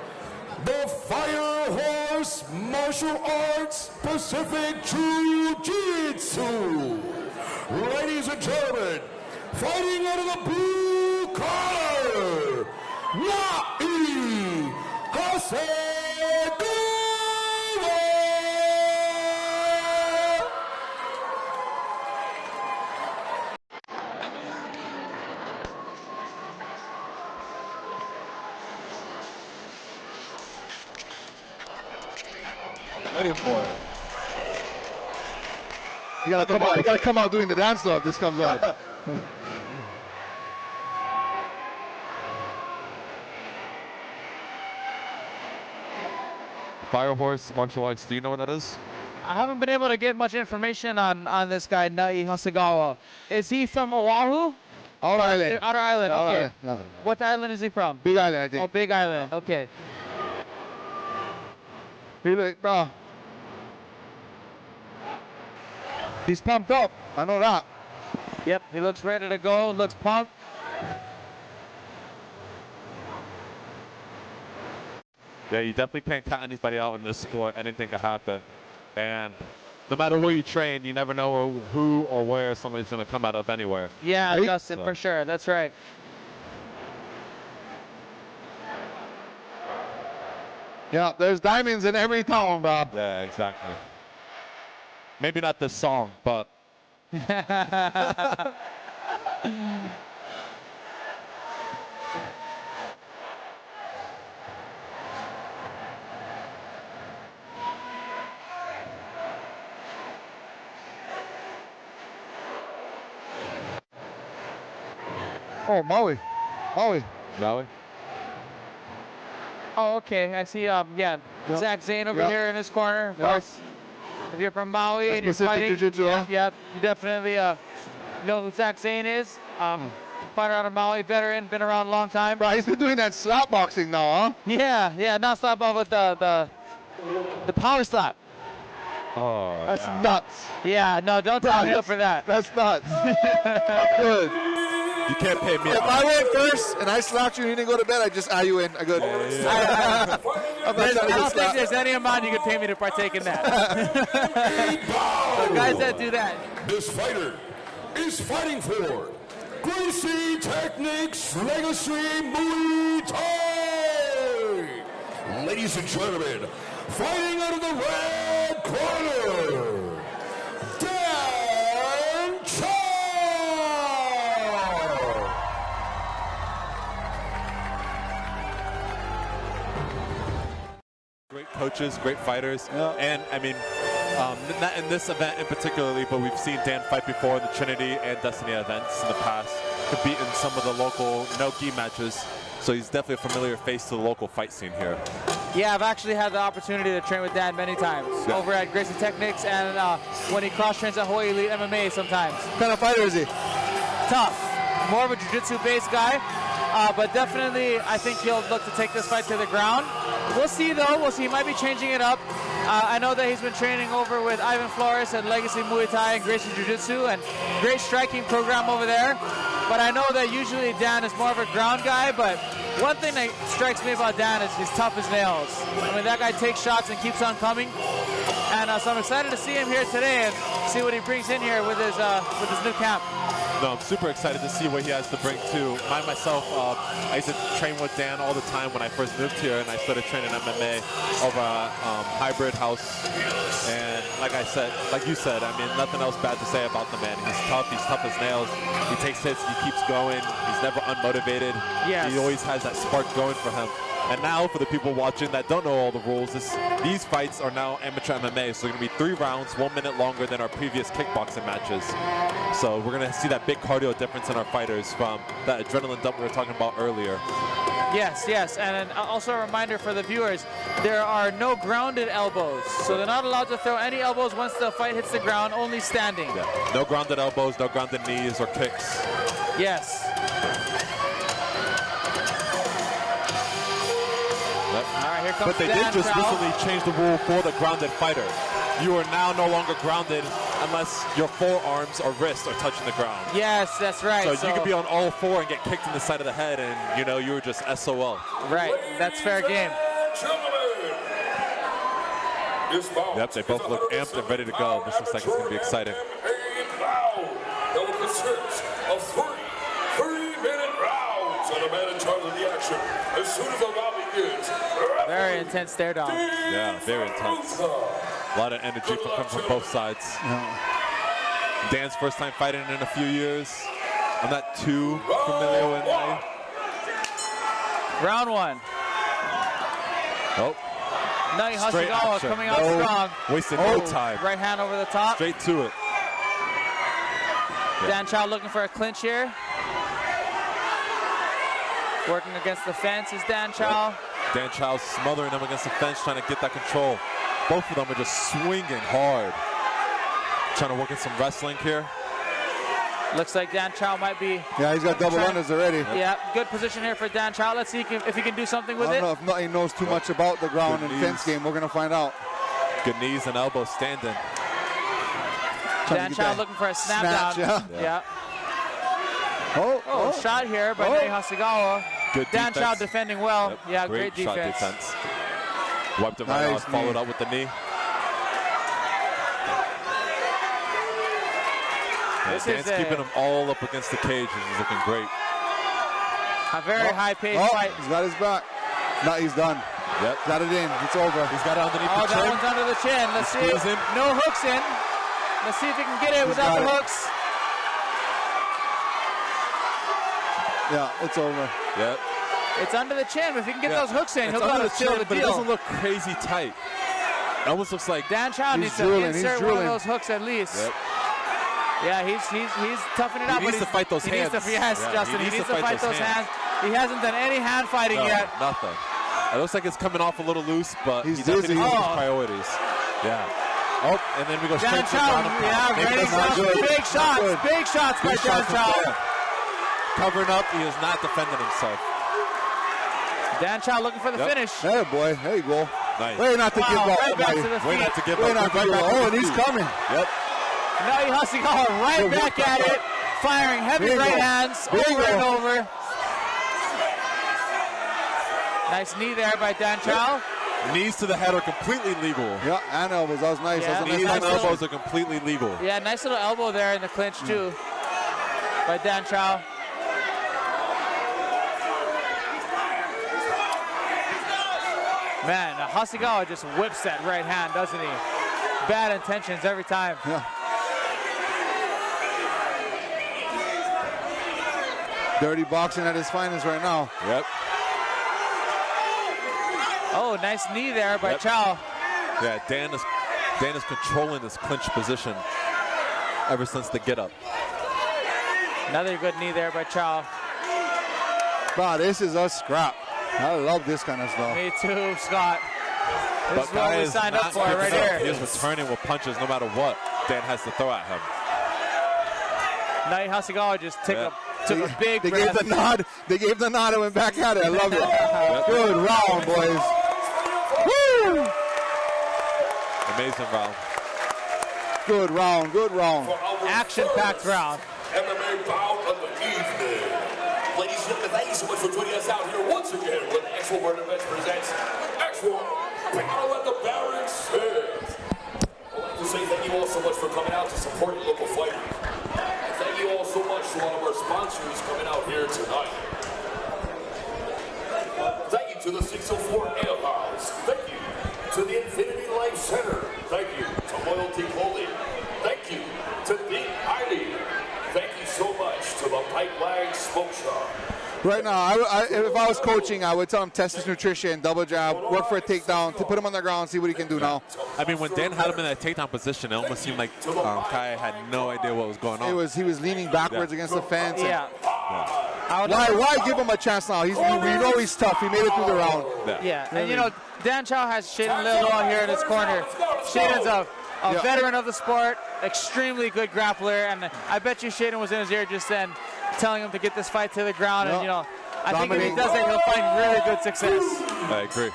Speaker 8: the Fire Horse Martial Arts Pacific Jiu-Jitsu. Ladies and gentlemen, fighting out of the blue corner, Muay Hasegawa.
Speaker 11: Waiting for it. You gotta come out. You gotta come out doing the dance though if this comes out.
Speaker 9: Fire Horse Martial Arts, do you know what that is?
Speaker 4: I haven't been able to get much information on this guy, Nai Hasegawa. Is he from Oahu?
Speaker 11: Outer Island.
Speaker 4: Outer Island,
Speaker 11: Outer
Speaker 4: okay.
Speaker 11: Island. No.
Speaker 4: What island is he from?
Speaker 11: Big Island, I think.
Speaker 4: Oh, Big Island, okay.
Speaker 11: Bro. He's pumped up. I know that.
Speaker 4: Yep, he looks ready to go, looks pumped.
Speaker 9: Yeah, you definitely can't count anybody out in this sport. Anything can happen. And no matter where you train, you never know who or where somebody's going to come out of anywhere.
Speaker 4: Yeah, Justin, for sure. That's right.
Speaker 11: Yeah, there's diamonds in every town, Bob.
Speaker 9: Yeah, exactly. Maybe not this song, but...
Speaker 11: Oh, Maui. Maui.
Speaker 9: Maui?
Speaker 4: Oh, okay. I see, yeah, Zach Zane over here in his corner. Of course, if you're from Maui and you're fighting, yeah, you definitely know who Zach Zane is. Fighter out of Maui, veteran, been around a long time.
Speaker 11: Bro, he's been doing that slap boxing now, huh?
Speaker 4: Yeah, not slap ball, but the power slap.
Speaker 9: Oh,
Speaker 11: that's nuts.
Speaker 4: Yeah, no, don't tell me up for that.
Speaker 11: That's nuts. Good.
Speaker 9: You can't pay me.
Speaker 11: If I went first and I slapped you and you didn't go to bed, I just you in. I go.
Speaker 4: I don't think there's any amount you could pay me to partake in that. So guys that do that.
Speaker 8: This fighter is fighting for Gracie Technics Legacy Muay Thai. Ladies and gentlemen, fighting out of the red corner, Chow.
Speaker 9: Great coaches, great fighters, and I mean, not in this event in particularly, but we've seen Dan fight before in the Trinity and Destiny events in the past, compete in some of the local no-gi matches, so he's definitely a familiar face to the local fight scene here.
Speaker 4: Yeah, I've actually had the opportunity to train with Dan many times over at Gracie Technics and when he cross-trains at Hawaii Elite MMA sometimes.
Speaker 11: What kind of fighter is he?
Speaker 4: Tough. More of a jiu-jitsu-based guy, but definitely I think he'll look to take this fight to the ground. We'll see, though. We'll see. He might be changing it up. I know that he's been training over with Ivan Flores at Legacy Muay Thai and Gracie Jiu-Jitsu, and great striking program over there. But I know that usually Dan is more of a ground guy, but one thing that strikes me about Dan is he's tough as nails. I mean, that guy takes shots and keeps on coming. And so I'm excited to see him here today and see what he brings in here with his new camp.
Speaker 9: No, I'm super excited to see what he has to bring too. Myself, I used to train with Dan all the time when I first moved here, and I started training MMA over at Hybrid House. And like you said, I mean, nothing else bad to say about the man. He's tough as nails. He takes hits, he keeps going. He's never unmotivated.
Speaker 4: Yes.
Speaker 9: He always has that spark going for him. And now, for the people watching that don't know all the rules, these fights are now amateur MMA, so they're going to be 3 rounds, 1 minute longer than our previous kickboxing matches. So we're going to see that big cardio difference in our fighters from that adrenaline dump we were talking about earlier.
Speaker 4: Yes, and also a reminder for the viewers, there are no grounded elbows, so they're not allowed to throw any elbows once the fight hits the ground, only standing.
Speaker 9: Yeah. No grounded elbows, no grounded knees or kicks.
Speaker 4: Yes. All right, here comes
Speaker 9: But they
Speaker 4: Dan
Speaker 9: did just
Speaker 4: Chow.
Speaker 9: recently change the rule for the grounded fighter. You are now no longer grounded unless your forearms or wrists are touching the ground.
Speaker 4: Yes, that's right.
Speaker 9: So you could be on all 4 and get kicked in the side of the head, and you know you were just SOL.
Speaker 4: Right, that's fair game.
Speaker 9: Yep, they both look amped and ready to go. This looks like it's going to be exciting.
Speaker 8: That will consist of 3-minute rounds, and a man in charge of the action. As soon as the round begins,
Speaker 4: very intense stare down.
Speaker 9: Yeah, very intense. A lot of energy coming from both sides. Dan's first time fighting in a few years. I'm not too familiar with it.
Speaker 4: Round 1.
Speaker 9: Oh.
Speaker 4: Nai
Speaker 9: Straight
Speaker 4: Hasegawa
Speaker 9: action.
Speaker 4: coming out strong.
Speaker 9: Wasted no time.
Speaker 4: Right hand over the top.
Speaker 9: Straight to it.
Speaker 4: Dan Chow looking for a clinch here. Working against the fence is Dan Chow.
Speaker 9: Dan Chow smothering him against the fence, trying to get that control. Both of them are just swinging hard. Trying to work in some wrestling here.
Speaker 4: Looks like Dan Chow might be.
Speaker 11: Yeah, he's got double unders already.
Speaker 4: Yeah, good position here for Dan Chow. Let's see if he can do something with
Speaker 11: I
Speaker 4: it.
Speaker 11: don't know if he knows too much about the ground and fence game. We're going to find out.
Speaker 9: Good knees and elbows standing.
Speaker 4: Dan Chow looking for a snap down. Yeah.
Speaker 11: Oh,
Speaker 4: shot here by Nai Hasegawa.
Speaker 9: Good
Speaker 4: Dan
Speaker 9: defense.
Speaker 4: Chow defending well.
Speaker 9: Yep.
Speaker 4: Yeah, great defense.
Speaker 9: Shot defense. Wiped him right out, followed up with the knee. Dan's keeping him all up against the cage, and he's looking great.
Speaker 4: A very high-paced fight.
Speaker 11: He's got his back. No, he's done.
Speaker 9: Yep.
Speaker 11: Got it in. It's over.
Speaker 9: He's got it underneath the chin.
Speaker 4: That one's under the chin. Let's see. No hooks in. Let's see if he can get it without the hooks.
Speaker 11: Yeah, it's over.
Speaker 9: Yep.
Speaker 4: It's under the chin. If he can get those hooks in, he'll be able to seal the
Speaker 9: but
Speaker 4: deal.
Speaker 9: it doesn't look crazy tight. It almost looks like
Speaker 4: Dan Chow needs to insert one of those hooks at least.
Speaker 9: Yep.
Speaker 4: Yeah, he's toughing it out.
Speaker 9: He needs to fight those hands.
Speaker 4: Justin. He needs to fight those hands. He hasn't done any hand fighting yet.
Speaker 9: Nothing. It looks like it's coming off a little loose, but
Speaker 11: he's
Speaker 9: he definitely has his priorities. Yeah. Oh, and then we go straight to the ground.
Speaker 4: Yeah, big shots by Dan Chow.
Speaker 9: Covering up, he is not defending himself.
Speaker 4: Dan Chow looking for the finish.
Speaker 11: Hey, boy. There you go.
Speaker 9: Nice.
Speaker 11: Way not to give up.
Speaker 4: Right back to the feet.
Speaker 9: Way not to give up.
Speaker 11: Oh, and he's coming.
Speaker 9: Yep.
Speaker 4: Nai Hasegawa right back at it, firing heavy right hands over and over. Nice knee there by Dan Chow.
Speaker 9: Knees to the head are completely legal.
Speaker 11: Yeah, and elbows. That was nice.
Speaker 4: Yeah,
Speaker 9: knees and elbows are completely legal.
Speaker 4: Yeah, nice little elbow there in the clinch too by Dan Chow. Man, Hasegawa just whips that right hand, doesn't he? Bad intentions every time.
Speaker 11: Yeah. Dirty boxing at its finest right now.
Speaker 9: Yep.
Speaker 4: Oh, nice knee there by Chow.
Speaker 9: Yeah, Dan is controlling this clinch position ever since the get up.
Speaker 4: Another good knee there by Chow.
Speaker 11: Wow, this is a scrap. I love this kind of stuff.
Speaker 4: Me too, Scott. This
Speaker 9: But
Speaker 4: is what we signed up for right here.
Speaker 9: He is returning with punches no matter what Dan has to throw at him.
Speaker 4: Nai Hasegawa just took a big
Speaker 11: They
Speaker 4: breath.
Speaker 11: gave the nod. They gave the nod and went back at it. I love it. Good round, boys. Woo!
Speaker 9: Amazing round.
Speaker 11: Good round. Good round.
Speaker 4: Action-packed round.
Speaker 8: MMA bout of the evening. Ladies and gentlemen, thank you so much for joining us out here once again when X1 World Events presents X1 Battle at the Barracks. I'd like to say thank you all so much for coming out to support your local fighter. And thank you all so much to all of our sponsors coming out here tonight. Thank you to the 604 Ale House. Thank you to the Infinity Life Center. Thank you to Loyalty Clothing. Thank you to Deep Heidi. Thank you so much to the Pipeline Smoke Shop.
Speaker 11: Right now, if I was coaching, I would tell him test his nutrition, double jab, work for a takedown, to put him on the ground, see what he can do now.
Speaker 9: I mean, when Dan had him in that takedown position, it almost seemed like Kai had no idea what was going on.
Speaker 11: He was leaning backwards against the fence.
Speaker 4: Yeah.
Speaker 11: Why give him a chance now? We know he's tough. He made it through the round.
Speaker 4: Yeah, and you know, Dan Chow has Shaden Little here in his corner. Shaden's a veteran of the sport, extremely good grappler, and I bet you Shaden was in his ear just then telling him to get this fight to the ground, and you know, I think if he does that, he'll find really good success.
Speaker 9: I agree.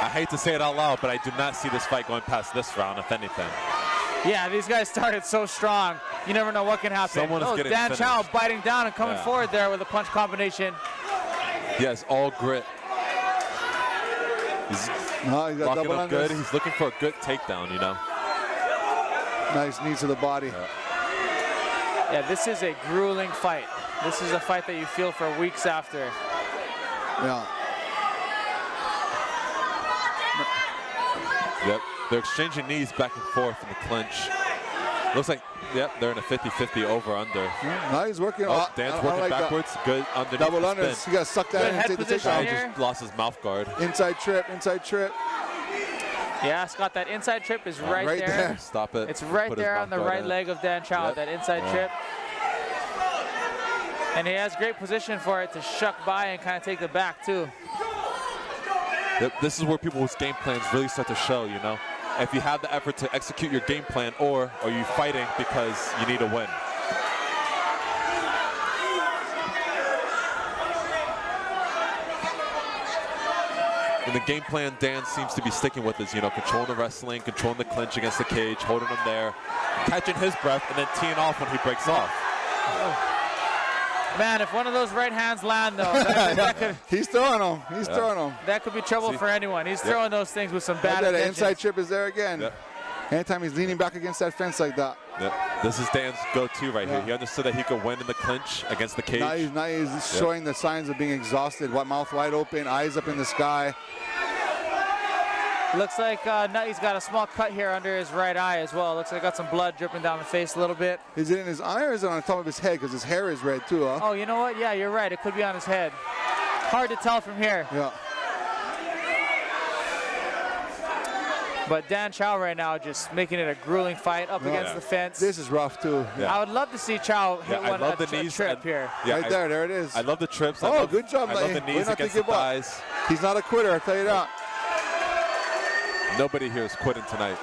Speaker 9: I hate to say it out loud, but I do not see this fight going past this round, if anything.
Speaker 4: Yeah, these guys started so strong. You never know what can happen.
Speaker 9: Someone is getting
Speaker 4: Dan
Speaker 9: finished.
Speaker 4: Chow biting down and coming forward there with a punch combination.
Speaker 9: He has all grit. He's locking up good. He's looking for a good takedown, you know.
Speaker 11: Nice knee to the body.
Speaker 4: Yeah, this is a grueling fight. This is a fight that you feel for weeks after.
Speaker 11: Yeah.
Speaker 9: Yep. They're exchanging knees back and forth in the clinch. Looks like, yep, they're in a 50-50 over-under.
Speaker 11: Now he's working.
Speaker 9: Oh, Dan's working backwards. Good underneath
Speaker 11: double
Speaker 9: the
Speaker 11: unders.
Speaker 9: spin.
Speaker 11: You got to suck that in and take the takedown.
Speaker 9: He just lost his mouth guard.
Speaker 11: Inside trip, inside trip.
Speaker 4: Yeah, Scott, that inside trip is right there.
Speaker 9: Stop it.
Speaker 4: It's right there on the right leg of Dan Chow, that inside trip. And he has great position for it to shuck by and kind of take the back, too.
Speaker 9: This is where people's game plans really start to show, you know. if you have the effort to execute your game plan, or are you fighting because you need a win? And the game plan Dan seems to be sticking with is, you know, controlling the wrestling, controlling the clinch against the cage, holding him there, catching his breath, and then teeing off when he breaks off.
Speaker 4: Man, if one of those right hands land, though, that could,
Speaker 11: he's throwing them. He's throwing them.
Speaker 4: That could be trouble for anyone. He's throwing those things with some bad
Speaker 11: The
Speaker 4: intentions.
Speaker 11: inside trip is there again. Anytime he's leaning back against that fence like that.
Speaker 9: This is Dan's go-to right here. He understood that he could win in the clinch against the cage.
Speaker 11: Now he's showing the signs of being exhausted. Mouth wide open, eyes up in the sky.
Speaker 4: Looks like Nutty's got a small cut here under his right eye as well. Looks like got some blood dripping down the face a little bit.
Speaker 11: Is it in his eye or is it on the top of his head? Because his hair is red too, huh?
Speaker 4: Oh, you know what? Yeah, you're right. It could be on his head. Hard to tell from here.
Speaker 11: Yeah.
Speaker 4: But Dan Chow right now just making it a grueling fight up against the fence.
Speaker 11: This is rough too.
Speaker 4: I would love to see Chow hit one
Speaker 9: love the
Speaker 4: a
Speaker 9: knees
Speaker 4: trip here.
Speaker 11: Right there it is.
Speaker 9: I love the trips.
Speaker 11: Oh, good job,
Speaker 9: I love the knees against the thighs.
Speaker 11: He's not a quitter, I'll tell you that.
Speaker 9: Nobody here is quitting tonight.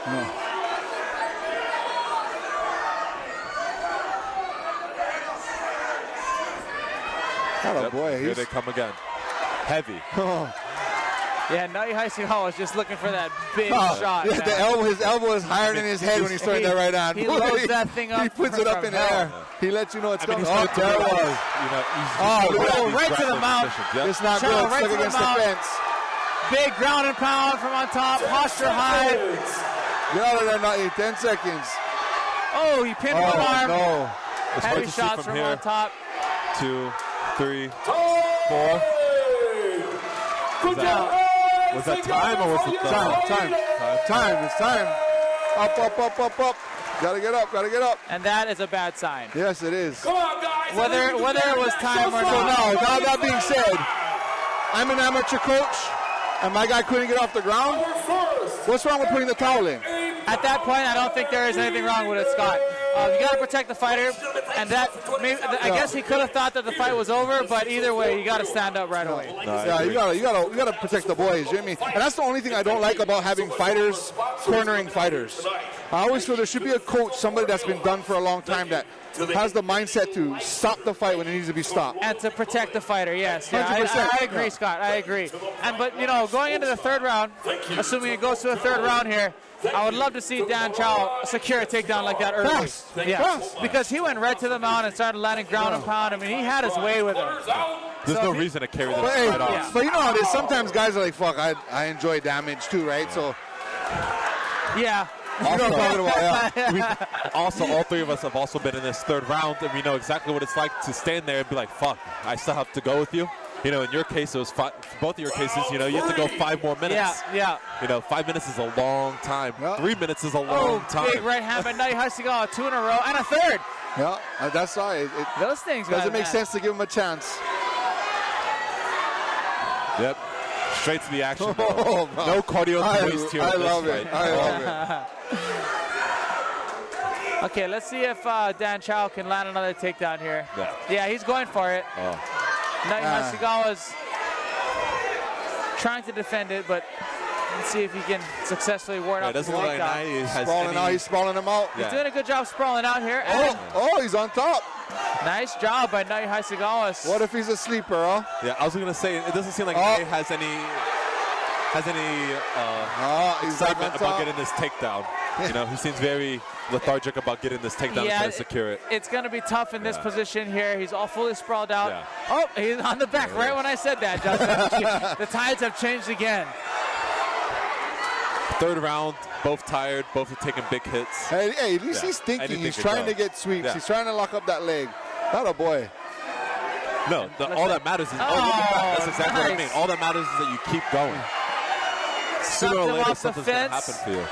Speaker 11: Oh boy,
Speaker 9: here they come again. Heavy.
Speaker 4: Yeah, Nutty Hasegawa is just looking for that big shot.
Speaker 11: Yeah, his elbow is higher than his head when he's throwing that right hand.
Speaker 4: He loads that thing up.
Speaker 11: He puts it up in the air. He lets you know it's coming. Oh,
Speaker 9: there it was.
Speaker 4: Right to the mouth.
Speaker 11: It's not good.
Speaker 4: Right
Speaker 11: Stuck against the fence.
Speaker 4: Big ground and pound from on top. Posture high.
Speaker 11: Get out of there, Nutty. 10 seconds.
Speaker 4: Oh, he pinned one arm.
Speaker 11: No.
Speaker 4: Heavy shots from on top.
Speaker 9: 2, 3, 4.
Speaker 11: Good job.
Speaker 9: Was that time or was it
Speaker 11: Time. It's time. Up. Gotta get up.
Speaker 4: And that is a bad sign.
Speaker 11: Yes, it is.
Speaker 4: Come on, guys. Whether it was time or not.
Speaker 11: Now that being said, I'm an amateur coach, and my guy couldn't get off the ground. What's wrong with putting the towel in?
Speaker 4: At that point, I don't think there is anything wrong with it, Scott. You got to protect the fighter, and I guess he could have thought that the fight was over, but either way, you got to stand up right away.
Speaker 11: Yeah, you gotta protect the boys. You know what I mean? And that's the only thing I don't like about having fighters cornering fighters. I always feel there should be a coach, somebody that's been done for a long time that has the mindset to stop the fight when it needs to be stopped.
Speaker 4: And to protect the fighter, yes. Yeah, I agree, Scott. I agree. But, going into the third round, assuming it goes to a third round here, I would love to see Dan Chow secure a takedown like that early.
Speaker 11: Fast.
Speaker 4: Because he went right to the mount and started landing ground and pound. I mean, he had his way with it.
Speaker 9: There's no reason to carry this fight off.
Speaker 11: But you know how it is. Sometimes guys are like, fuck, I enjoy damage too, right? So.
Speaker 4: Yeah.
Speaker 9: Also, all three of us have also been in this third round, and we know exactly what it's like to stand there and be like, fuck, I still have to go with you. In your case, it was both of your cases, you have to go 5 more minutes.
Speaker 4: Yeah.
Speaker 9: 5 minutes is a long time. 3 minutes is a long time.
Speaker 4: Big right hand by Nutty Hasegawa, 2 in a row, and a third.
Speaker 11: Yeah, that's right.
Speaker 4: Those things
Speaker 11: doesn't make sense to give him a chance.
Speaker 9: Yep. Straight to the action. No cardio to waste here.
Speaker 11: I love it.
Speaker 4: Okay, let's see if Dan Chow can land another takedown here. Yeah, he's going for it. Nutty Hasegawa's trying to defend it, but let's see if he can successfully ward off the takedown.
Speaker 11: He's sprawling him out.
Speaker 4: He's doing a good job sprawling out here.
Speaker 11: He's on top.
Speaker 4: Nice job by Nutty Hasegawa.
Speaker 11: What if he's a sleeper, huh?
Speaker 9: Yeah, I was going to say, it doesn't seem like Nutty has any excitement about getting this takedown. He seems very lethargic about getting this takedown and trying to secure it.
Speaker 4: It's going to be tough in this position here. He's all fully sprawled out. Yeah. Oh, he's on the back right when I said that, Justin. The tides have changed again.
Speaker 9: Third round, both tired, both are taking big hits.
Speaker 11: Hey, at least he's thinking. He's trying to get sweeps. Yeah. He's trying to lock up that leg. Not a boy.
Speaker 9: No, all that matters is that's exactly what I mean. All that matters is that you keep going. Sooner or later, something's going to happen for you,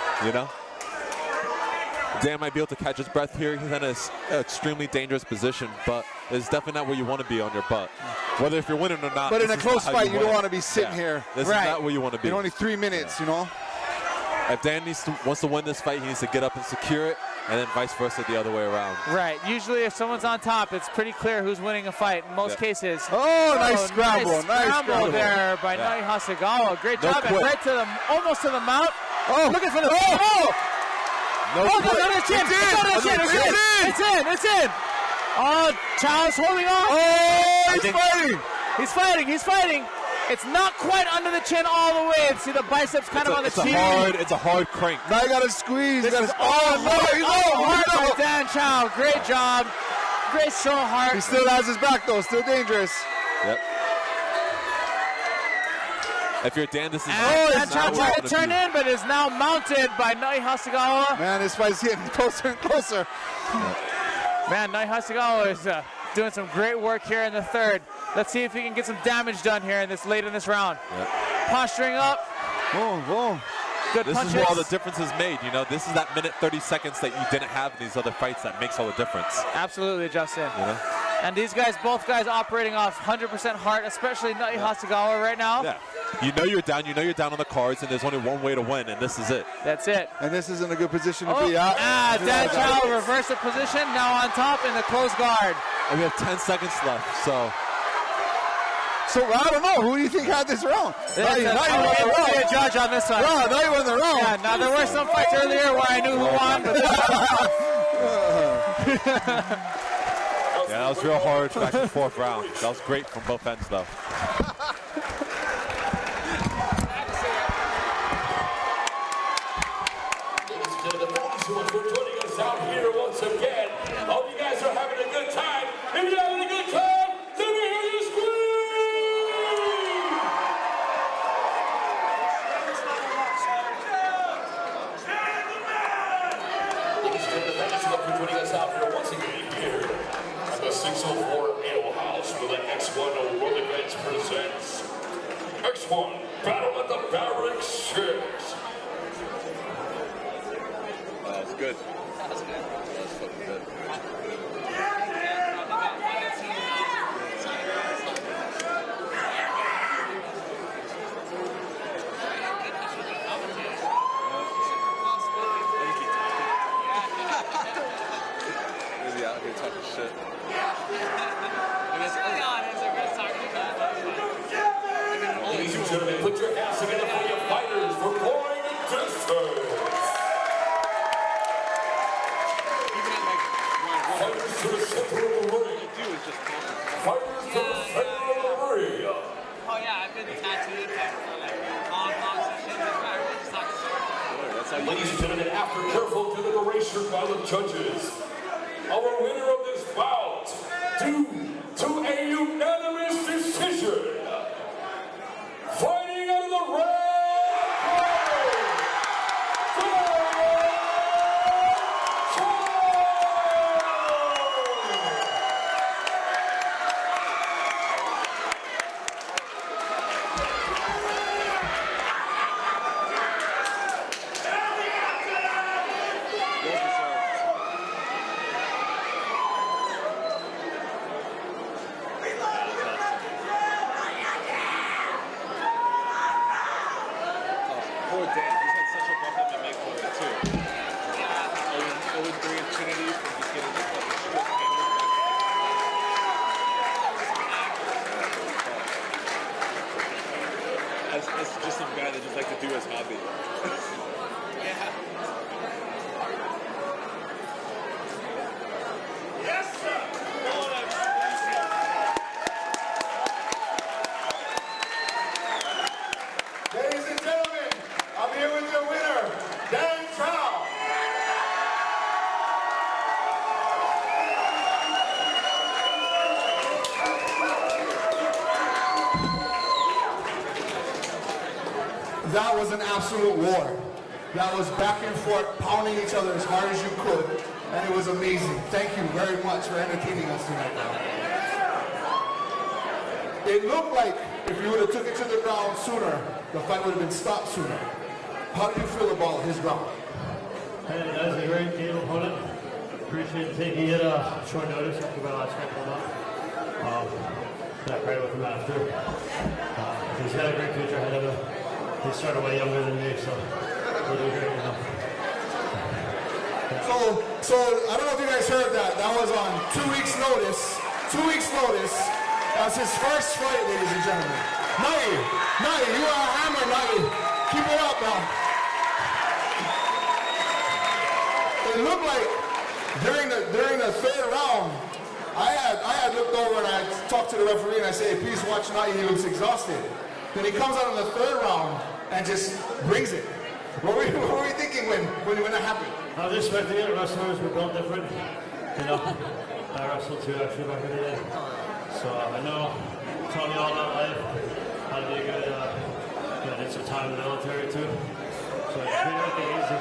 Speaker 9: Dan might be able to catch his breath here. He's in an extremely dangerous position, but it's definitely not where you want to be on your butt. Whether if you're winning or not.
Speaker 11: But in a close fight, you don't want to be sitting here.
Speaker 9: This is not where you want to be.
Speaker 11: In only 3 minutes,
Speaker 9: If Dan wants to win this fight, he needs to get up and secure it, and then vice versa the other way around.
Speaker 4: Right. Usually if someone's on top, it's pretty clear who's winning a fight in most cases.
Speaker 11: Nice scramble.
Speaker 4: Nice scramble there by Nutty Hasegawa. Great job. And right to almost to the mount. Looking for the... Oh!
Speaker 9: No,
Speaker 4: another chin. It's in. Oh, Chow's holding on.
Speaker 11: Oh, he's fighting.
Speaker 4: He's fighting. It's not quite under the chin all the way. See the biceps kind of on the chin.
Speaker 9: It's a hard crank.
Speaker 11: Now you got to squeeze.
Speaker 4: He's hard by Dan Chow. Great job. Great show of heart.
Speaker 11: He still has his back though. Still dangerous.
Speaker 9: Yep. If you're Dan, this is...
Speaker 4: Dan Chow tried to turn in, but is now mounted by Nai Hasegawa.
Speaker 11: Man, this fight's getting closer and closer.
Speaker 4: Man, Nai Hasegawa is doing some great work here in the third. Let's see if he can get some damage done here in this late in this round.
Speaker 9: Yep.
Speaker 4: Posturing up.
Speaker 11: Boom.
Speaker 4: Good
Speaker 9: this
Speaker 4: punches.
Speaker 9: is where all the difference is made. You know, this is that minute 30 seconds that you didn't have in these other fights that makes all the difference.
Speaker 4: Absolutely, Justin.
Speaker 9: You know?
Speaker 4: And these guys, both guys operating off 100% heart, especially Nai Hasegawa right now.
Speaker 9: Yeah. You know you're down on the cards, and there's only one way to win, and this is it.
Speaker 4: That's it.
Speaker 11: And this is in a good position to be at.
Speaker 4: Dan Chow reversed the position, now on top in the closed guard.
Speaker 9: And we have 10 seconds left, so
Speaker 11: I don't know. Who do you think had this round?
Speaker 4: Now you won the judge on this one.
Speaker 11: Yeah, now you won the round.
Speaker 4: Yeah, now there were some fights earlier where I knew who won, but
Speaker 9: yeah, that was real hard back and forth round. That was great from both ends, though.
Speaker 8: So much for joining us out here once again. Hope you guys are having a good time. If you're having a good time, let me hear you scream! Ladies and gentlemen, thank you so much for joining us out here once again here at the 604 Ale House where the X1 World Events presents X1 Battle at the Barracks 6.
Speaker 9: Good. That was fucking good. Maybe out here talking shit.
Speaker 8: Ladies and gentlemen, put your hands together for your fighters for pouring the distance. Fighters to the center of the ring. Fighters to the center of the ring.
Speaker 4: Oh yeah, I've been tattooed for like long sessions.
Speaker 8: Ladies and gentlemen, after careful deliberation by the judges, our winner of this bout, due to a unanimous decision, fighting out of the red
Speaker 9: It's just some guy that just like to do his hobby.
Speaker 4: Yeah.
Speaker 8: Yes, sir. Ladies and gentlemen, I'm here with your winner, Dan Chow.
Speaker 16: That was an absolute war. That was back and forth, pounding each other as hard as you could, and it was amazing. Thank you very much for entertaining us tonight. It looked like if you would have took it to the ground sooner, the fight would have been stopped sooner. How did you feel about his round?
Speaker 17: Hey, that was a great game opponent. Appreciate taking it short notice after my last fight came up. Got right with him after. He's got a great future ahead of him. He started way younger than me, so we'll do great now.
Speaker 16: So I don't know if you guys heard that. That was on 2 weeks' notice. 2 weeks' notice. That's his first fight, ladies and gentlemen. Nai, you are a hammer, Nai. Keep it up, now. it looked like during the third round, I had looked over and I talked to the referee and I said, hey, please watch Nai, he looks exhausted. Then he comes out in the third round and just brings it. What were you thinking when that happened?
Speaker 17: I was expecting it. Wrestlers were built different. You know, I wrestled too actually back in the day. So I know, taught me all about life, how to be a good, I did some time in the military too. So I treated everything easy.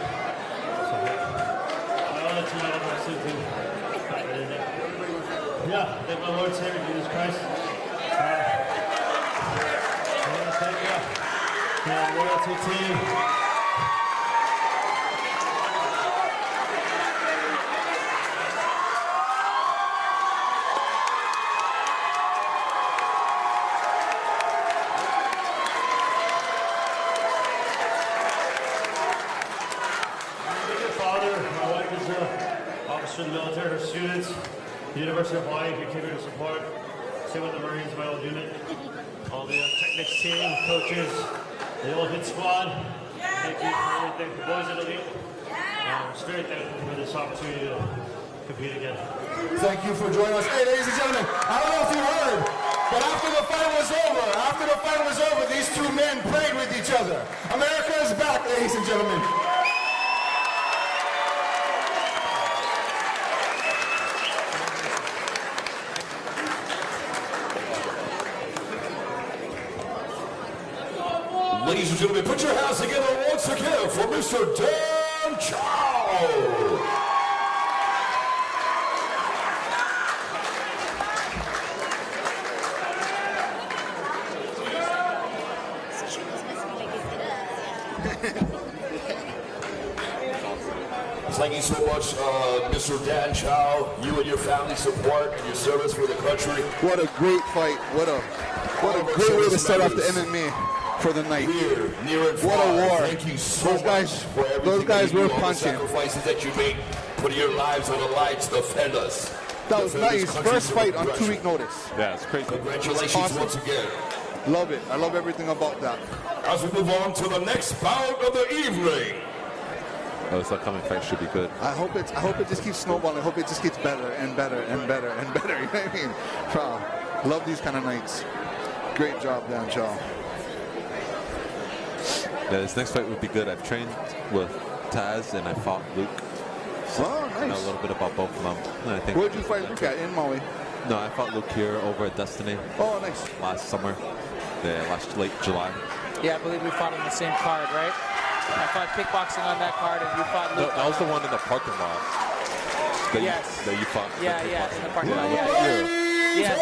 Speaker 17: So I owe it to my other wrestling team back in the day. Yeah, thank my Lord Savior, Jesus Christ. Thank you. Yeah, loyalty team. To the military, her students, the University of Hawaii continue to support. Same with the Marines, my old unit. All the Technics team, coaches, the Elephant Squad. Thank you for everything. The boys at Elite. I'm just very thankful for this opportunity to compete again.
Speaker 16: Thank you for joining us. Hey, ladies and gentlemen, I don't know if you heard, but after the fight was over, these two men prayed with each other. America is back, ladies and gentlemen.
Speaker 8: Ladies and gentlemen, put your hands together once again for Mr. Dan Chow. Thank you so much, Mr. Dan Chow. You and your family support and your service for the country.
Speaker 11: What a great fight. What a great way to start off the MMA. For the night. What a war.
Speaker 8: Thank you so much for everything.
Speaker 11: Those guys were
Speaker 8: all
Speaker 11: punching.
Speaker 8: the sacrifices that you made, putting your lives on the line to defend us.
Speaker 11: That was nice. First fight on 2-week notice.
Speaker 9: Yeah, it's crazy.
Speaker 8: Congratulations
Speaker 11: awesome.
Speaker 8: once again.
Speaker 11: Love it. I love everything about that.
Speaker 8: As we move on to the next bout of the evening.
Speaker 9: Oh, this upcoming fight should be good.
Speaker 11: I hope it just keeps snowballing. I hope it just gets better and better and better and better. You know what I mean? Wow. Love these kind of nights. Great job, Dan Chow.
Speaker 9: Yeah, this next fight would be good. I've trained with Taz and I fought Luke. So
Speaker 11: nice.
Speaker 9: I know a little bit about both of them. And I think.
Speaker 11: Where did you fight Luke at? In Maui?
Speaker 9: No, I fought Luke here over at Destiny.
Speaker 11: Oh, nice.
Speaker 9: Last summer. Yeah, late July.
Speaker 4: Yeah, I believe we fought on the same card, right? I fought kickboxing on that card and you fought Luke.
Speaker 9: No, that was the one in the parking lot.
Speaker 4: Yes.
Speaker 9: That you fought.
Speaker 4: Yeah, in the parking lot. Yeah. Yes.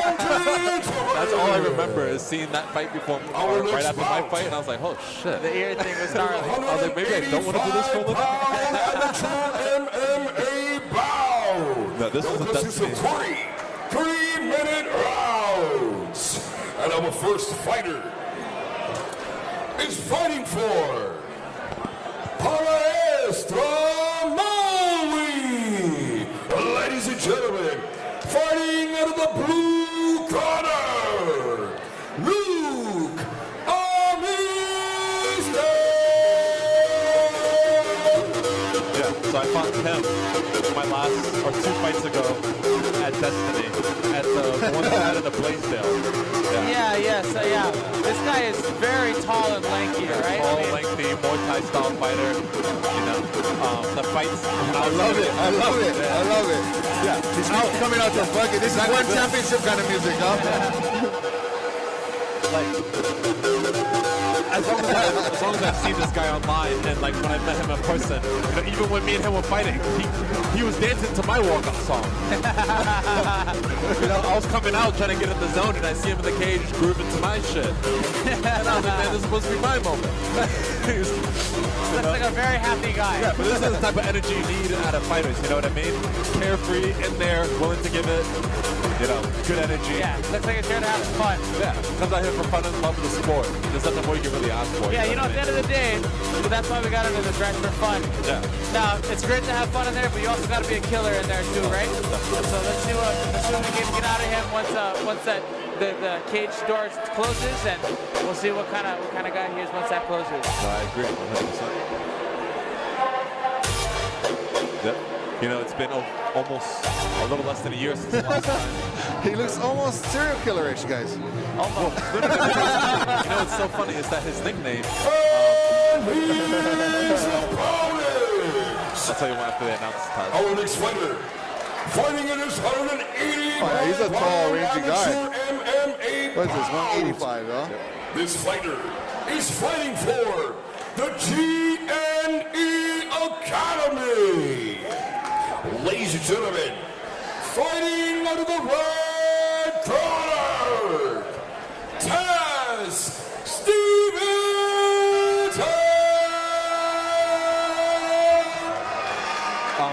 Speaker 9: That's all I remember is seeing that fight before, or right after my fight, and I was like, oh shit.
Speaker 4: The ear thing was gnarly.
Speaker 9: I was like, maybe I don't want to do this for a living.
Speaker 8: MMA bout.
Speaker 9: No, this was a Destiny.
Speaker 8: 3-minute rounds. And our first fighter is fighting for Paraestra Maui. Ladies and gentlemen, fighting out of the blue corner, Luke Armistead.
Speaker 9: Yeah, so I fought him my last, or 2 fights ago at Destiny, at the one that had in the Blaisdell.
Speaker 4: Yeah. This guy is very tall and lanky, right?
Speaker 9: Tall, lengthy, Muay Thai style fighter. You know, the fights.
Speaker 11: I love it. Yeah, he's out coming out to fucking. This is one championship kind of music, huh?
Speaker 9: As long as I've seen this guy online, and like when I met him in person, you know, even when me and him were fighting, he was dancing to my walk-up song. You know, I was coming out trying to get in the zone, and I see him in the cage grooving to my shit. And I was like, man, this is supposed to be my moment.
Speaker 4: Looks like a very happy guy.
Speaker 9: Yeah, but this is the type of energy you need out of fighters, you know what I mean? Carefree, in there, willing to give it, you know, good energy.
Speaker 4: Yeah, looks like he's here to have fun.
Speaker 9: Yeah, comes out here for fun and love of the sport. There's nothing more you can really ask for.
Speaker 4: Yeah, you know, at the end of the day, that's why we got into this, right? For fun.
Speaker 9: Yeah.
Speaker 4: Now, it's great to have fun in there, but you also got to be a killer in there too, right? So let's see what we can get out of him once the cage door closes, and we'll see what kind of guy he is once that closes.
Speaker 9: No, I agree, 100%. You know, it's been almost a little less than a year since the last time.
Speaker 11: He looks almost serial killer-ish, guys.
Speaker 9: Almost. You know what's so funny is that his nickname. I'll tell you one after they announce the time.
Speaker 8: Our next fighter, fighting in his 180.
Speaker 11: Oh, yeah, he's a tall, rangy guy.
Speaker 8: MMA
Speaker 11: What is this, 185, huh?
Speaker 8: This fighter is fighting for the GNF Academy. Ladies and gentlemen, fighting out of the red corner, Taz Stevenson.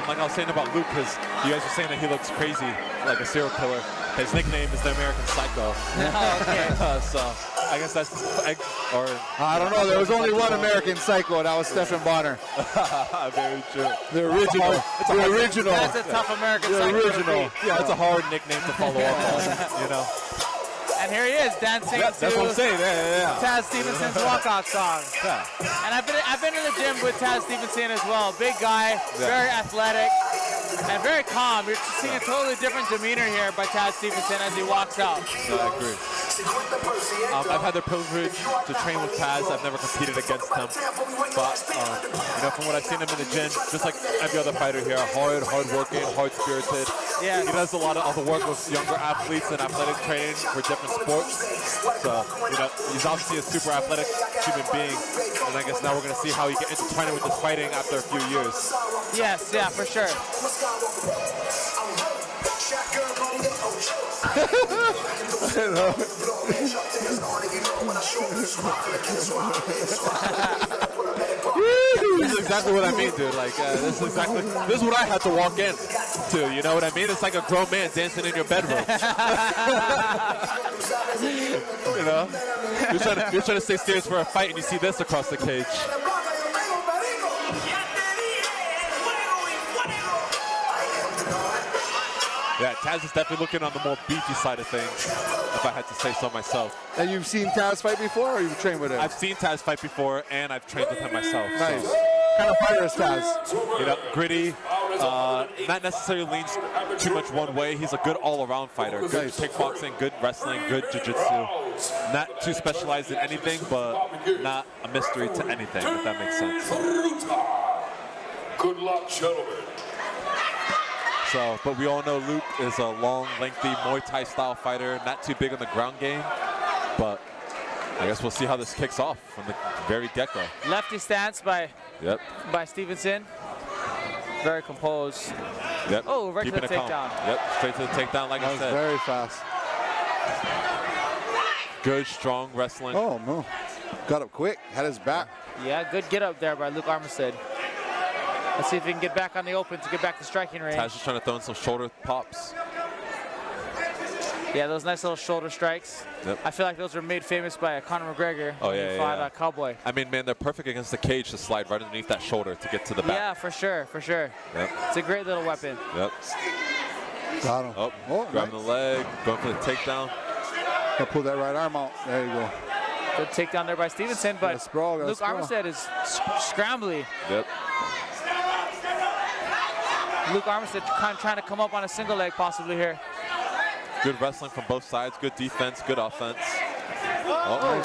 Speaker 9: Like I was saying about Luke, because you guys were saying that he looks crazy, like a serial killer. His nickname is the American Psycho. So I guess that's, or
Speaker 11: I don't know. There was only one American Psycho, and that was Stephen Bonner.
Speaker 9: Very true.
Speaker 11: The original. The original.
Speaker 4: That's a tough American
Speaker 11: The
Speaker 4: Psycho.
Speaker 11: original.
Speaker 9: Yeah, it's a hard nickname to follow up on, you know.
Speaker 4: And here he is dancing
Speaker 9: That's
Speaker 4: to
Speaker 9: what I'm saying. Yeah.
Speaker 4: Taz Stevenson's walkout song.
Speaker 9: Yeah.
Speaker 4: And I've been in the gym with Taz Stevenson as well. Big guy, very athletic, and very calm. You're just seeing a totally different demeanor here by Taz Stevenson as he walks out.
Speaker 9: No, I agree. I've had the privilege to train with Taz. I've never competed against him. But, you know, from what I've seen him in the gym, just like every other fighter here, hard-working, hard-spirited.
Speaker 4: Yeah.
Speaker 9: He does a lot of the work with younger athletes and athletic training for different sports. So, you know, he's obviously a super athletic human being. And I guess now we're going to see how he can intertwine it with this fighting after a few years.
Speaker 4: Yes, yeah, for sure.
Speaker 9: This is exactly what I mean, dude. Like, this is what I had to walk in to. You know what I mean? It's like a grown man dancing in your bedroom. You know, you're trying to stay serious for a fight, and you see this across the cage. Yeah, Taz is definitely looking on the more beefy side of things, if I had to say so myself.
Speaker 11: And you've seen Taz fight before, or you've trained with him?
Speaker 9: I've seen Taz fight before, and I've trained with him myself.
Speaker 11: Nice.
Speaker 9: So.
Speaker 11: What kind of fighter is Taz?
Speaker 9: You know, gritty, not necessarily leans too much one way. He's a good all-around fighter. Good kickboxing, good wrestling, good jiu-jitsu. Not too specialized in anything, but not a mystery to anything, if that makes sense.
Speaker 8: Good luck, gentlemen.
Speaker 9: So, but we all know Luke is a long, lengthy Muay Thai style fighter, not too big on the ground game, but I guess we'll see how this kicks off from the very get-go.
Speaker 4: Lefty stance by Stevenson. Very composed.
Speaker 9: Yep.
Speaker 4: Oh, right
Speaker 9: Keeping
Speaker 4: to the takedown.
Speaker 9: Yep, straight to the takedown, like I said.
Speaker 11: Very fast.
Speaker 9: Good, strong wrestling.
Speaker 11: Oh, no. Got up quick, had his back.
Speaker 4: Yeah, good get up there by Luke Armistead. Let's see if he can get back on the open to get back to striking range.
Speaker 9: Taz is trying to throw in some shoulder pops.
Speaker 4: Yeah, those nice little shoulder strikes.
Speaker 9: Yep.
Speaker 4: I feel like those were made famous by Conor McGregor.
Speaker 9: Oh,
Speaker 4: when
Speaker 9: yeah,
Speaker 4: he fought
Speaker 9: yeah.
Speaker 4: Cowboy.
Speaker 9: I mean, man, they're perfect against the cage to slide right underneath that shoulder to get to the back.
Speaker 4: Yeah, for sure, for sure.
Speaker 9: Yep.
Speaker 4: It's a great little weapon.
Speaker 9: Yep.
Speaker 11: Got him.
Speaker 9: Oh, grabbing the leg, going for the takedown.
Speaker 11: Gotta pull that right arm out. There you go.
Speaker 4: Good takedown there by Stevenson, but Luke Armistead is scrambly.
Speaker 9: Yep.
Speaker 4: Luke Armistead kind of trying to come up on a single leg possibly here.
Speaker 9: Good wrestling from both sides, good defense, good offense. Oh,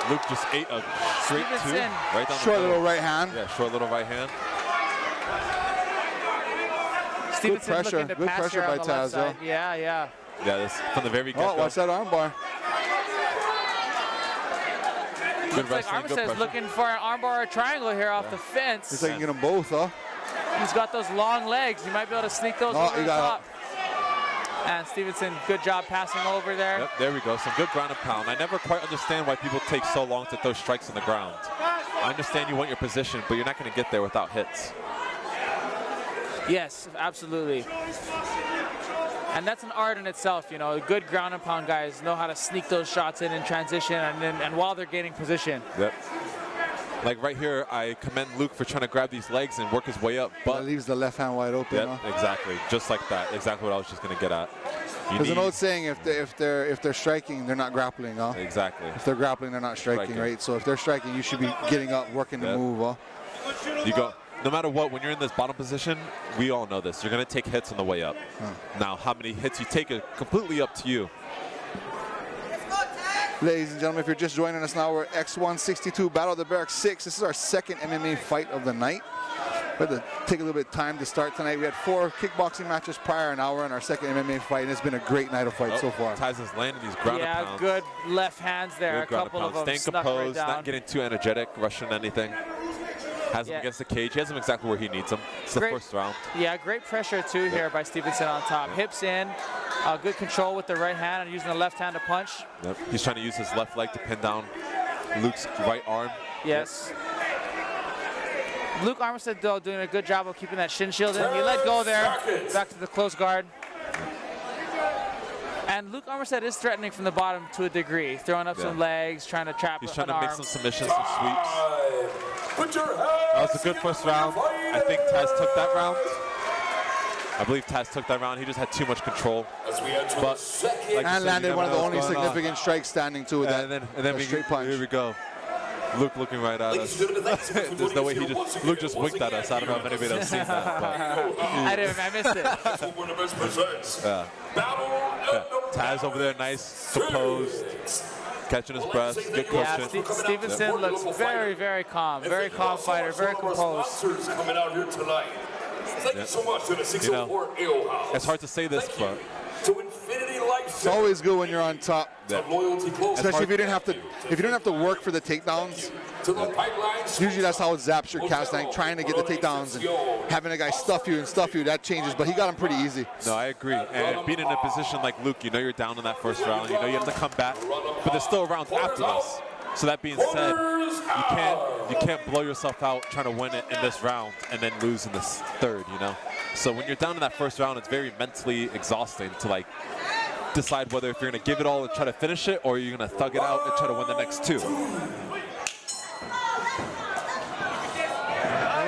Speaker 9: Luke just ate a straight two right down
Speaker 11: short
Speaker 9: the
Speaker 11: little right hand.
Speaker 9: Yeah, short little right hand.
Speaker 11: Good pressure, good pressure by Taz.
Speaker 4: Yeah.
Speaker 9: Yeah, this from the very get-go.
Speaker 11: Oh, watch that arm bar.
Speaker 4: Looks like Armistead is looking for an armbar or triangle here off the fence.
Speaker 11: Looks like you can get them both, huh?
Speaker 4: He's got those long legs. He might be able to sneak those over the top. And Stevenson, good job passing over there.
Speaker 9: Yep, there we go. Some good ground and pound. I never quite understand why people take so long to throw strikes on the ground. I understand you want your position, but you're not going to get there without hits.
Speaker 4: Yes, absolutely. And that's an art in itself, you know. Good ground and pound guys know how to sneak those shots in transition and while they're gaining position.
Speaker 9: Yep. Like right here, I commend Luke for trying to grab these legs and work his way up. But
Speaker 11: that leaves the left hand wide open.
Speaker 9: Yep,
Speaker 11: huh?
Speaker 9: exactly. Just like that. Exactly what I was just going to get at.
Speaker 11: There's an old saying: if they're striking, they're not grappling. Huh?
Speaker 9: Exactly.
Speaker 11: If they're grappling, they're not striking, right? So if they're striking, you should be getting up, working the move. Huh?
Speaker 9: You go. no matter what, when you're in this bottom position, we all know this. You're going to take hits on the way up. Now, how many hits you take is completely up to you.
Speaker 11: Ladies and gentlemen, if you're just joining us now, we're X162 Battle of the Barracks 6. This is our second MMA fight of the night. We had to take a little bit of time to start tonight. We had 4 kickboxing matches prior, and now we're in our second MMA fight, and it's been a great night of fights so far.
Speaker 9: Taz is landing these ground and pounds.
Speaker 4: Good left hands there.
Speaker 9: Good
Speaker 4: A couple of them
Speaker 9: staying
Speaker 4: snuck
Speaker 9: composed,
Speaker 4: right down.
Speaker 9: not getting too energetic, rushing anything. Has him against the cage. He has him exactly where he needs him. It's the first round.
Speaker 4: Yeah, great pressure too here by Stevenson on top. Hips in, good control with the right hand and using the left hand to punch.
Speaker 9: Yep. He's trying to use his left leg to pin down Luke's right arm.
Speaker 4: Yes. Luke Armistead, though, doing a good job of keeping that shin shield in. He let go there, back to the close guard. And Luke Armistead is threatening from the bottom to a degree, throwing up some legs, trying to trap
Speaker 9: He's trying
Speaker 4: an
Speaker 9: to make
Speaker 4: arm.
Speaker 9: some submissions, some sweeps. That was a good first round. I think Taz took that round. I believe Taz took that round. He just had too much control. But,
Speaker 11: and landed one of the only significant strikes standing too with that.
Speaker 9: And then
Speaker 11: straight punch.
Speaker 9: Here we go. Luke looking right at us. There's no way Luke just winked at us. I don't know if anybody else seen that. But
Speaker 4: I missed it.
Speaker 9: Yeah. Taz over there, nice, composed, catching his breath, good cushion.
Speaker 4: Stevenson looks very, very calm. Very calm fighter, very composed.
Speaker 8: Coming out here tonight. Thank you so much to the 604 Ale House.
Speaker 9: It's hard to say this, but
Speaker 8: to Infinity Life.
Speaker 11: It's always good when you're on top, especially if you didn't have to work for the takedowns. Usually that's how it zaps your cast tank, trying to get the takedowns and having a guy stuff you, that changes. But he got him pretty easy.
Speaker 9: No, I agree. And being in a position like Luke, you know you're down in that first round. You know you have to come back, but there's still rounds after this. So that being said, you can't blow yourself out trying to win it in this round and then lose in this third, you know? So when you're down in that first round, it's very mentally exhausting to like decide whether if you're gonna give it all and try to finish it or you're gonna thug it out and try to win the next 2.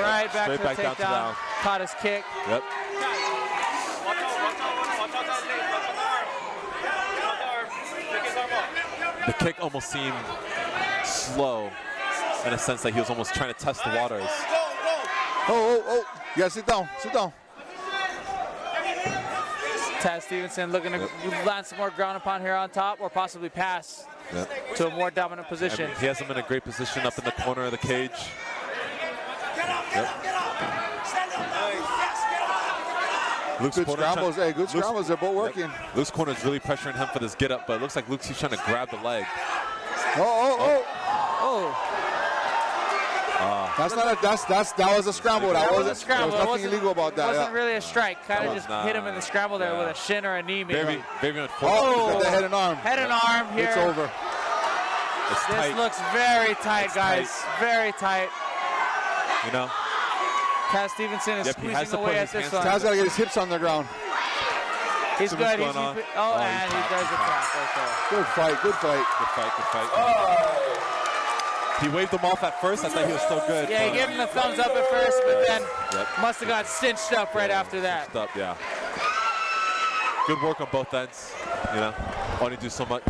Speaker 4: Right back
Speaker 9: Straight
Speaker 4: to
Speaker 9: back
Speaker 4: the
Speaker 9: down to
Speaker 4: takedown.
Speaker 9: down.
Speaker 4: Caught his kick.
Speaker 9: Yep. The kick almost seemed slow in a sense that he was almost trying to test the waters.
Speaker 11: Oh. Yeah, sit down.
Speaker 4: Taz Stevenson looking to land some more ground upon here on top or possibly pass to a more dominant position.
Speaker 9: I mean, he has him in a great position up in the corner of the cage. Luke's
Speaker 11: good scrambles. Hey, good scrambles. They're both working.
Speaker 9: Luke's corner is really pressuring him for this get up, but it looks like Luke's trying to grab the leg.
Speaker 11: That was a scramble. There was nothing illegal about that.
Speaker 4: It wasn't really a strike. Kind of just hit him in the scramble there with a shin or a knee. Maybe.
Speaker 9: Very
Speaker 11: unfortunate. The head and arm.
Speaker 4: Head and arm here.
Speaker 11: It's over.
Speaker 4: This looks very tight, guys. Very tight.
Speaker 9: You know.
Speaker 4: Taz Stevenson is squeezing away at this one.
Speaker 11: Taz got to get his hips on the ground.
Speaker 4: He's good. And he does the trap right there.
Speaker 11: Good fight.
Speaker 9: He waved him off at first. I thought he was still good.
Speaker 4: Yeah, he gave him the thumbs up at first, but then must have got cinched up right after that.
Speaker 9: Cinched up, yeah. Good work on both ends. You know, only do so much.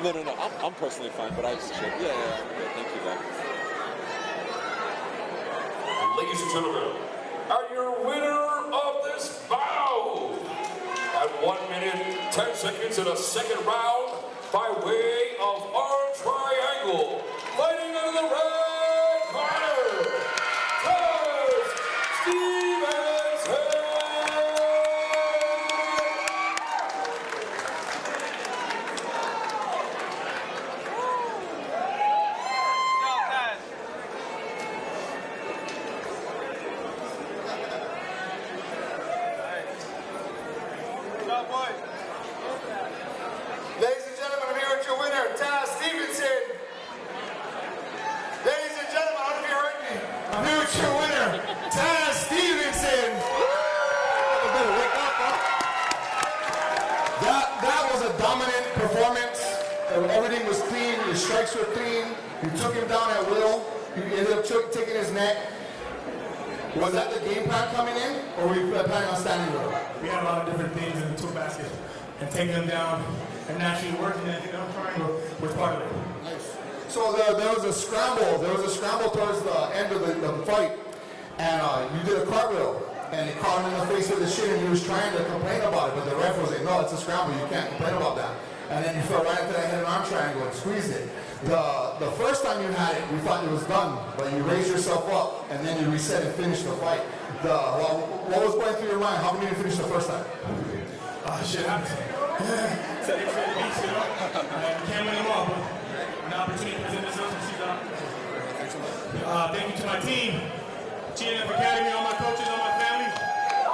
Speaker 9: No, I'm personally fine, but I just should. Yeah, I'm good. Thank you, though.
Speaker 8: Ladies and gentlemen, and your winner of this bout at 1 minute, 10 seconds in the second round by way of our triangle, fighting out of the red corner, Taz Stevenson.
Speaker 16: Ladies and gentlemen, I'm here with your winner, Taz Stevenson. Ladies and gentlemen, dominant performance. Everything was clean. Your strikes were clean. You took him down at will. You ended up taking his neck. Was that the game plan coming in, or were you planning on standing with him?
Speaker 17: We had a lot of different things in the tool basket, and taking them down and naturally working that triangle was part of it.
Speaker 16: Nice. So there was a scramble. There was a scramble towards the end of the fight, and you did a cartwheel, and it caught him in the face with the shin, and he was trying to complain about it, but the ref was like, no, it's a scramble. You can't complain about that. And then you fell right into that head and arm triangle and squeezed it. The first time you had it, we thought it was done, but you raised yourself up, and then you reset and finished the fight. What was going through your mind? How come you didn't finish the first time?
Speaker 17: Shit happens. Said it for the beats, you know? Can't win them all, but an opportunity to present myself and see that. Thank you to my team, GNF Academy, all my coaches, all my family,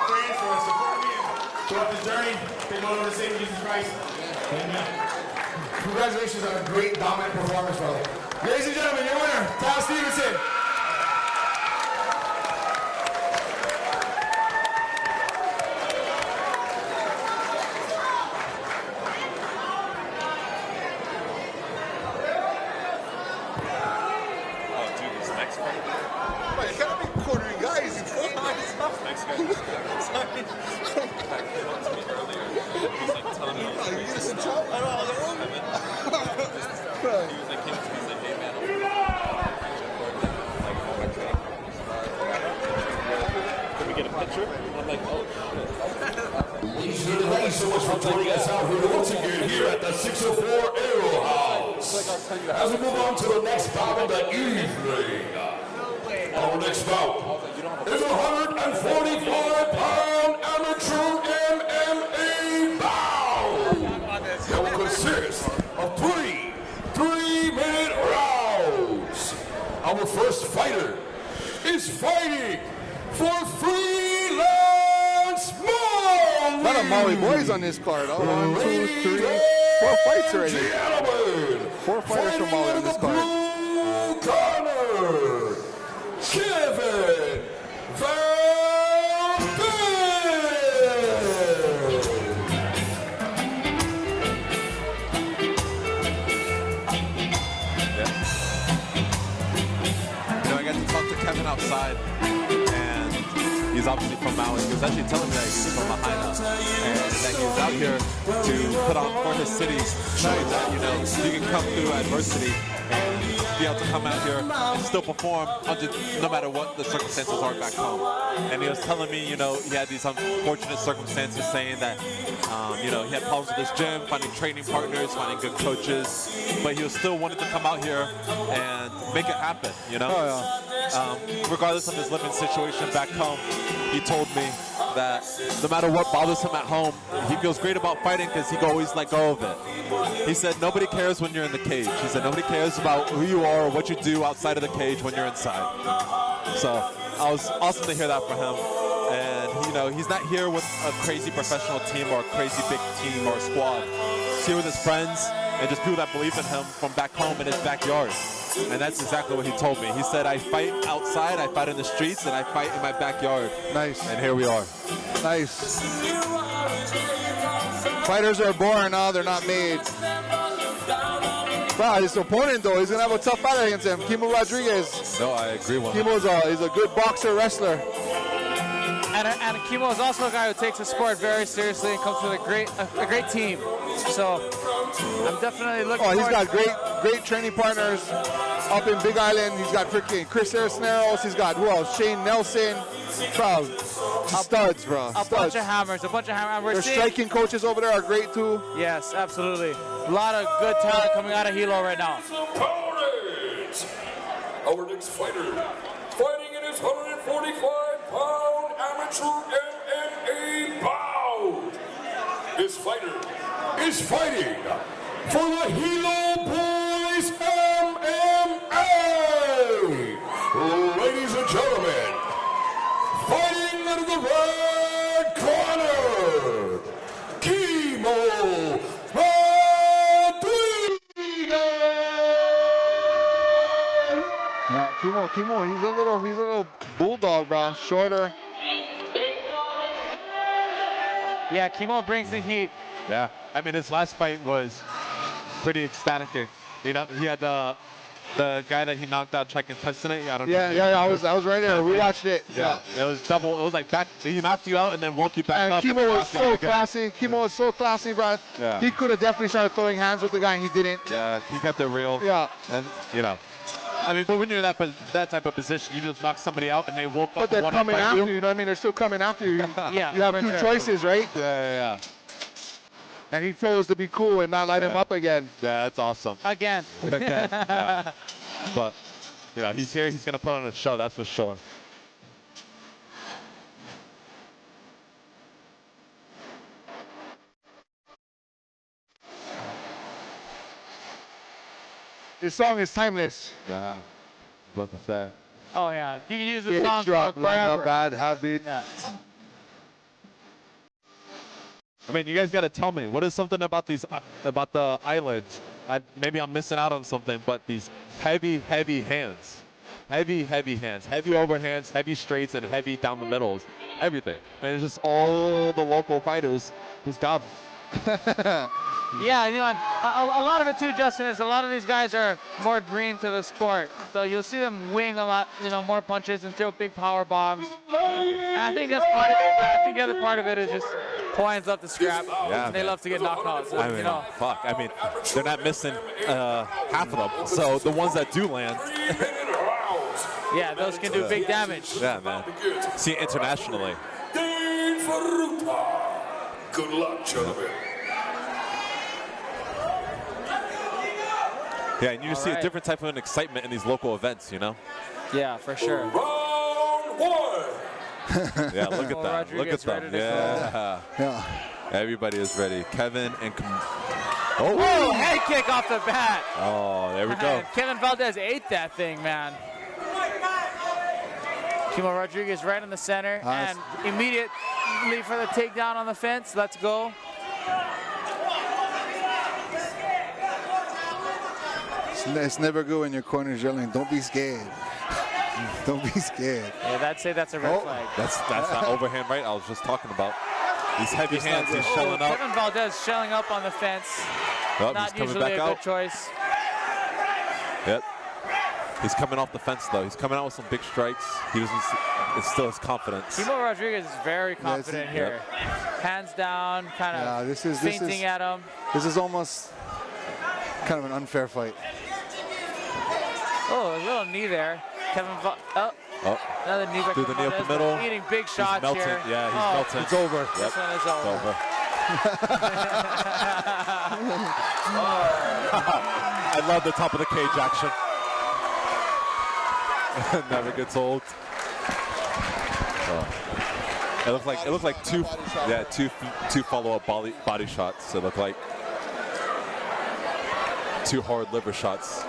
Speaker 17: friends for supporting me throughout this journey. Thank you, Lord, Savior Jesus Christ. Amen.
Speaker 16: Congratulations on a great, dominant performance, brother. Ladies and gentlemen, your winner, Taz Stevenson.
Speaker 8: So much for joining us out here once again here at the 604 Ale House. As we move on to the next bout of the evening, our next bout is a 145-pound amateur MMA bout that will consist of three-minute rounds. Our first fighter is fighting for Freelance Maui.
Speaker 11: A lot of Maui boys on this card. 1, 2, 3, 4 fights already. 4 fighters from Maui on this card.
Speaker 8: Corner, Kevin
Speaker 9: I got to talk to Kevin outside, and he's obviously from Maui. He was actually telling me that he was from Lahaina, and that he was out here to put on for his city, showing that, you know, you can come through adversity and be able to come out here and still perform no matter what the circumstances are back home. And he was telling me, you know, he had these unfortunate circumstances, saying that, you know, he had problems with his gym, finding training partners, finding good coaches, but he was still wanting to come out here and make it happen, you know? Regardless of his living situation back home, he told me that no matter what bothers him at home, he feels great about fighting because he can always let go of it. He said nobody cares when you're in the cage. He said nobody cares about who you are or what you do outside of the cage when you're inside. So it was awesome to hear that from him. And, you know, he's not here with a crazy professional team or a crazy big team or a squad. He's here with his friends and just people that believe in him from back home in his backyard. And that's exactly what he told me. He said, I fight outside, I fight in the streets, and I fight in my backyard.
Speaker 11: Nice.
Speaker 9: And here we are.
Speaker 11: Nice. Fighters are born now, they're not made. Wow, his opponent, though, he's going to have a tough fight against him. Kimo Rodrigues.
Speaker 9: No, I agree with him.
Speaker 11: Kimo's he's a good boxer, wrestler.
Speaker 4: And Kimo is also a guy who takes the sport very seriously and comes with a great team. So I'm definitely looking forward.
Speaker 11: He's got great training partners up in Big Island. He's got freaking Chris Cisneros. He's got, who else? Shane Nelson. Bro, studs, bro.
Speaker 4: A bunch of hammers.
Speaker 11: Their striking coaches over there are great, too.
Speaker 4: Yes, absolutely. A lot of good talent coming out of Hilo right now.
Speaker 8: Our next fighter, fighting in his 145-pound amateur MMA bout. This fighter is fighting for the Hilo Boys MMA. Ladies and gentlemen, fighting out of the red corner, Kimo Rodrigues.
Speaker 11: Yeah, Kimo, he's a little bulldog, bro. Shorter.
Speaker 4: Yeah, Kimo brings the heat.
Speaker 15: Yeah, I mean, his last fight was pretty ecstatic. You know, he had the guy that he knocked out trying contesting it. I
Speaker 11: was right there. We watched it.
Speaker 15: Yeah, it was double. It was like back. He knocked you out and then woke you back up.
Speaker 11: Kimo was so classy. Kimo was so classy, bro.
Speaker 15: Yeah.
Speaker 11: He could have definitely started throwing hands with the guy, and he didn't.
Speaker 15: Yeah, he kept it real.
Speaker 11: Yeah.
Speaker 15: And you know, I mean, when you're in that type of position, you just knock somebody out and they woke up.
Speaker 11: But they're coming after you. You know what I mean? They're still coming after you.
Speaker 4: Yeah.
Speaker 11: You have two choices, right?
Speaker 15: Yeah.
Speaker 11: And he chose to be cool and not light him up again.
Speaker 15: Yeah, that's awesome.
Speaker 4: Again.
Speaker 15: Yeah. But, you know, he's here. He's going to put on a show. That's for sure.
Speaker 11: This song is timeless.
Speaker 15: Yeah. What was that?
Speaker 4: Oh, yeah. You can use the song
Speaker 11: drop,
Speaker 4: forever.
Speaker 11: bad habit.
Speaker 4: Yeah.
Speaker 15: I mean, you guys got to tell me, what is something about these, about the islands? Maybe I'm missing out on something, but these heavy hands. Heavy hands. Heavy overhands, heavy straights, and heavy down the middles. Everything. And it's just all the local fighters who's got them.
Speaker 4: Yeah, you know, a lot of it too, Justin, is a lot of these guys are more green to the sport. So you'll see them wing a lot, you know, more punches and throw big power bombs. And I think that's part of it. I think the other part of it is just points up the scrap.
Speaker 9: Yeah,
Speaker 4: they love to get knocked out. So,
Speaker 9: I mean,
Speaker 4: you know.
Speaker 9: fuck. I mean, they're not missing half of them. So the ones that do land.
Speaker 4: Yeah, those can do big damage.
Speaker 9: Yeah, man. See it internationally.
Speaker 8: Good luck, gentlemen.
Speaker 9: Yeah, and you just see a different type of an excitement in these local events, you know?
Speaker 4: Yeah, for sure.
Speaker 8: Round one.
Speaker 9: Yeah, look at that. Look at them. Yeah. Everybody is ready. Kevin and
Speaker 4: Oh, head kick off the bat.
Speaker 9: Oh, there we go.
Speaker 4: Kevin Valdez ate that thing, man. Kimo Rodrigues right in the center, and immediately for the takedown on the fence. Let's go.
Speaker 11: It's never good when your corner's yelling, don't be scared. Don't be scared.
Speaker 4: Yeah, I'd say that's a red flag.
Speaker 9: That's that overhand right I was just talking about. These heavy hands, he's shelling up.
Speaker 4: Kevin Valdez shelling up on the fence.
Speaker 9: Oh,
Speaker 4: Not usually a good choice.
Speaker 9: Yep. He's coming off the fence, though. He's coming out with some big strikes. He doesn't instill his confidence.
Speaker 4: Kimo Rodrigues is very confident here. Hands down, kind of fainting at him.
Speaker 11: This is almost kind of an unfair fight.
Speaker 4: Oh, a little knee there. Another knee back
Speaker 9: through the knee up the middle.
Speaker 4: Eating big shots here.
Speaker 9: Yeah, he's melting.
Speaker 11: It's over.
Speaker 9: Yep.
Speaker 4: This one is over.
Speaker 9: I love the top of the cage action. Never gets old. It looked like two follow-up body shots. It looked like two hard liver shots.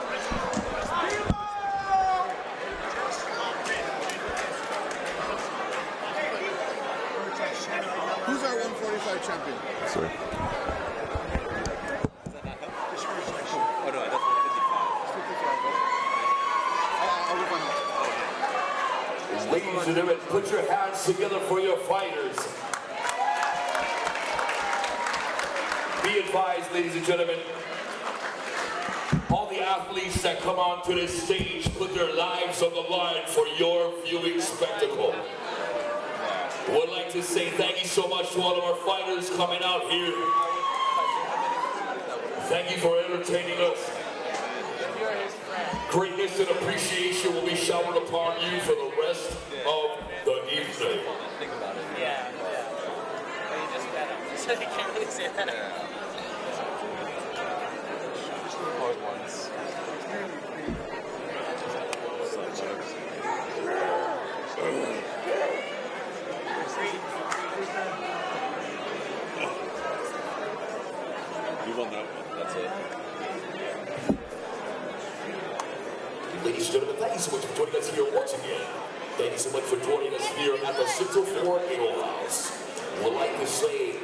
Speaker 11: Who's our 145 champion?
Speaker 9: Sorry.
Speaker 8: Ladies and gentlemen, put your hands together for your fighters. Be advised, ladies and gentlemen, all the athletes that come onto this stage put their lives on the line for your viewing spectacle. I would like to say thank you so much to all of our fighters coming out here. Thank you for entertaining us. Greatness and appreciation will be showered upon you for the rest of the evening.
Speaker 4: Think about it. Yeah. You just met him. So you can't really say that.
Speaker 9: Hard ones. You will know. That's it.
Speaker 8: Ladies and gentlemen, thank you so much for joining us here once again. Thank you so much for joining us here at the 604 Ale House. We'd like to say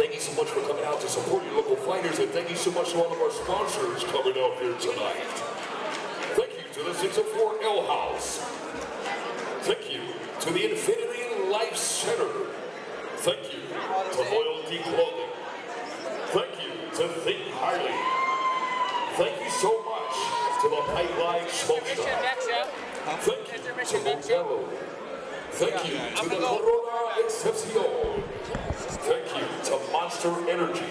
Speaker 8: thank you so much for coming out to support your local fighters, and thank you so much to all of our sponsors coming out here tonight. Thank you to the 604 Ale House. Thank you to the Infinity Life Center. Thank you to Loyalty Clothing. Thank you to Think Highly. Thank you so much to the Pipeline Smoke Shop. Thank you to Gonzalez. Thank you to the Corona Excepcion. Thank you to Monster Energy.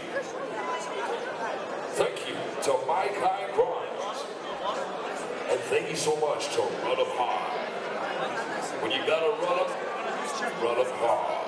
Speaker 8: Thank you to My Kind Grimes. And thank you so much to Run 'em Hard. When you gotta run 'em hard.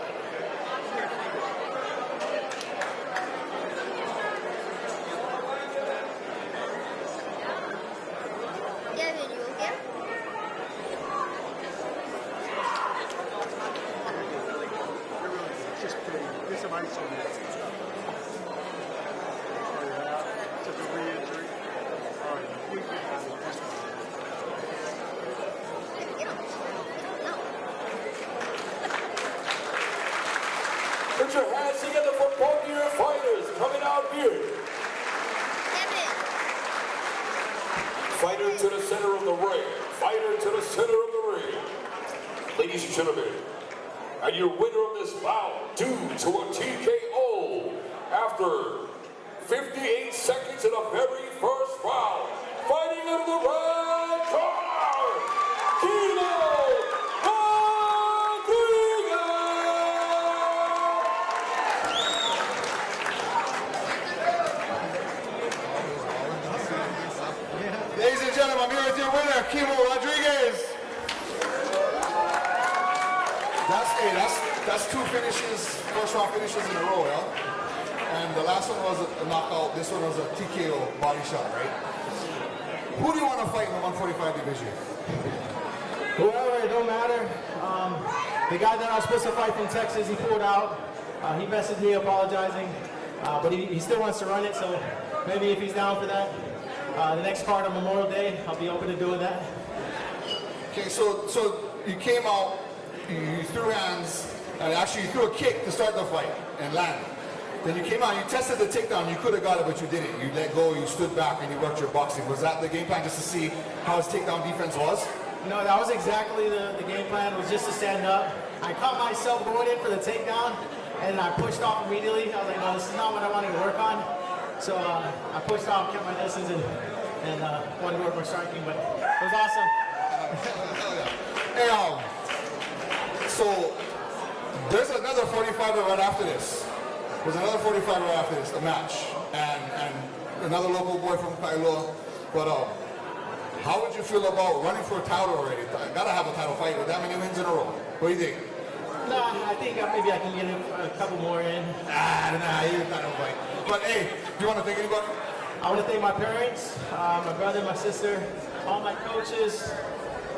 Speaker 8: Put your hands together for both of your fighters coming out here. Fighter to the center of the ring. Fighter to the center of the ring. Ladies and gentlemen, and your winner of this bout, due to a TKO after 58 seconds in the very first round, fighting out of the red corner, Kimo
Speaker 16: Ladies and gentlemen, I'm here with your winner, Kimo Rodrigues. That's two finishes, first round finishes in a row, yeah? And the last one was a knockout, this one was a TKO body shot, right? Who do you want to fight in the 145 division?
Speaker 13: Whoever, it don't matter. The guy that I was supposed to fight from Texas, he pulled out. He messaged me apologizing, but he still wants to run it, so maybe if he's down for that, the next card on Memorial Day, I'll be open to doing that.
Speaker 16: Okay, so you came out, you threw hands, and actually you threw a kick to start the fight and landed. Then you came out, you tested the takedown, you could have got it, but you didn't. You let go, you stood back, and you worked your boxing. Was that the game plan, just to see how his takedown defense was?
Speaker 13: No, that was exactly the game plan, was just to stand up. I caught myself going in for the takedown, and I pushed off immediately. I was like, no, this is not what I wanted to work on. So I pushed off, kept my distance, and wanted to work my striking, but it was awesome.
Speaker 16: Hey, so there's another 45er right after this. There's another 45er right after this, a match, and another local boy from Kailua. But how would you feel about running for a title already? Gotta have a title fight with that many wins in a row. What do you think?
Speaker 13: No, I think maybe I can get a couple more in.
Speaker 16: Nah, you title fight. But hey, do you want to thank anybody?
Speaker 13: I want to thank my parents, my brother, my sister, all my coaches,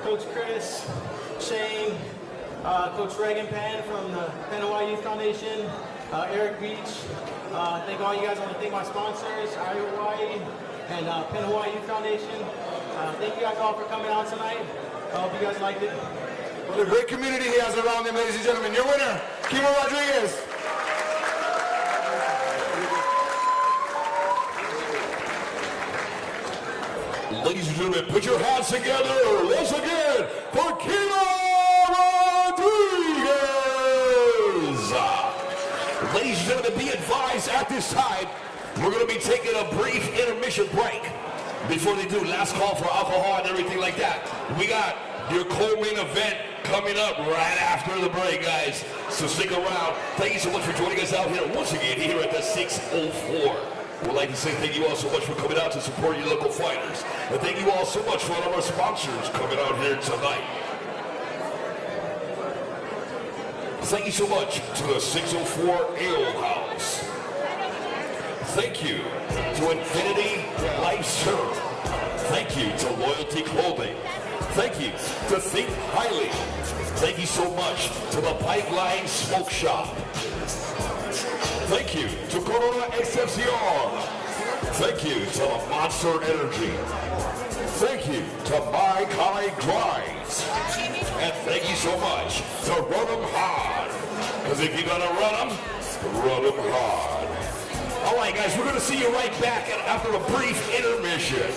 Speaker 13: Coach Chris, Shane, Coach Reagan Pan from the Penn Hawaii Youth Foundation, Eric Beach. Thank all you guys. I want to thank my sponsors, IU Hawaii and Penn Hawaii Youth Foundation. Thank you guys all for coming out tonight. I hope you guys liked it.
Speaker 16: What a great community he has around him, ladies and gentlemen. Your winner, Kimo Rodrigues.
Speaker 8: Ladies and gentlemen, put your hands together once again for Kimo Rodrigues. Ladies and gentlemen, be advised at this time, we're going to be taking a brief intermission break before they do last call for alcohol and everything like that. We got your co-main event coming up right after the break, guys. So stick around. Thank you so much for joining us out here once again here at the 604. We'd like to say thank you all so much for coming out to support your local fighters. And thank you all so much for all of our sponsors coming out here tonight. Thank you so much to the 604 Ale House. Thank you to Infinity Life Serve. Thank you to Loyalty Clothing. Thank you to Think Highly. Thank you so much to the Pipeline Smoke Shop. Thank you to Corona Excepcion. Thank you to Monster Energy. Thank you to My Kind Grimes. And thank you so much to Run 'em Hard. Because if you're gonna run 'em hard. All right, guys, we're gonna see you right back after a brief intermission.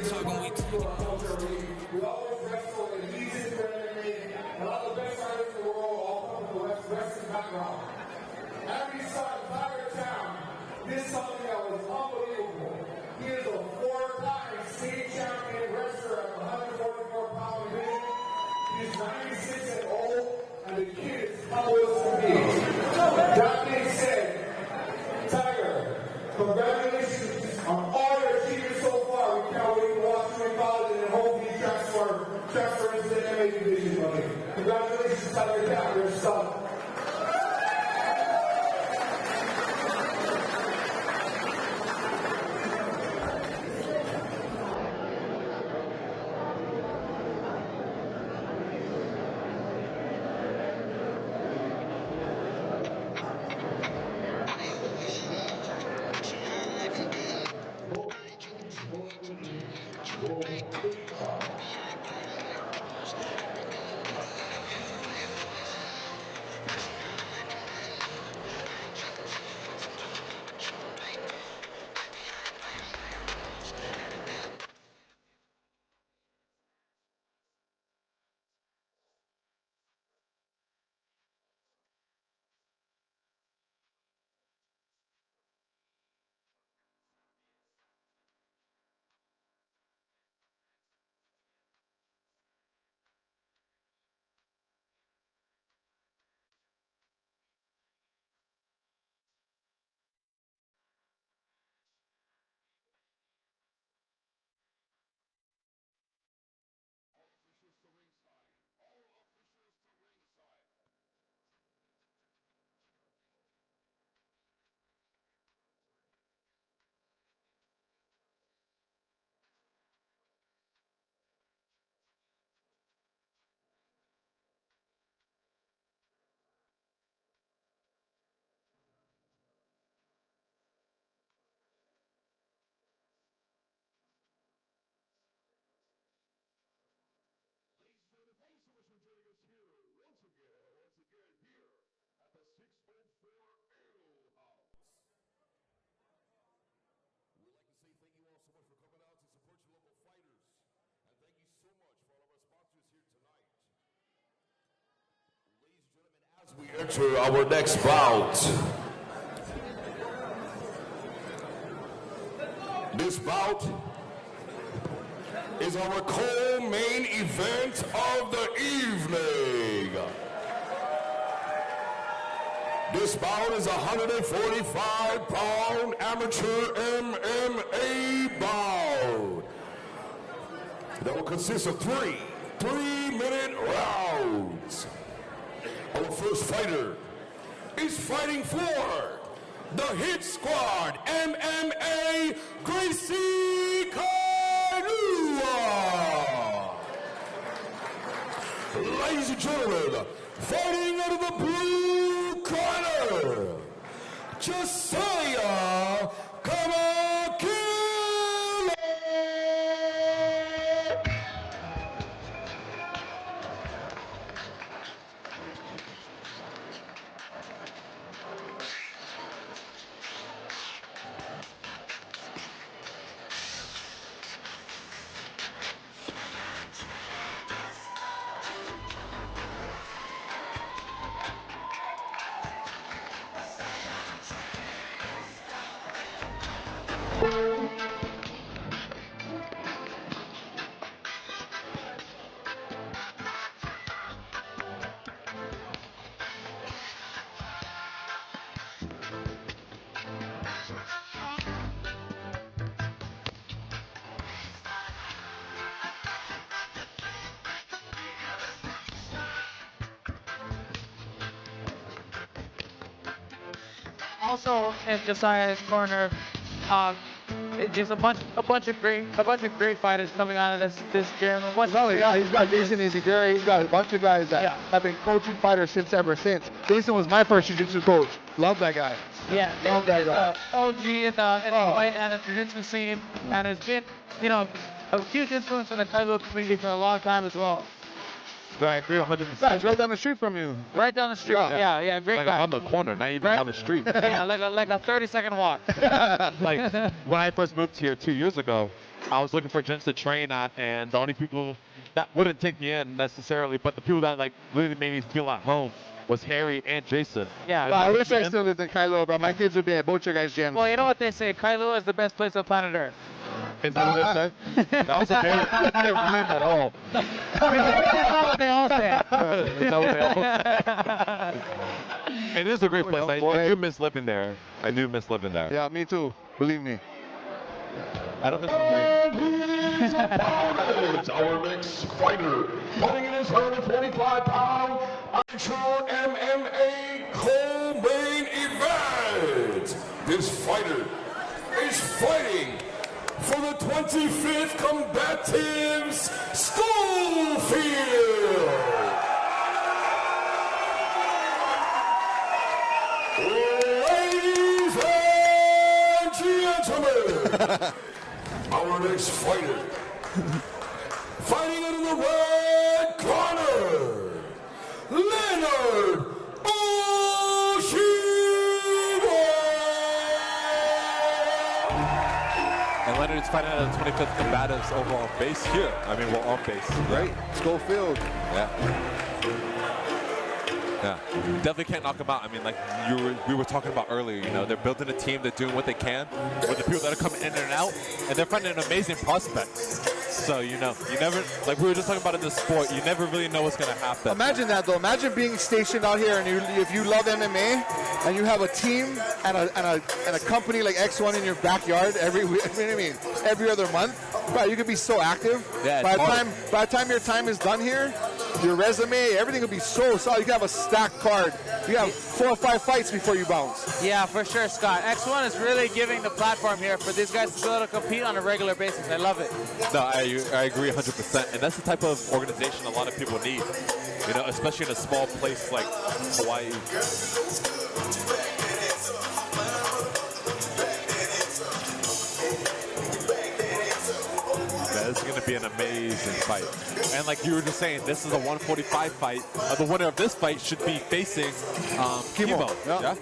Speaker 16: We always wrestle in music, and all the best artists in the world all come from the wrestling background. Ammy's son, Tiger Town, did something that was unbelievable. He is a 4-time state champion wrestler at 144-pound division. He's 96 and old, and the kid is humble as can be. That being said, Tiger, congratulations on all your achievements so far. We can't wait to watch you in college and hopefully transfer into the MMA division, buddy. Congratulations, Tiger Town, your son.
Speaker 8: We enter our next bout. This bout is our co-main event of the evening. This bout is a 145-pound amateur MMA bout that will consist of three-minute rounds. Our first fighter is fighting for the Hit Squad MMA, Gracie Kailua. Ladies and gentlemen, fighting out of the blue corner, Jasiah Kamakele.
Speaker 4: Also in Jasiah's corner, just a bunch of great fighters coming out of this gym.
Speaker 11: Yeah, he's got Jason Izagiri. He's got a bunch of guys that have been coaching fighters ever since. Jason was my first jiu-jitsu coach. Love that guy.
Speaker 4: Yeah,
Speaker 11: love that guy.
Speaker 4: OG in the jiu-jitsu scene, and has been, a huge influence in the Kailua community for a long time as well.
Speaker 18: I agree 100%.
Speaker 11: It's right down the street from you.
Speaker 4: Right down the street. Yeah, great
Speaker 18: Like
Speaker 4: guy.
Speaker 18: on the corner, not even down the street.
Speaker 4: Yeah, like a 30-second walk.
Speaker 18: Like when I first moved here 2 years ago, I was looking for gyms to train at, and the only people that wouldn't take me in necessarily, but the people that like really made me feel at home was Harry and Jason.
Speaker 4: Yeah.
Speaker 11: I wish I still lived in Kailua, bro. My kids would be at both your guys' gyms.
Speaker 4: Well, you know what they say, Kailua is the best place on planet Earth.
Speaker 18: Is that what they said? That was a very, I didn't mind at all.
Speaker 4: That's not what they all say.
Speaker 18: Is that what they all say? It is a great place. I do miss living there. I do miss living there.
Speaker 11: Yeah, me too. Believe me.
Speaker 18: I don't know.
Speaker 8: It's our next fighter, fighting in his 145-pound amateur MMA co-main event. This fighter is fighting for the 25th Combatives Schofield. Ladies and gentlemen, our next fighter, fighting in the red corner, Leonard Oshiro.
Speaker 9: And Leonard's fighting at the 25th Combatives over on base here. I mean, well, on base.
Speaker 11: Right. Schofield.
Speaker 9: Yeah. Yeah, definitely can't knock them out. I mean, like we were talking about earlier, you know, they're building a team, they're doing what they can with the people that are coming in and out, and they're finding an amazing prospects. So, you know, you never, like we were just talking about in this sport, you never really know what's going to happen.
Speaker 11: Imagine that, though. Imagine being stationed out here, and if you love MMA, and you have a team and a company like X1 in your backyard every other month, bro, you could be so active.
Speaker 9: Yeah,
Speaker 11: by the time your time is done here, your resume, everything will be so solid. You can have a stacked card. You have 4 or 5 fights before you bounce.
Speaker 4: Yeah, for sure, Scott. X1 is really giving the platform here for these guys to be able to compete on a regular basis. I love it.
Speaker 9: No, I agree 100%. And that's the type of organization a lot of people need, you know, especially in a small place like Hawaii. This is going to be an amazing fight. And like you were just saying, this is a 145 fight. The winner of this fight should be facing Kimo.
Speaker 11: Yeah.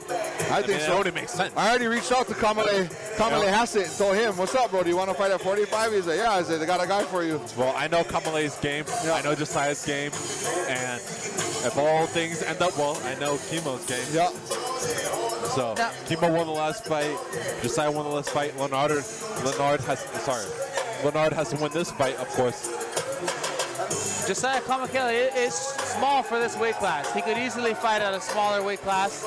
Speaker 11: I think so.
Speaker 9: It only makes sense.
Speaker 11: I already reached out to Kamale Hassett and told him, what's up, bro? Do you want to fight at 45? He's like, yeah. I said, I got a guy for you.
Speaker 9: Well, I know Kamale's game. Yeah. I know Jasiah's game. And if all things end up well, I know Kimo's game.
Speaker 11: Yeah.
Speaker 9: So, Kimo won the last fight. Jasiah won the last fight. Leonard has to win this fight, of course.
Speaker 4: Jasiah Kamakele is small for this weight class. He could easily fight at a smaller weight class.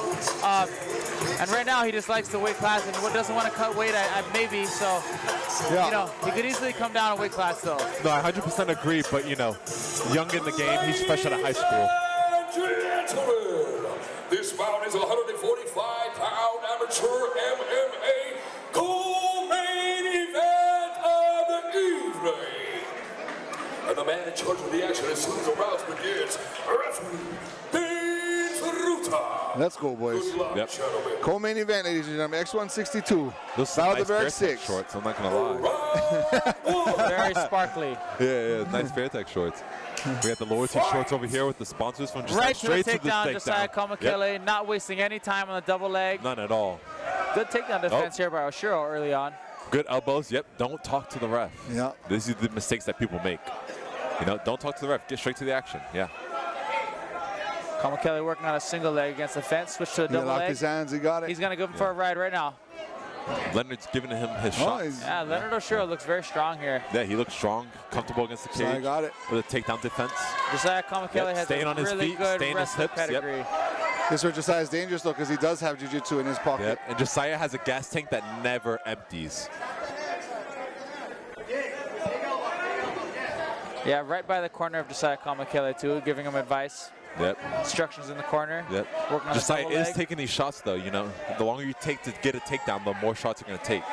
Speaker 4: And right now he just likes the weight class and doesn't want to cut weight maybe. So, you know, he could easily come down a weight class though.
Speaker 9: No, I 100% agree, but you know, young in the game, he's fresh out of high school.
Speaker 8: Gentlemen, this bout is a 145-pound amateur MMA co-main event of the evening. And the man in charge of the action as soon as the round begins, referee Dean Fruta.
Speaker 11: Let's go, boys.
Speaker 9: Yep.
Speaker 11: Co-main event, ladies and gentlemen, X162.
Speaker 9: Those
Speaker 11: Battle of
Speaker 9: nice
Speaker 11: the Barracks 6.
Speaker 9: shorts, I'm not going to lie.
Speaker 4: Very sparkly.
Speaker 9: Yeah, nice Fairtech shorts. We got the loyalty shorts over here with the sponsors from Jasiah.
Speaker 4: Right to the
Speaker 9: straight to the
Speaker 4: takedown,
Speaker 9: takedown.
Speaker 4: Jasiah Kamakele, not wasting any time on the double leg.
Speaker 9: None at all.
Speaker 4: Good takedown defense here by Oshiro early on.
Speaker 9: Good elbows. Yep. Don't talk to the ref.
Speaker 11: Yeah.
Speaker 9: These are the mistakes that people make. You know, don't talk to the ref. Get straight to the action. Yeah.
Speaker 4: Kamakele working on a single leg against the fence. Switch to a double
Speaker 11: locked
Speaker 4: leg.
Speaker 11: his hands. He got it.
Speaker 4: He's going to give him for a ride right now.
Speaker 9: Leonard's giving him his shots.
Speaker 4: Yeah, Leonard Oshiro looks very strong here.
Speaker 9: Yeah, he looks strong, comfortable against the cage.
Speaker 11: I got it.
Speaker 9: With a takedown defense.
Speaker 4: Jasiah Kamakele has
Speaker 9: staying
Speaker 4: a
Speaker 9: on his
Speaker 4: really
Speaker 9: feet,
Speaker 4: good
Speaker 9: staying his
Speaker 4: wrestling
Speaker 9: hips.
Speaker 4: pedigree.
Speaker 9: Yep.
Speaker 11: This is where Jasiah is dangerous, though, because he does have jiu-jitsu in his pocket.
Speaker 9: Yep. And Jasiah has a gas tank that never empties.
Speaker 4: Yeah, right by the corner of Jasiah Kamakele, too, giving him advice.
Speaker 9: Yep.
Speaker 4: Instructions in the corner.
Speaker 9: Yep.
Speaker 4: Working on
Speaker 9: Jasiah is
Speaker 4: leg.
Speaker 9: taking these shots, though. You know, the longer you take to get a takedown, the more shots you're going to take.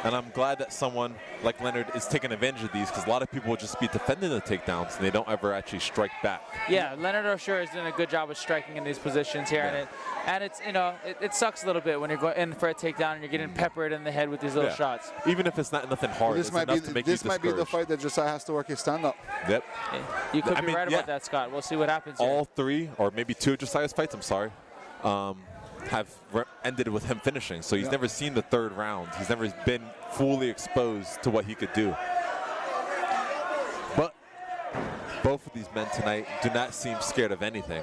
Speaker 9: And I'm glad that someone like Leonard is taking advantage of these, because a lot of people will just be defending the takedowns and they don't ever actually strike back.
Speaker 4: Yeah, Leonard Oshiro is doing a good job of striking in these positions here, and it's you know it sucks a little bit when you're going in for a takedown and you're getting peppered in the head with these little shots.
Speaker 9: Even if it's not nothing hard,
Speaker 11: This might be the fight that Jasiah has to work his stand up.
Speaker 9: Yep.
Speaker 4: You could be right about that, Scott. We'll see what happens here.
Speaker 9: All 3, or maybe 2 of Jasiah's fights, I'm sorry, have ended with him finishing. So he's never seen the 3rd round. He's never been fully exposed to what he could do. But both of these men tonight do not seem scared of anything.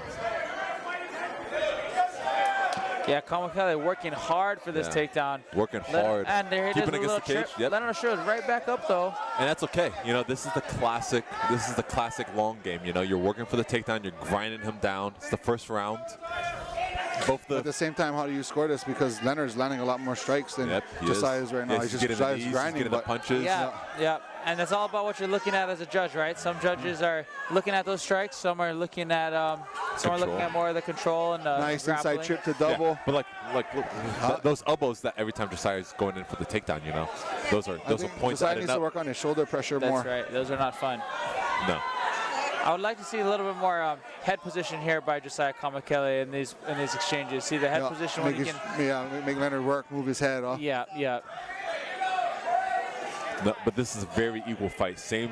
Speaker 4: Yeah, Kamakele working hard for this takedown.
Speaker 9: Working hard.
Speaker 4: And there it is, a little trip.
Speaker 9: Yep.
Speaker 4: Leonard Oshiro is right back up, though.
Speaker 9: And that's okay. You know, this is the classic long game. You know, you're working for the takedown. You're grinding him down. It's the first round. At the
Speaker 11: same time, how do you score this? Because Leonard's landing a lot more strikes than Jasiah is right now.
Speaker 9: He's just grinding, getting the punches.
Speaker 4: Yeah. And it's all about what you're looking at as a judge, right? Some judges are looking at those strikes. Some are looking at more of the control and
Speaker 11: nice
Speaker 4: grappling.
Speaker 11: inside trip to double.
Speaker 9: Yeah, but look, those elbows that every time Jasiah is going in for the takedown, you know, those are points.
Speaker 11: Jasiah needs to work on his shoulder pressure more.
Speaker 4: That's right. Those are not fun.
Speaker 9: No.
Speaker 4: I would like to see a little bit more head position here by Jasiah Kamakele in these exchanges. See the head position when he can.
Speaker 11: Make Leonard work, move his head.
Speaker 4: Yeah.
Speaker 9: No, but this is a very equal fight. Same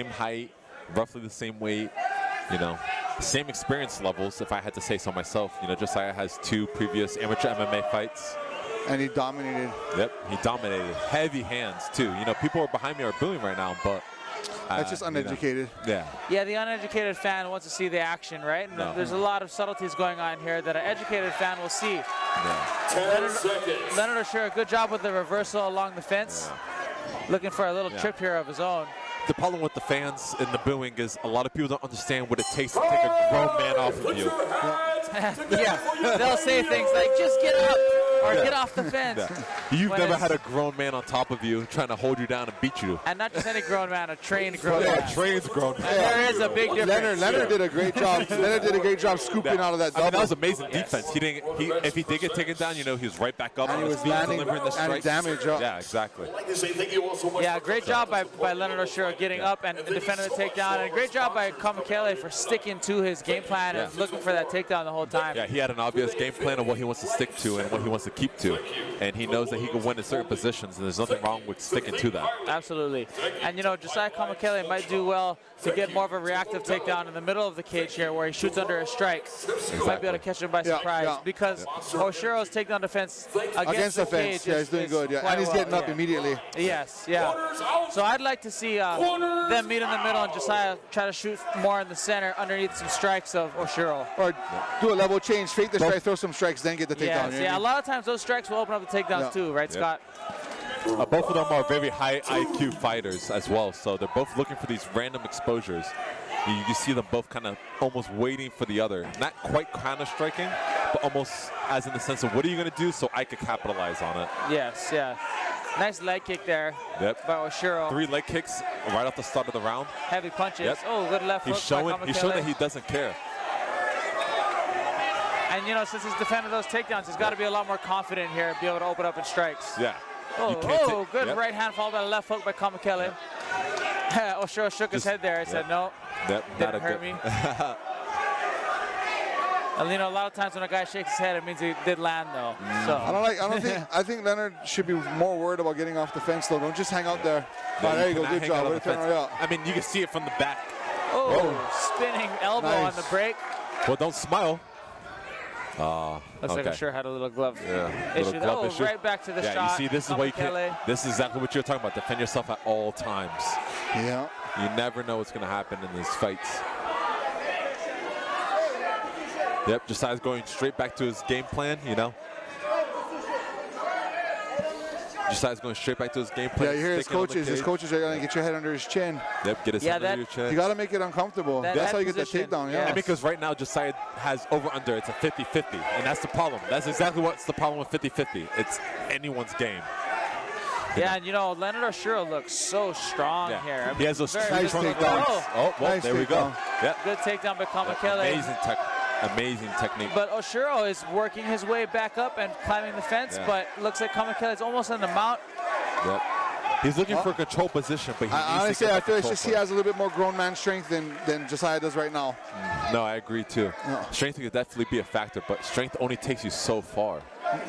Speaker 9: height, roughly the same weight. You know, same experience levels. If I had to say so myself, you know, Jasiah has 2 previous amateur MMA fights.
Speaker 11: And he dominated.
Speaker 9: Yep, he dominated. Heavy hands too. You know, people are behind me are booing right now, but.
Speaker 11: That's just uneducated.
Speaker 9: You know,
Speaker 4: yeah, the uneducated fan wants to see the action, right? And there's a lot of subtleties going on here that an educated fan will see. Leonard Oshiro, good job with the reversal along the fence. Looking for a little trip here of his own.
Speaker 9: The problem with the fans and the booing is a lot of people don't understand what it takes to take a grown man off of you.
Speaker 4: They'll say things like, just get up or get off the fence.
Speaker 9: You've never had a grown man on top of you trying to hold you down and beat you.
Speaker 4: And not just any grown man, a trained grown man.
Speaker 9: A trained grown man.
Speaker 4: And there is a big difference.
Speaker 11: Leonard did a great job. Leonard did a great job scooping out of that double.
Speaker 9: I mean, that was amazing defense. If he did get taken down, you know, he was right back up.
Speaker 11: And he was landing
Speaker 9: delivering the strikes.
Speaker 11: and damage up.
Speaker 9: Yeah, exactly.
Speaker 4: Yeah, great job by Leonard Oshiro getting up and defending the takedown. And great job by Kamakele for sticking to his game plan and looking for that takedown the whole time.
Speaker 9: Yeah, he had an obvious game plan of what he wants to stick to and what he wants to keep to. And he knows that he can win in certain positions, and there's nothing wrong with sticking to that.
Speaker 4: Absolutely. And, you know, Jasiah Kamakele might do well to get more of a reactive takedown in the middle of the cage here where he shoots under a strike. He might be able to catch him by surprise because Oshiro's takedown defense against the
Speaker 11: fence.
Speaker 4: cage
Speaker 11: he's doing good. And he's getting up immediately.
Speaker 4: Yes, So I'd like to see them meet in the middle and Jasiah try to shoot more in the center underneath some strikes of Oshiro.
Speaker 11: Or do a level change, fake the strike, throw some strikes, then get the takedown.
Speaker 4: Yeah, a lot of times those strikes will open up the takedowns too, right, Scott?
Speaker 9: Both of them are very high IQ fighters as well, so they're both looking for these random exposures. You see them both kind of almost waiting for the other. Not quite kind of striking, but almost as in the sense of what are you going to do so I could capitalize on it.
Speaker 4: Yes, Nice leg kick there by Oshiro.
Speaker 9: 3 leg kicks right off the start of the round.
Speaker 4: Heavy punches. Oh, good left hook
Speaker 9: He's showing that he doesn't care.
Speaker 4: And, you know, since he's defended those takedowns, he's got to be a lot more confident here and be able to open up in strikes.
Speaker 9: Yeah.
Speaker 4: Good right hand followed by the left hook by Kamakele. Oshiro shook his head there. He said, no, didn't hurt me. And, you know, a lot of times when a guy shakes his head, it means he did land, though. So
Speaker 11: I think Leonard should be more worried about getting off the fence, though. Don't just hang out there. There you go. Good job.
Speaker 9: I mean, you can see it from the back.
Speaker 4: Spinning elbow on the break.
Speaker 9: Well, don't smile.
Speaker 4: Looks like Oshiro had a little glove issue.
Speaker 9: Issue.
Speaker 4: Right back to the shot.
Speaker 9: You see, this is what you can. This is exactly what you're talking about. Defend yourself at all times.
Speaker 11: Yeah.
Speaker 9: You never know what's going to happen in these fights. Yep, Jasiah's going straight back to his game plan, you know. Jasiah's going straight back to his game plan.
Speaker 11: Yeah, you hear his coaches. His coaches are going to get your head under his chin.
Speaker 9: Yep, get his head under your chin.
Speaker 11: You got to make it uncomfortable. That's how you get the takedown,
Speaker 9: And because right now Jasiah has over-under. It's a 50-50, and that's the problem. That's exactly what's the problem with 50-50. It's anyone's game.
Speaker 4: Yeah, and you know, Leonard Oshiro looks so strong here.
Speaker 9: He has those
Speaker 11: nice takedowns.
Speaker 9: Oh, well,
Speaker 11: nice
Speaker 9: there we go. Yeah.
Speaker 4: Good takedown by Kamakele.
Speaker 9: Amazing technique.
Speaker 4: But Oshiro is working his way back up and climbing the fence, but looks like Kamakele is almost on the mount.
Speaker 9: Yep. He's looking for a control position, but he
Speaker 11: honestly, I feel like he has a little bit more grown man strength than Jasiah does right now.
Speaker 9: No, I agree too. Strength could definitely be a factor, but strength only takes you so far.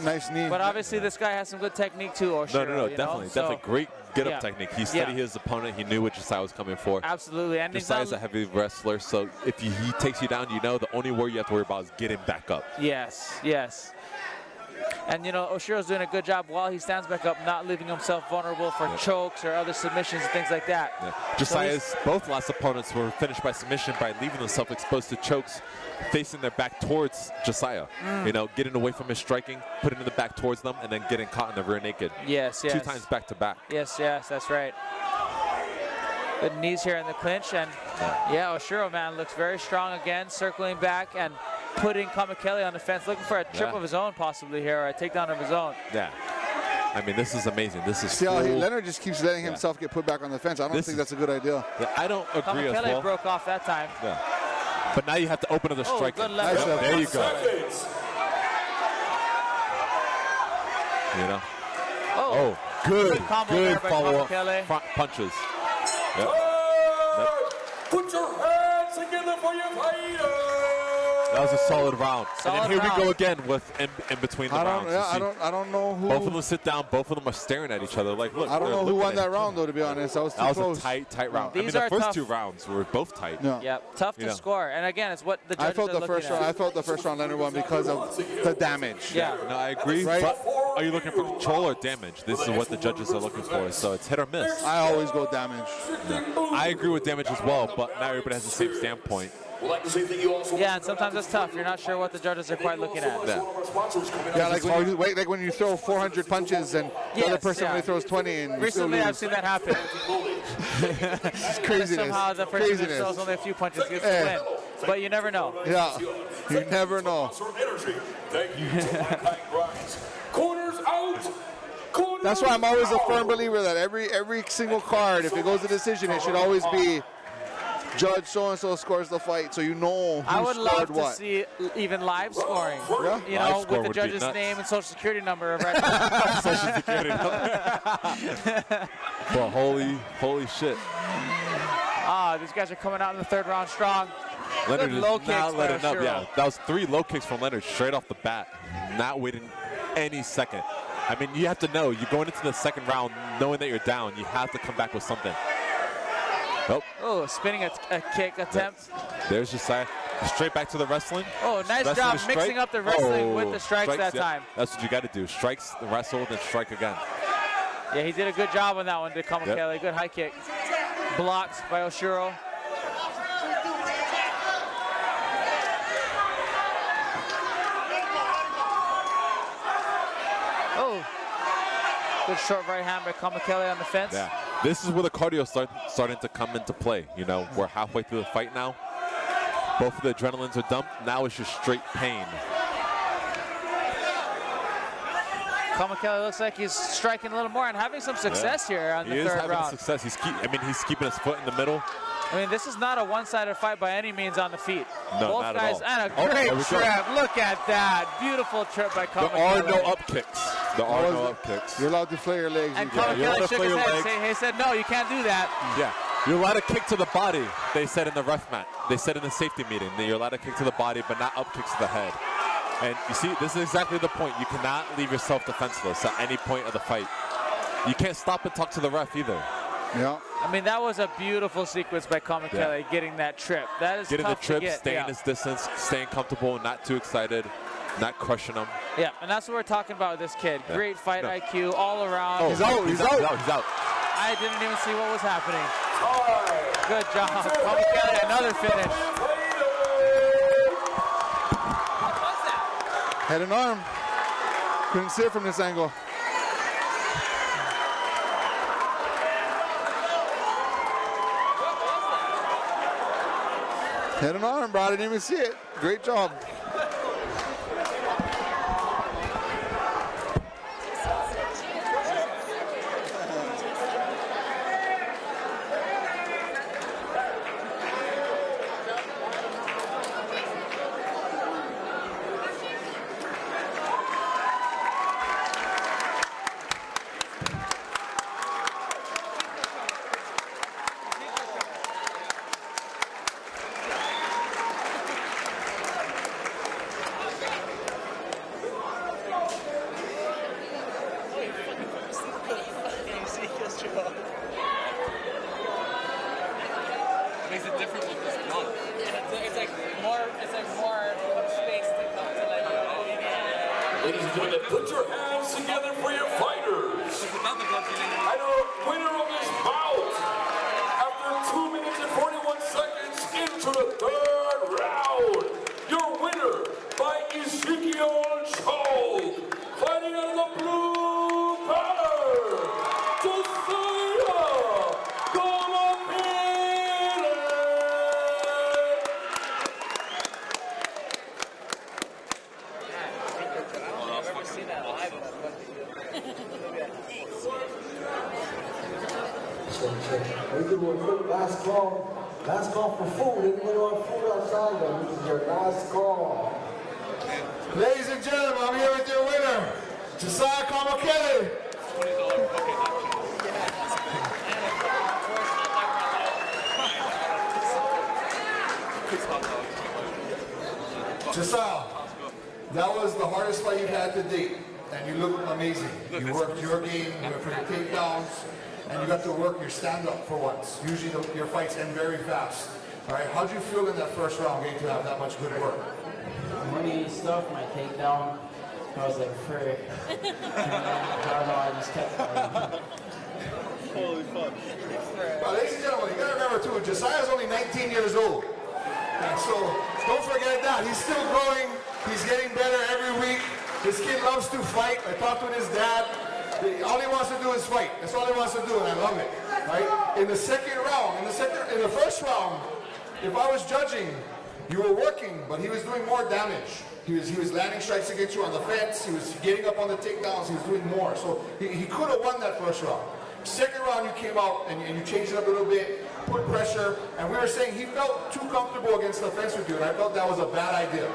Speaker 11: Nice knee.
Speaker 4: But obviously, this guy has some good technique too, Oshiro.
Speaker 9: No, definitely great get-up technique. He studied his opponent. He knew what Jasiah was coming for.
Speaker 4: Absolutely. And
Speaker 9: Jasiah's a heavy wrestler, so if he takes you down, you know the only worry you have to worry about is getting back up.
Speaker 4: Yes, yes. And, you know, Oshiro's doing a good job while he stands back up, not leaving himself vulnerable for chokes or other submissions and things like that.
Speaker 9: Jasiah's both last opponents were finished by submission by leaving themselves exposed to chokes, facing their back towards Jasiah. You know, getting away from his striking, putting the back towards them, and then getting caught in the rear naked.
Speaker 4: Yes, yes.
Speaker 9: 2 times back to back.
Speaker 4: Yes, yes, that's right. Good knees here in the clinch, and yeah, Oshiro, man, looks very strong again, circling back and putting Kamakele on the fence, looking for a trip of his own possibly here, or a takedown of his own.
Speaker 9: Yeah. I mean, this is amazing. This is
Speaker 11: See how Leonard just keeps letting himself get put back on the fence. I don't think that's a good idea.
Speaker 9: Yeah, I don't agree as well.
Speaker 4: Kamakele broke off that time.
Speaker 9: Yeah. But now you have to open up the strike.
Speaker 4: Good left.
Speaker 9: There you go. You know?
Speaker 4: Oh,
Speaker 9: good
Speaker 4: follow-up
Speaker 9: front punches. Yep.
Speaker 8: Put your hands together for your fighter.
Speaker 9: That was a solid round.
Speaker 4: Solid
Speaker 9: and then here
Speaker 4: round.
Speaker 9: we go again with in between the rounds.
Speaker 11: I don't know who.
Speaker 9: Both of them sit down. Both of them are staring at each other. Like, look.
Speaker 11: I don't know who won that round, though. To be honest, that was too close.
Speaker 9: A tight round.
Speaker 4: These
Speaker 9: I mean,
Speaker 4: are
Speaker 9: the first
Speaker 4: tough.
Speaker 9: 2 rounds were both tight.
Speaker 4: Yeah, tough to score. And again, it's what the judges
Speaker 11: I felt
Speaker 4: are
Speaker 11: the first round. I felt the first round Leonard won because of the damage.
Speaker 4: Yeah.
Speaker 9: No, I agree.
Speaker 11: Right?
Speaker 9: But are you looking for control or damage? This is what the judges are looking for. So it's hit or miss.
Speaker 11: I always go damage.
Speaker 9: I agree with damage as well, but not everybody has the same standpoint.
Speaker 4: Yeah, and sometimes it's tough. You're not sure what the judges are quite looking at.
Speaker 11: Yeah, like when you throw 400 punches and the other person only throws 20. And
Speaker 4: recently, I've seen that happen.
Speaker 11: It's craziness.
Speaker 4: Somehow the person who throws only a few punches gets the win. But you never know.
Speaker 11: Yeah, you never know.
Speaker 8: Corners out.
Speaker 11: That's why I'm always a firm believer that every single card, if it goes to decision, it should always be judge so-and-so scores the fight, so you know who
Speaker 4: I would love
Speaker 11: scored
Speaker 4: to
Speaker 11: what.
Speaker 4: see even live scoring.
Speaker 11: Yeah?
Speaker 4: You know, with the judge's name and social security number. Right?
Speaker 9: Social security number. Well, holy shit.
Speaker 4: These guys are coming out in the 3rd round strong.
Speaker 9: Leonard
Speaker 4: Good
Speaker 9: is
Speaker 4: low
Speaker 9: not
Speaker 4: kicks
Speaker 9: letting
Speaker 4: by
Speaker 9: up.
Speaker 4: Oshiro.
Speaker 9: Yeah, that was 3 low kicks from Leonard straight off the bat, not waiting any second. I mean, you have to know, you're going into the 2nd round knowing that you're down. You have to come back with something.
Speaker 4: Oh, spinning a kick attempt.
Speaker 9: There's Jasiah. Straight back to the wrestling.
Speaker 4: Oh, nice
Speaker 9: Wrestling
Speaker 4: job
Speaker 9: to strike.
Speaker 4: mixing up the wrestling with the strikes that time.
Speaker 9: That's what you got to do. Strikes, wrestle, then strike again.
Speaker 4: Yeah, he did a good job on that one to Kamakele. Good high kick. Blocked by Oshiro. Oh, good short right hand by Kamakele on the fence.
Speaker 9: Yeah, this is where the cardio starting to come into play. You know, we're halfway through the fight now. Both of the adrenalines are dumped. Now it's just straight pain.
Speaker 4: Kamakele looks like he's striking a little more and having some success here on the 3rd round.
Speaker 9: He is having success. He's keeping his foot in the middle.
Speaker 4: I mean, this is not a one-sided fight by any means on the feet.
Speaker 9: No,
Speaker 4: Both
Speaker 9: not
Speaker 4: guys,
Speaker 9: at all.
Speaker 4: and a great
Speaker 9: there we go.
Speaker 4: trip. Look at that. Beautiful trip by Kamakele.
Speaker 9: There are no up kicks. There are no up kicks.
Speaker 11: You're allowed to flare your legs.
Speaker 4: And Kamakele shook his head. He said, no, you can't do that.
Speaker 9: Yeah. You're allowed to kick to the body, they said in the ref mat. They said in the safety meeting that you're allowed to kick to the body, but not up kicks to the head. And you see, this is exactly the point. You cannot leave yourself defenseless at any point of the fight. You can't stop and talk to the ref either.
Speaker 11: Yeah.
Speaker 4: I mean, that was a beautiful sequence by Kamakele getting that trip. That is
Speaker 9: getting
Speaker 4: tough
Speaker 9: the trip,
Speaker 4: to get.
Speaker 9: staying his distance, staying comfortable, not too excited, not crushing him.
Speaker 4: Yeah, and that's what we're talking about with this kid. Great fight IQ all around.
Speaker 9: Oh, he's out. He's out.
Speaker 4: I didn't even see what was happening. Good job. Kamakele, another finish.
Speaker 11: Head and arm. Couldn't see it from this angle. Head and arm, bro. I didn't even see it. Great job.
Speaker 4: more space to come to like.
Speaker 8: Ladies and gentlemen, put your hands together for your fighters. And our winner of this bout, after 2 minutes and 41 seconds into the third round, your winner by Ezekiel Chow, fighting out of the blue corner, Jasiah Kamakele.
Speaker 1: We do a quick last call for food. Anybody want food outside? This is your last call.
Speaker 16: Ladies and gentlemen, I'm here with your winner, Jasiah Kamakele. Jasiah, that was the hardest fight you've had to date, and you look amazing. You worked your game, you went for your takedowns, and you got to work your stand-up for once. Usually your fights end very fast. All right, how'd you feel in that first round getting to have that much good work?
Speaker 19: When he stuffed my takedown, I was like, frick. I don't know, I just kept fighting.
Speaker 16: Holy fuck. Well, ladies and gentlemen, you gotta remember too, Jasiah's only 19 years old. And so, don't forget that. He's still growing, he's getting better every week. This kid loves to fight. I talked with his dad. All he wants to do is fight. That's all he wants to do, and I love it. Right? In the second round, in the first round, if I was judging, you were working, but he was doing more damage. He was landing strikes against you on the fence. He was getting up on the takedowns. He was doing more. So he could have won that first round. Second round, you came out and you changed it up a little bit, put pressure, and we were saying he felt too comfortable against the fence with you, and I felt that was a bad idea.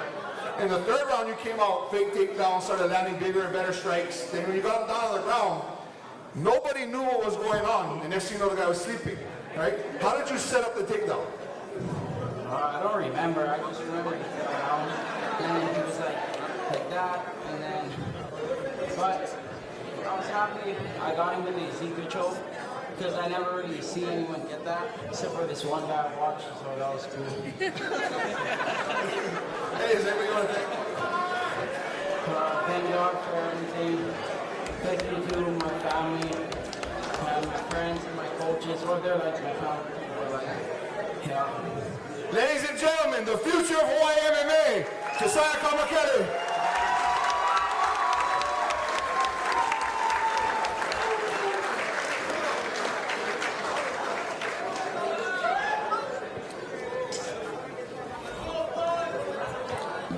Speaker 16: In the third round, you came out, fake takedown, started landing bigger and better strikes. Then when you got him down on the ground, nobody knew what was going on, and next thing you know, the guy was sleeping, right? How did you set up the takedown?
Speaker 19: I don't remember. I just remember the round. And then he was like that, and then, but I was happy I got him with the Ezekiel choke, because I never really see anyone get that, except for this one guy I watched, so that was cool.
Speaker 16: Hey, is anybody want to thank?
Speaker 19: Thank God for everything. Thank you to my family, and my friends, and my coaches, or they're like my family. Yeah.
Speaker 16: Ladies and gentlemen, the future of Muay MMA, Jasiah Kamakele.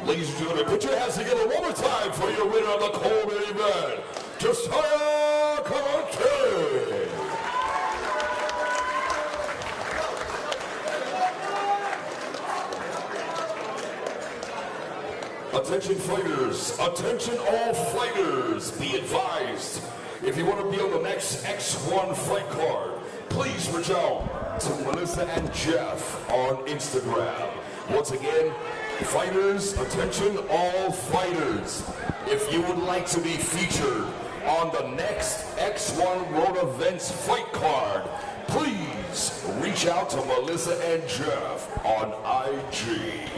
Speaker 8: Ladies and gentlemen, put your hands together one more time for your winner of the co-main event, Jasiah Kamakele. Attention fighters, attention all fighters, be advised, if you want to be on the next X1 fight card, please reach out to Melissa and Jeff on Instagram. Once again, fighters, attention all fighters, if you would like to be featured on the next X1 Road Events fight card, please reach out to Melissa and Jeff on IG.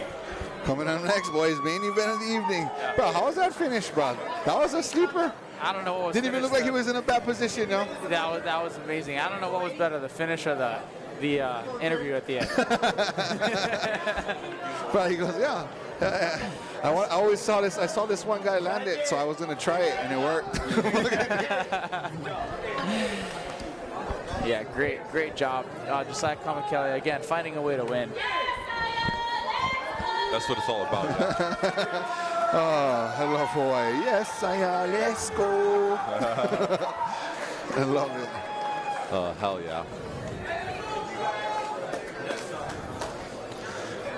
Speaker 11: Coming on next, boys, main event of the evening. Bro, how was that finish, bro? That was a sleeper?
Speaker 4: I don't know what was
Speaker 11: Didn't even look like he was in a bad position, yo.
Speaker 4: That was amazing. I don't know what was better, the finish or the interview at the end.
Speaker 11: But he goes, yeah. I always saw this. I saw this one guy land it, so I was gonna try it, and it worked.
Speaker 4: Yeah, great job, Jasiah Kamakele again, finding a way to win.
Speaker 9: That's what it's all about.
Speaker 11: Oh, I love Hawaii. Yes, let's go. I love it.
Speaker 9: Oh, hell yeah.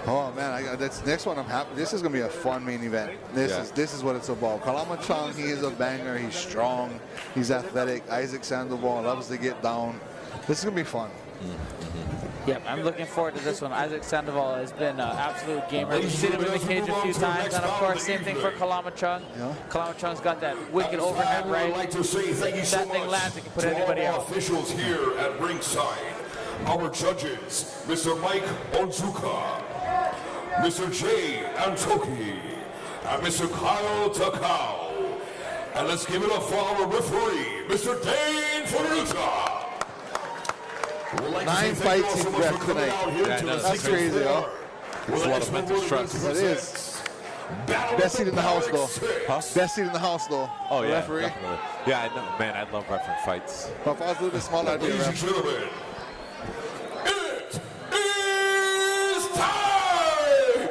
Speaker 11: Oh man, that's next one. I'm happy. This is gonna be a fun main event. This is what it's about. Kalama Chung, he is a banger. He's strong. He's athletic. Issac Sandoval loves to get down. This is gonna be fun.
Speaker 4: Yep, I'm looking forward to this one. Issac Sandoval has been an absolute gamer. We've seen him in the cage a few times, and of course, same thing for Kalama Chung.
Speaker 11: Yeah.
Speaker 4: Kalama Chung's got that wicked overhead right.
Speaker 8: I'd like to say thank you so
Speaker 4: that thing
Speaker 8: much
Speaker 4: lands, it can put
Speaker 8: to
Speaker 4: anybody
Speaker 8: all our
Speaker 4: out.
Speaker 8: officials here at ringside. Our judges, Mr. Mike Onzuka, Mr. Jay Antoki, and Mr. Kyle Takao. And let's give it up for our referee, Mr. Dane Furuta.
Speaker 11: 9 fights in rep tonight. That's crazy, huh?
Speaker 9: It's a lot of mental stress.
Speaker 11: It is. Best seat in the house, though.
Speaker 9: Huh?
Speaker 11: Best seat in the house, though.
Speaker 9: Oh, yeah,
Speaker 11: referee.
Speaker 9: definitely. Yeah, I know, man, I love referee fights.
Speaker 11: Well, if I was a little bit smaller, I'd be a ref.
Speaker 8: Ladies and gentlemen, it is time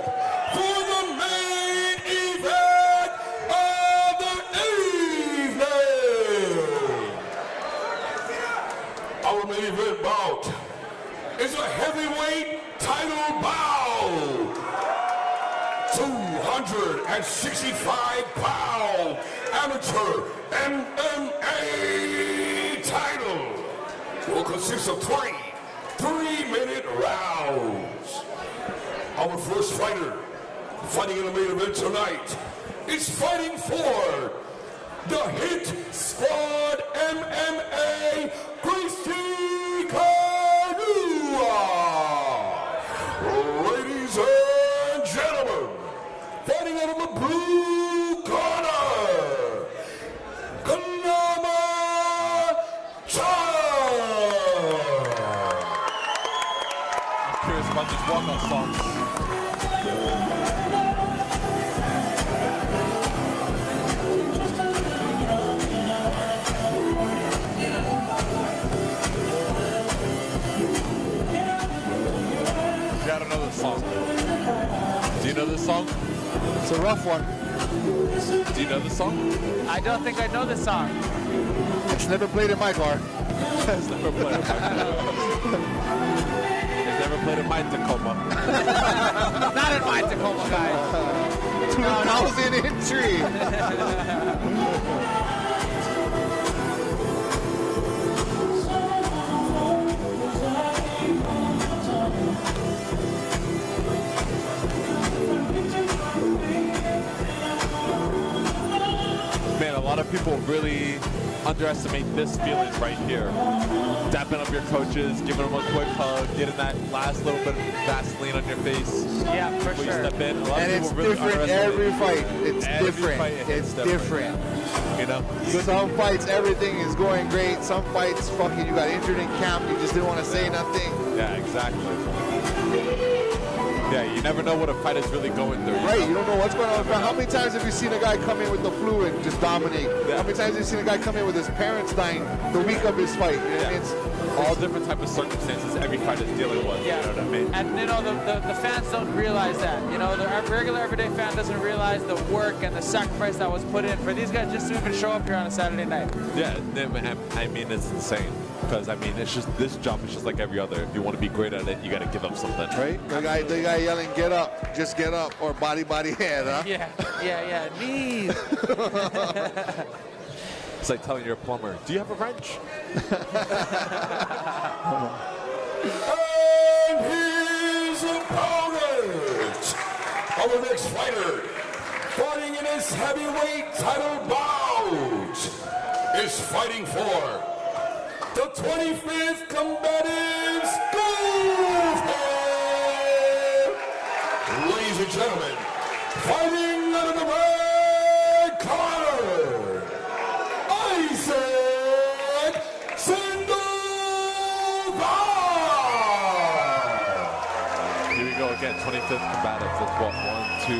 Speaker 8: for the main event of the evening. Our main event bout is a heavyweight title bout. 265-pound amateur MMA title will consist of 3 3-minute rounds. Our first fighter fighting in the main event tonight is fighting for the hit Squad MMA Gracie Kailua. Ladies and gentlemen, fighting out of the blue corner, Kalama Chung.
Speaker 9: I'm curious about these walkout songs. I don't know this song. Do you know this song?
Speaker 11: It's a rough one.
Speaker 9: Do you know this song?
Speaker 4: I don't think I know this song.
Speaker 11: It's never played in my car.
Speaker 9: It's never played in my car. It's never played in my Tacoma.
Speaker 4: Not in my Tacoma, guys.
Speaker 11: 2,000 entry.
Speaker 9: Man, a lot of people really underestimate this feeling right here. Dapping up your coaches, giving them a quick hug, getting that last little bit of Vaseline on your face.
Speaker 4: Yeah, for
Speaker 9: before
Speaker 4: sure.
Speaker 9: you step in. A lot
Speaker 11: And
Speaker 9: of
Speaker 11: it's
Speaker 9: people really
Speaker 11: different every fight. It's different. It's different.
Speaker 9: You know?
Speaker 11: Some fights, everything is going great. Some fights, fucking, you got injured in camp. You just didn't want to say nothing.
Speaker 9: Yeah, exactly. Yeah, you never know what a fight is really going through.
Speaker 11: Right, you don't know what's going on. How many times have you seen a guy come in with the flu and just dominate?
Speaker 9: Yeah.
Speaker 11: How many times have you seen a guy come in with his parents dying the week of his fight? You know what I mean? It's
Speaker 9: all different type of circumstances every fight is dealing with.
Speaker 4: Yeah.
Speaker 9: You know what I mean?
Speaker 4: And you know, the fans don't realize that. You know, the regular everyday fan doesn't realize the work and the sacrifice that was put in for these guys just to even show up here on a Saturday night.
Speaker 9: Yeah, I mean, it's insane. Because, I mean, it's just, this job is just like every other. If you want to be great at it, you got to give up something.
Speaker 11: right. The guy yelling, "Get up, just get up," or "Body, head," huh?
Speaker 4: Yeah, knees.
Speaker 9: It's like telling your plumber, do you have a wrench?
Speaker 8: And his opponent, our next fighter, fighting in his heavyweight title bout, is fighting for the 25th Combatives Schofield. Ladies and gentlemen, fighting out of the red corner, Issac Sandoval.
Speaker 9: Here we go again, 25th Combatives. That's what, 1, 2.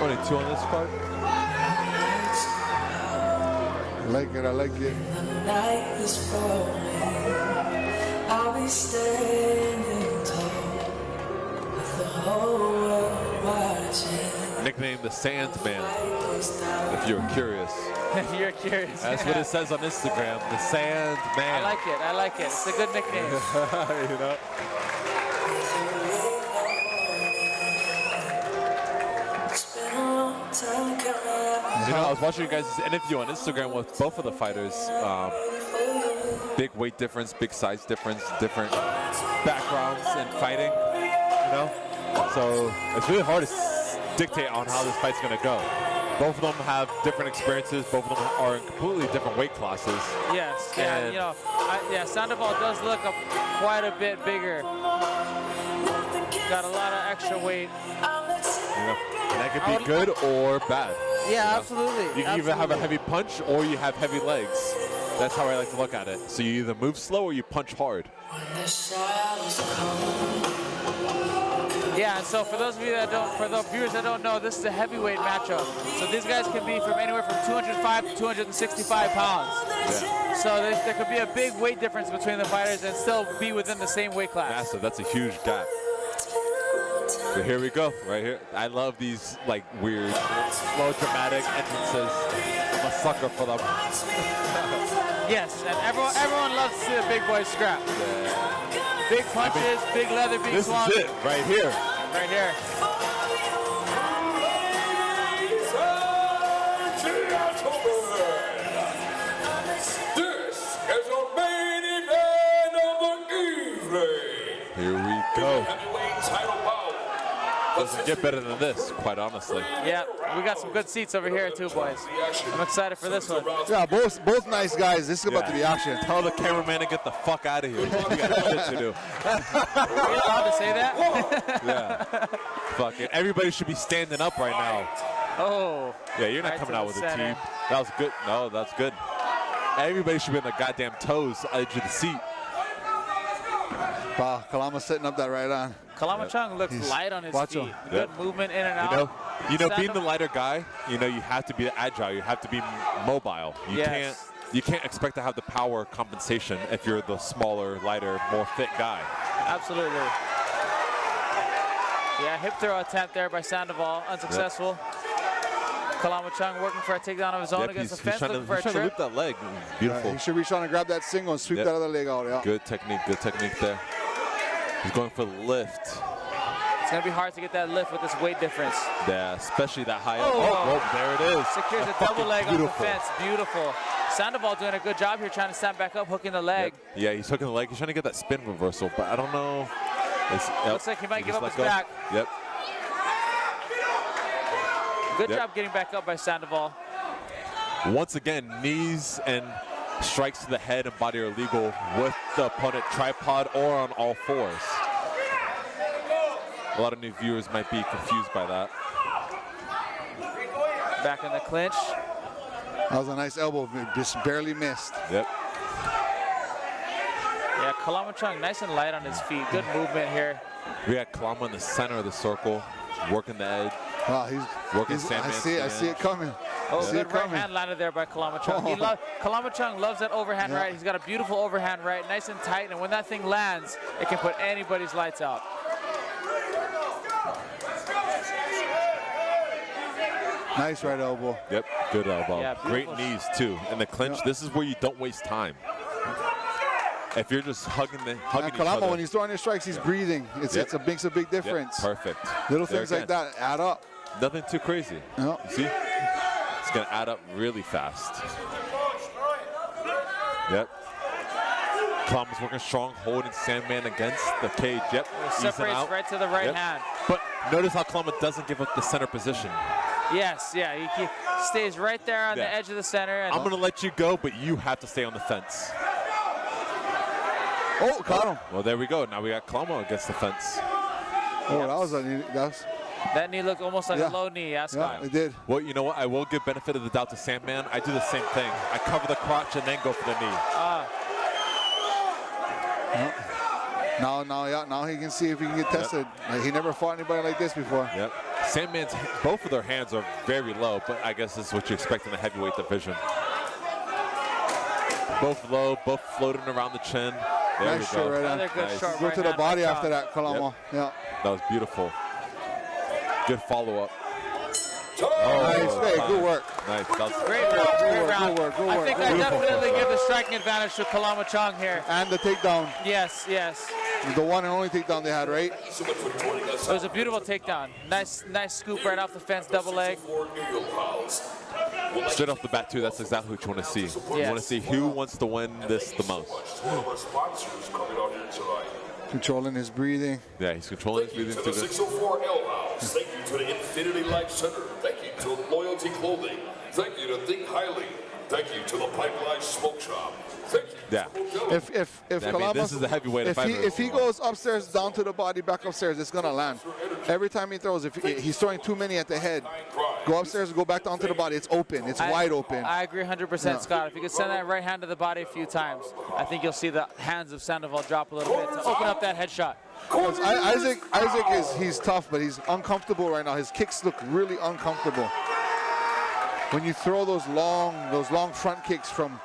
Speaker 9: Only 2 on this card.
Speaker 11: I like it. I like it.
Speaker 5: The night is falling. I'll be standing tall with the whole world watching.
Speaker 9: Nicknamed the Sandman, if you're curious.
Speaker 4: If you're curious.
Speaker 9: That's what it says on Instagram, the Sandman.
Speaker 4: I like it. It's a good nickname.
Speaker 9: You know? You know, I was watching you guys' interview on Instagram with both of the fighters. Big weight difference, big size difference, different backgrounds in fighting, you know? So it's really hard to dictate on how this fight's gonna go. Both of them have different experiences. Both of them are in completely different weight classes.
Speaker 4: Yes, yeah, you know, Sandoval does look quite a bit bigger got a lot of extra weight.
Speaker 9: And that could be good or bad.
Speaker 4: Yeah, absolutely.
Speaker 9: You can either have a heavy punch or you have heavy legs. That's how I like to look at it. So you either move slow or you punch hard.
Speaker 4: Yeah, and so for those of you that don't, for the viewers that don't know, this is a heavyweight matchup. So these guys can be from anywhere from 205 to 265 pounds.
Speaker 9: Yeah.
Speaker 4: So there could be a big weight difference between the fighters and still be within the same weight class.
Speaker 9: Massive. That's a huge gap. So here we go, right here. I love these like weird, slow, dramatic entrances. I'm a sucker for them.
Speaker 4: Yes, and everyone loves to see the big boys scrap. Big punches, big leather being swung.
Speaker 9: This is it, right here.
Speaker 4: Right here.
Speaker 8: This is a main event of the evening.
Speaker 9: Here we go.
Speaker 8: Heavyweight title bout.
Speaker 9: Doesn't get better than this, quite honestly.
Speaker 4: Yeah, we got some good seats over here too, boys. I'm excited for this one.
Speaker 11: Yeah, both nice guys. This is about to be action.
Speaker 9: Tell the cameraman to get the fuck out of here. We got shit to do.
Speaker 4: Are you allowed to say that?
Speaker 9: Yeah. Fuck it. Everybody should be standing up right now.
Speaker 4: Oh.
Speaker 9: Yeah, you're not
Speaker 4: Right
Speaker 9: coming
Speaker 4: to
Speaker 9: out
Speaker 4: the
Speaker 9: with a
Speaker 4: center.
Speaker 9: team. That was good. No, that's good. Everybody should be on the goddamn toes, edge of the seat.
Speaker 11: Wow, Kalama setting up that right on.
Speaker 4: Kalama Chung looks light on his
Speaker 11: Watch
Speaker 4: feet.
Speaker 11: him.
Speaker 4: Good
Speaker 9: Yep.
Speaker 4: movement in and out.
Speaker 9: You know, being the lighter guy, you know, you have to be agile. You have to be mobile. You can't expect to have the power compensation if you're the smaller, lighter, more fit guy.
Speaker 4: Absolutely. Yeah, hip throw attempt there by Sandoval, unsuccessful. Kalama Chung working for a takedown of his own against the fence, looking for a
Speaker 9: trying to
Speaker 4: trip.
Speaker 9: loop that leg. Beautiful.
Speaker 11: He should reach on and grab that single and sweep that other leg out. Yeah.
Speaker 9: Good technique there. He's going for the lift.
Speaker 4: It's going to be hard to get that lift with this weight difference.
Speaker 9: Yeah, especially that high up.
Speaker 4: Oh.
Speaker 9: There it is.
Speaker 4: Secures a double leg off the
Speaker 9: Beautiful.
Speaker 4: fence. Beautiful. Sandoval doing a good job here trying to stand back up, hooking the leg.
Speaker 9: Yeah, he's hooking the leg. He's trying to get that spin reversal, but I don't know.
Speaker 4: Looks like he might give
Speaker 9: just
Speaker 4: up his
Speaker 9: let go.
Speaker 4: back.
Speaker 9: Yep.
Speaker 4: Good job getting back up by Sandoval.
Speaker 9: Once again, knees and strikes to the head and body are legal with the opponent tripod or on all fours. A lot of new viewers might be confused by that.
Speaker 4: Back in the clinch.
Speaker 11: That was a nice elbow, just barely missed.
Speaker 9: Yep.
Speaker 4: Yeah, Kalama Chung nice and light on his feet. Good movement here.
Speaker 9: We got Kalama in the center of the circle, working the edge.
Speaker 11: Wow,
Speaker 9: working
Speaker 11: I
Speaker 9: Sandman
Speaker 11: see it coming.
Speaker 4: Oh,
Speaker 11: See
Speaker 4: good
Speaker 11: it
Speaker 4: right
Speaker 11: coming.
Speaker 4: hand landed there by Kalama Chung. Kalama Chung loves that overhand right. He's got a beautiful overhand right, nice and tight, and when that thing lands, it can put anybody's lights out.
Speaker 11: Nice right elbow.
Speaker 9: Yep, good elbow.
Speaker 4: Yeah,
Speaker 9: Great
Speaker 4: beautiful.
Speaker 9: knees too. In the clinch, this is where you don't waste time. If you're just hugging each
Speaker 11: Kalama,
Speaker 9: other.
Speaker 11: when he's throwing his strikes, he's breathing. Makes a big difference.
Speaker 9: Yep, perfect.
Speaker 11: Little
Speaker 9: There
Speaker 11: things like
Speaker 9: again.
Speaker 11: that add up.
Speaker 9: Nothing too crazy.
Speaker 11: No.
Speaker 9: You see? It's going to add up really fast. Yep. Kalama's working strong, holding Sandman against the cage. Yep. easing
Speaker 4: Separates
Speaker 9: out.
Speaker 4: right to the right
Speaker 9: Yep.
Speaker 4: hand.
Speaker 9: But notice how Kalama doesn't give up the center position.
Speaker 4: Yes, yeah, he stays right there on the edge of the center. And
Speaker 9: I'm going to let you go, but you have to stay on the fence.
Speaker 11: Oh, caught him.
Speaker 9: Well, there we go. Now we got Kalama against the fence.
Speaker 11: Oh, that was
Speaker 4: that knee looked almost like a low knee, Scott.
Speaker 11: it did.
Speaker 9: Well, you know what? I will give benefit of the doubt to Sandman. I do the same thing. I cover the crotch and then go for the knee.
Speaker 11: Now he can see if he can get tested. He never fought anybody like this before.
Speaker 9: Yep. Sandman's, both of their hands are very low, but I guess this is what you expect in the heavyweight division. Both low, both floating around the chin. There
Speaker 11: Nice
Speaker 9: we go.
Speaker 11: short right hand.
Speaker 4: Another good
Speaker 9: Nice.
Speaker 4: short
Speaker 11: Go
Speaker 4: right
Speaker 11: to the
Speaker 4: hand
Speaker 11: body
Speaker 4: by
Speaker 11: after
Speaker 4: Chow.
Speaker 11: that, Kalama. Yeah.
Speaker 9: That was beautiful. Good follow-up.
Speaker 11: Nice. Hey, good work.
Speaker 9: Nice. That was
Speaker 4: Great round, great round.
Speaker 11: Good work.
Speaker 4: I think I definitely give the striking advantage to Kalama Chung here.
Speaker 11: And the takedown.
Speaker 4: Yes.
Speaker 11: The one and only takedown they had, right?
Speaker 4: It was a beautiful takedown. Nice scoop right off the fence, double leg.
Speaker 9: Straight off the bat, too, that's exactly what you want to see. You want to see who wants to win this the most.
Speaker 11: Controlling his breathing.
Speaker 9: Yeah, he's controlling his breathing
Speaker 8: To
Speaker 9: too
Speaker 8: the
Speaker 9: good.
Speaker 8: 604 L House. Thank you to the Infinity Life Center. Thank you to Loyalty Clothing. Thank you to Think Highly. Thank you to the Pipeline Smoke Shop. Thank you.
Speaker 9: Yeah.
Speaker 11: If
Speaker 9: I mean,
Speaker 11: Kalama,
Speaker 9: this is a heavyweight.
Speaker 11: if he goes upstairs, down to the body, back upstairs, it's gonna land. Every time he throws, if he's throwing too many at the head, go upstairs, go back down to the body. It's open. It's wide open.
Speaker 4: I agree 100%, Scott. If you could send that right hand to the body a few times, I think you'll see the hands of Sandoval drop a little bit to open up that headshot.
Speaker 11: Isaac he's tough, but he's uncomfortable right now. His kicks look really uncomfortable. When you throw those long front kicks from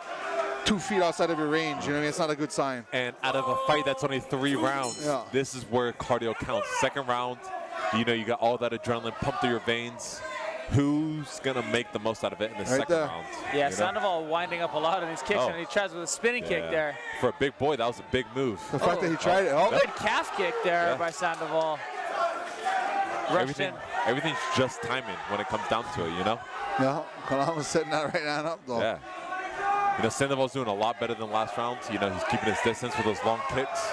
Speaker 11: 2 feet outside of your range, you know what I mean? It's not a good sign.
Speaker 9: And out of a fight that's only 3 rounds, this is where cardio counts. Second round, you know, you got all that adrenaline pumped through your veins. Who's gonna make the most out of it in the second round?
Speaker 4: Yeah,
Speaker 9: you know?
Speaker 4: Sandoval winding up a lot of these kicks, and he tries with a spinning kick there.
Speaker 9: For a big boy, that was a big move.
Speaker 11: The fact that he tried it.
Speaker 4: Good calf kick there by Sandoval.
Speaker 9: Everything's just timing when it comes down to it, you know?
Speaker 11: Yeah, Kalama's setting that right hand up, though.
Speaker 9: Yeah. You know, Sandoval's doing a lot better than last round. You know, he's keeping his distance with those long kicks.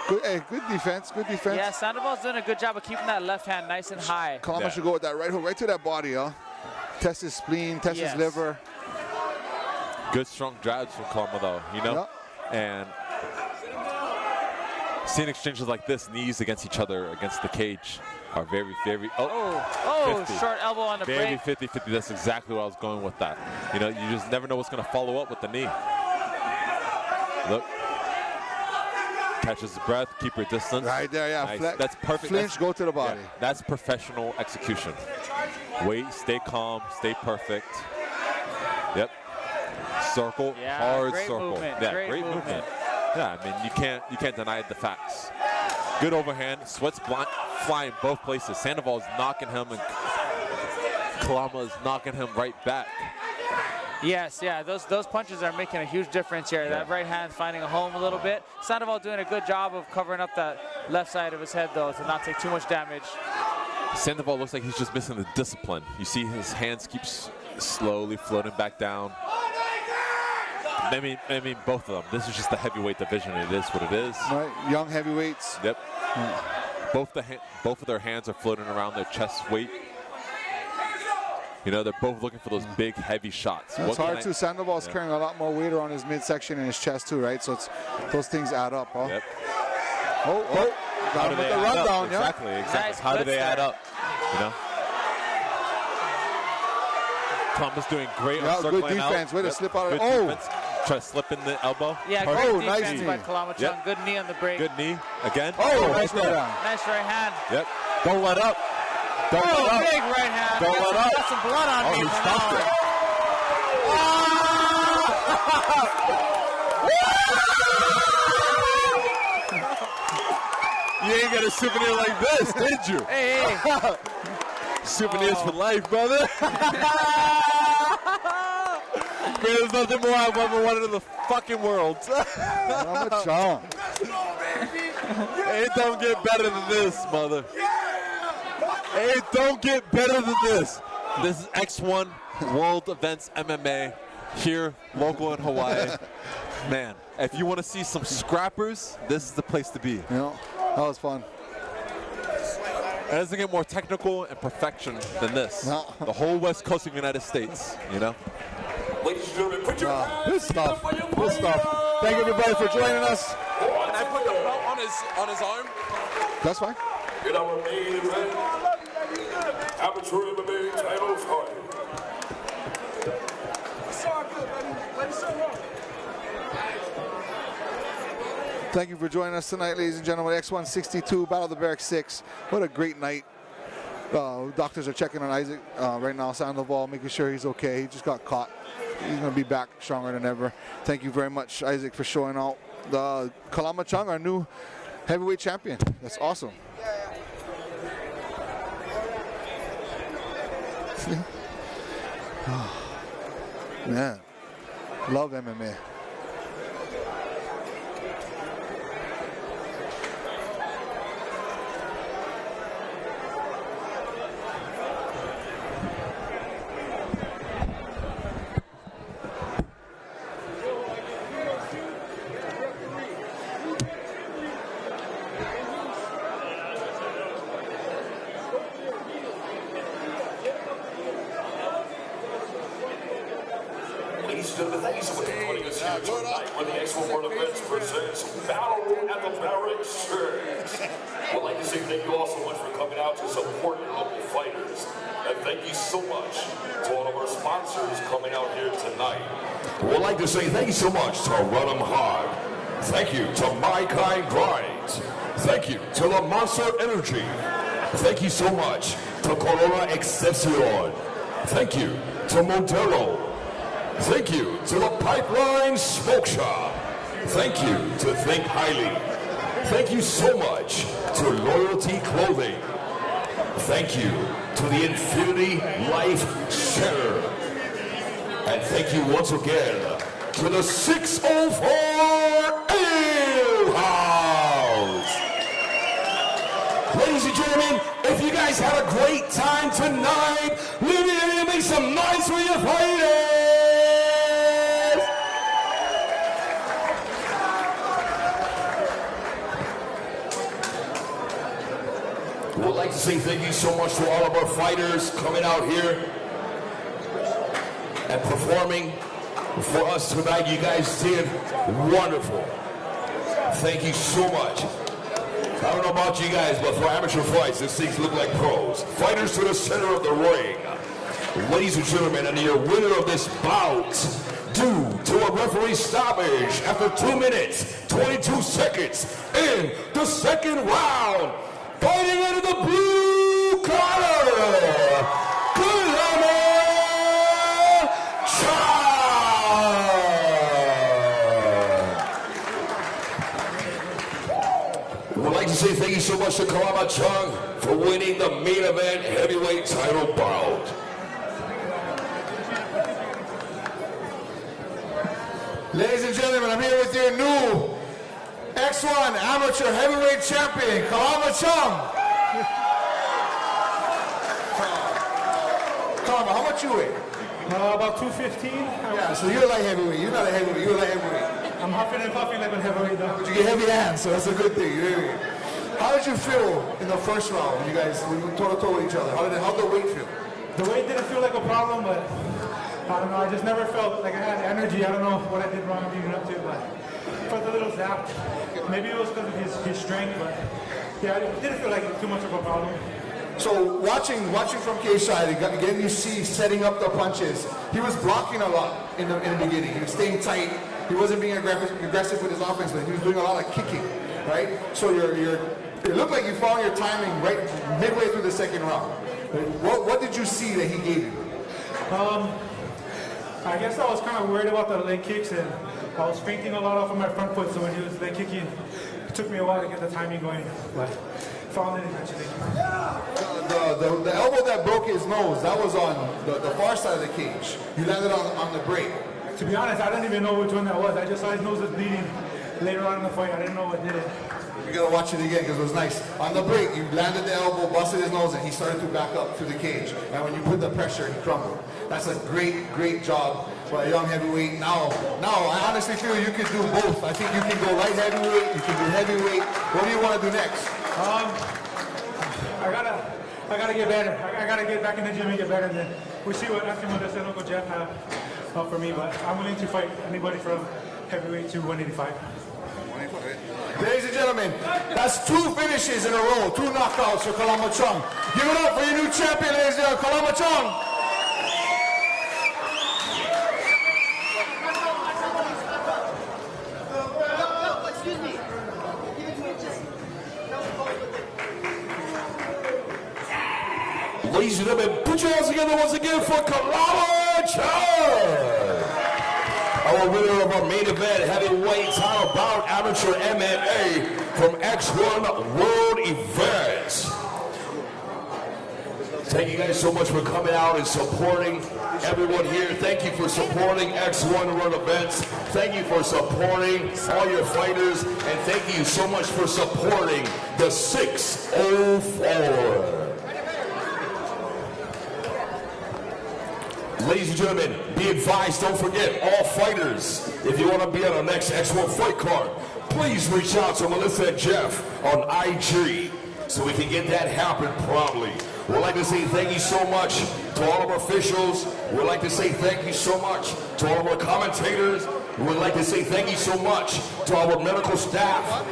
Speaker 11: Good defense, good defense.
Speaker 4: Yeah, Sandoval's doing a good job of keeping that left hand nice and high.
Speaker 11: Kalama should go with that right hook right to that body, huh? Test his spleen, test his liver.
Speaker 9: Good strong drives from Kalama, though, you know? And seeing exchanges like this, knees against each other, against the cage, are very, very, 50.
Speaker 4: Short elbow on the
Speaker 9: very
Speaker 4: break.
Speaker 9: 50-50, that's exactly what I was going with that. You know, you just never know what's gonna follow up with the knee. Look. Catches his breath, keep your distance.
Speaker 11: Right there, yeah.
Speaker 9: Nice. That's perfect.
Speaker 11: Flinch, go to the body.
Speaker 9: Yeah, that's professional execution. Wait, stay calm, stay perfect. Yep. Circle, hard
Speaker 4: great
Speaker 9: circle.
Speaker 4: Movement.
Speaker 9: Yeah,
Speaker 4: great movement.
Speaker 9: Yeah, I mean, you can't deny the facts. Good overhand, sweats flying both places. Sandoval is knocking him, and Kalama is knocking him right back.
Speaker 4: Yes, yeah, those punches are making a huge difference here. That right hand finding a home a little bit. Sandoval doing a good job of covering up that left side of his head, though, to not take too much damage.
Speaker 9: Sandoval looks like he's just missing the discipline. You see his hands keep slowly floating back down. I mean, both of them. This is just the heavyweight division. It is what it is.
Speaker 11: Right, young heavyweights.
Speaker 9: Yep. Both of their hands are floating around their chest weight. You know, they're both looking for those big, heavy shots.
Speaker 11: It's hard too. Sandoval's carrying a lot more weight around his midsection and his chest too, right? So those things add up, huh?
Speaker 9: Yep.
Speaker 11: Got him with the rundown, yeah.
Speaker 9: Exactly. Nice. How do they add up? You know? Kalama's doing great on circling
Speaker 11: good defense. Way to slip out of
Speaker 9: it. Try to slip in the elbow.
Speaker 4: Yeah, great defense by Kalama Chung. Good knee on the break.
Speaker 9: Good knee. Again.
Speaker 11: Nice right hand.
Speaker 4: Nice right hand.
Speaker 9: Yep. Don't let up.
Speaker 4: Big right hand.
Speaker 9: Don't let up.
Speaker 4: Got some blood on me.
Speaker 9: He stopped it. You ain't got a souvenir like this, did you?
Speaker 4: Hey.
Speaker 9: Souvenirs for life, brother. Man, there's nothing more I've ever wanted in the fucking world.
Speaker 11: Kalama Chung.
Speaker 9: It don't get better than this, mother. It don't get better than this. This is X1 World Events MMA here, local in Hawaii. Man, if you want to see some scrappers, this is the place to be.
Speaker 11: Yeah, that was fun.
Speaker 9: It doesn't get more technical and perfection than this.
Speaker 11: No.
Speaker 9: The whole West Coast of the United States, you know?
Speaker 8: Ladies and gentlemen, put your hands
Speaker 11: Good stuff. Good stuff. Thank everybody for joining us.
Speaker 9: Can I put the belt on his arm?
Speaker 11: That's fine.
Speaker 8: In our main event, amateur MMA title fight.
Speaker 11: Thank you for joining us tonight, ladies and gentlemen. X162, Battle of the Barracks 6. What a great night. Doctors are checking on Isaac right now, Sandoval, making sure he's okay. He just got caught. He's going to be back stronger than ever. Thank you very much, Isaac, for showing out. Kalama Chung, our new heavyweight champion. That's awesome. Man, love MMA.
Speaker 8: Ladies and gentlemen, thank you so much for joining us here tonight when the X1 World Events presents Battle at the Barracks. I'd like to say thank you all so much for coming out to support your local fighters. And thank you so much to all of our sponsors coming out here tonight. We'd like to say thank you so much to Run 'em Hard. Thank you to My Kind Grinds. Thank you to the Monster Energy. Thank you so much to Corona Excepcion. Thank you to Montero. Thank you to the Pipeline Smoke Shop. Thank you to Think Highly. Thank you so much to Loyalty Clothing. Thank you to the Infinity Life Center. And thank you once again to the 604 Ale House. Ladies and gentlemen, if you guys had a great time tonight, leave it and make some noise for your fighters. We'd like to say thank you so much to all of our fighters coming out here and performing for us tonight. You guys did wonderful. Thank you so much. I don't know about you guys, but for amateur fights, these things look like pros. Fighters to the center of the ring. Ladies and gentlemen, and your winner of this bout, due to a referee stoppage after 2 minutes, 22 seconds in the second round, fighting out of the blue corner, Kalama Chung. We'd like to say thank you so much to Kalama Chung for winning the main event heavyweight title bout.
Speaker 16: Ladies and gentlemen, I'm here with your new X1 Amateur Heavyweight Champion, Kalama Chung. Kalama, how much you weigh?
Speaker 17: About 215.
Speaker 16: Yeah, so you're light heavyweight. You're not a heavyweight. You're a light heavyweight.
Speaker 17: I'm huffing and puffing like a heavyweight though.
Speaker 16: But you get heavy hands, so that's a good thing. How did you feel in the first round when you guys were toe-to-toe with each other? How did the weight feel?
Speaker 17: The weight didn't feel like a problem, but I don't know. I just never felt like I had energy. I don't know what I did wrong leading up to, but I felt a little zapped. Maybe it was because of his strength, but yeah, it didn't feel like too much of a problem.
Speaker 16: So watching from cage side, again you see setting up the punches. He was blocking a lot in the beginning. He was staying tight. He wasn't being aggressive with his offense, but he was doing a lot of kicking, right? So it looked like you found your timing right midway through the second round. What did you see that he gave you?
Speaker 17: I guess I was kind of worried about the leg kicks, and I was feinting a lot off of my front foot, so when he was leg kicking, it took me a while to get the timing going, but found it eventually.
Speaker 16: The elbow that broke his nose, that was on the far side of the cage. You landed on the break.
Speaker 17: To be honest, I didn't even know which one that was. I just saw his nose was bleeding later on in the fight. I didn't know what did it.
Speaker 16: You gotta watch it again because it was nice. On the break, you landed the elbow, busted his nose, and he started to back up through the cage. And when you put the pressure, he crumbled. That's a great job by a young heavyweight. Now, I honestly feel you could do both. I think you can go light heavyweight, you can do heavyweight. What do you want to do next?
Speaker 17: I gotta get better. I gotta get back in the gym and get better. Then we see what Anthem and Uncle Jeff have for me. But I'm willing to fight anybody from heavyweight to 185.
Speaker 16: Ladies and gentlemen, that's 2 finishes in a row, 2 knockouts for Kalama Chung. Give it up for your new champion, ladies and gentlemen, Kalama Chung.
Speaker 8: Ladies and gentlemen, put your hands together once again for Kalama Chung, our winner of our main event heavyweight title bout, amateur MMA from X1 World Events. Thank you guys so much for coming out and supporting everyone here. Thank you for supporting X1 World Events. Thank you for supporting all your fighters, and thank you so much for supporting the 604. Ladies and gentlemen, be advised, don't forget, all fighters, if you want to be on the next X1 fight card, please reach out to Melissa and Jeff on IG. so we can get that happen promptly. We'd like to say thank you so much to all of our officials. We'd like to say thank you so much to all of our commentators. We'd like to say thank you so much to our medical staff.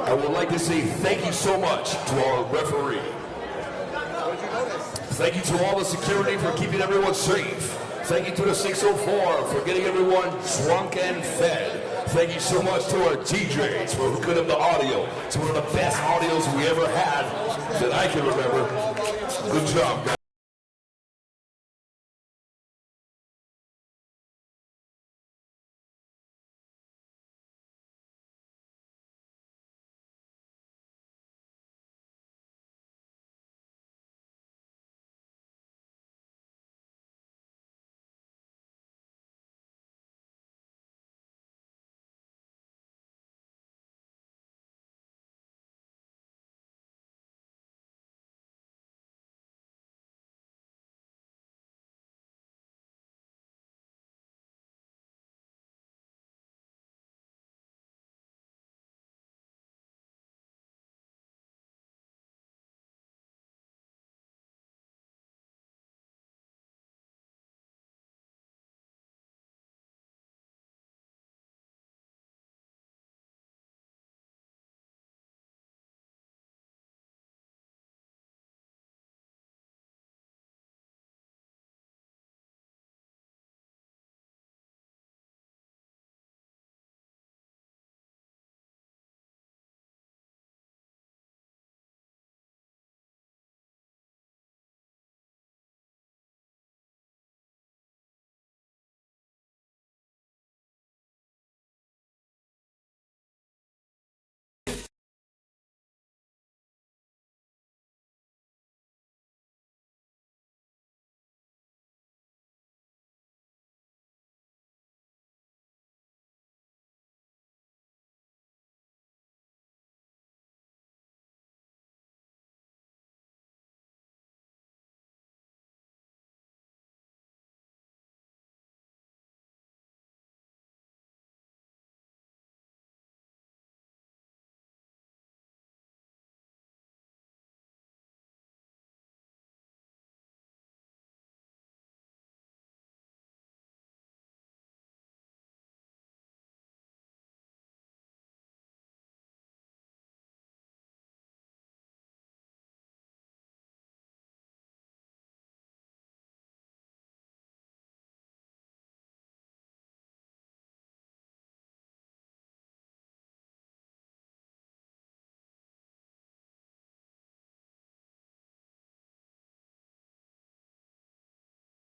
Speaker 8: I would like to say thank you so much to our referee. Thank you to all the security for keeping everyone safe. Thank you to the 604 for getting everyone drunk and fed. Thank you so much to our DJs for hooking up the audio. It's one of the best audios we ever had that I can remember. Good job, guys.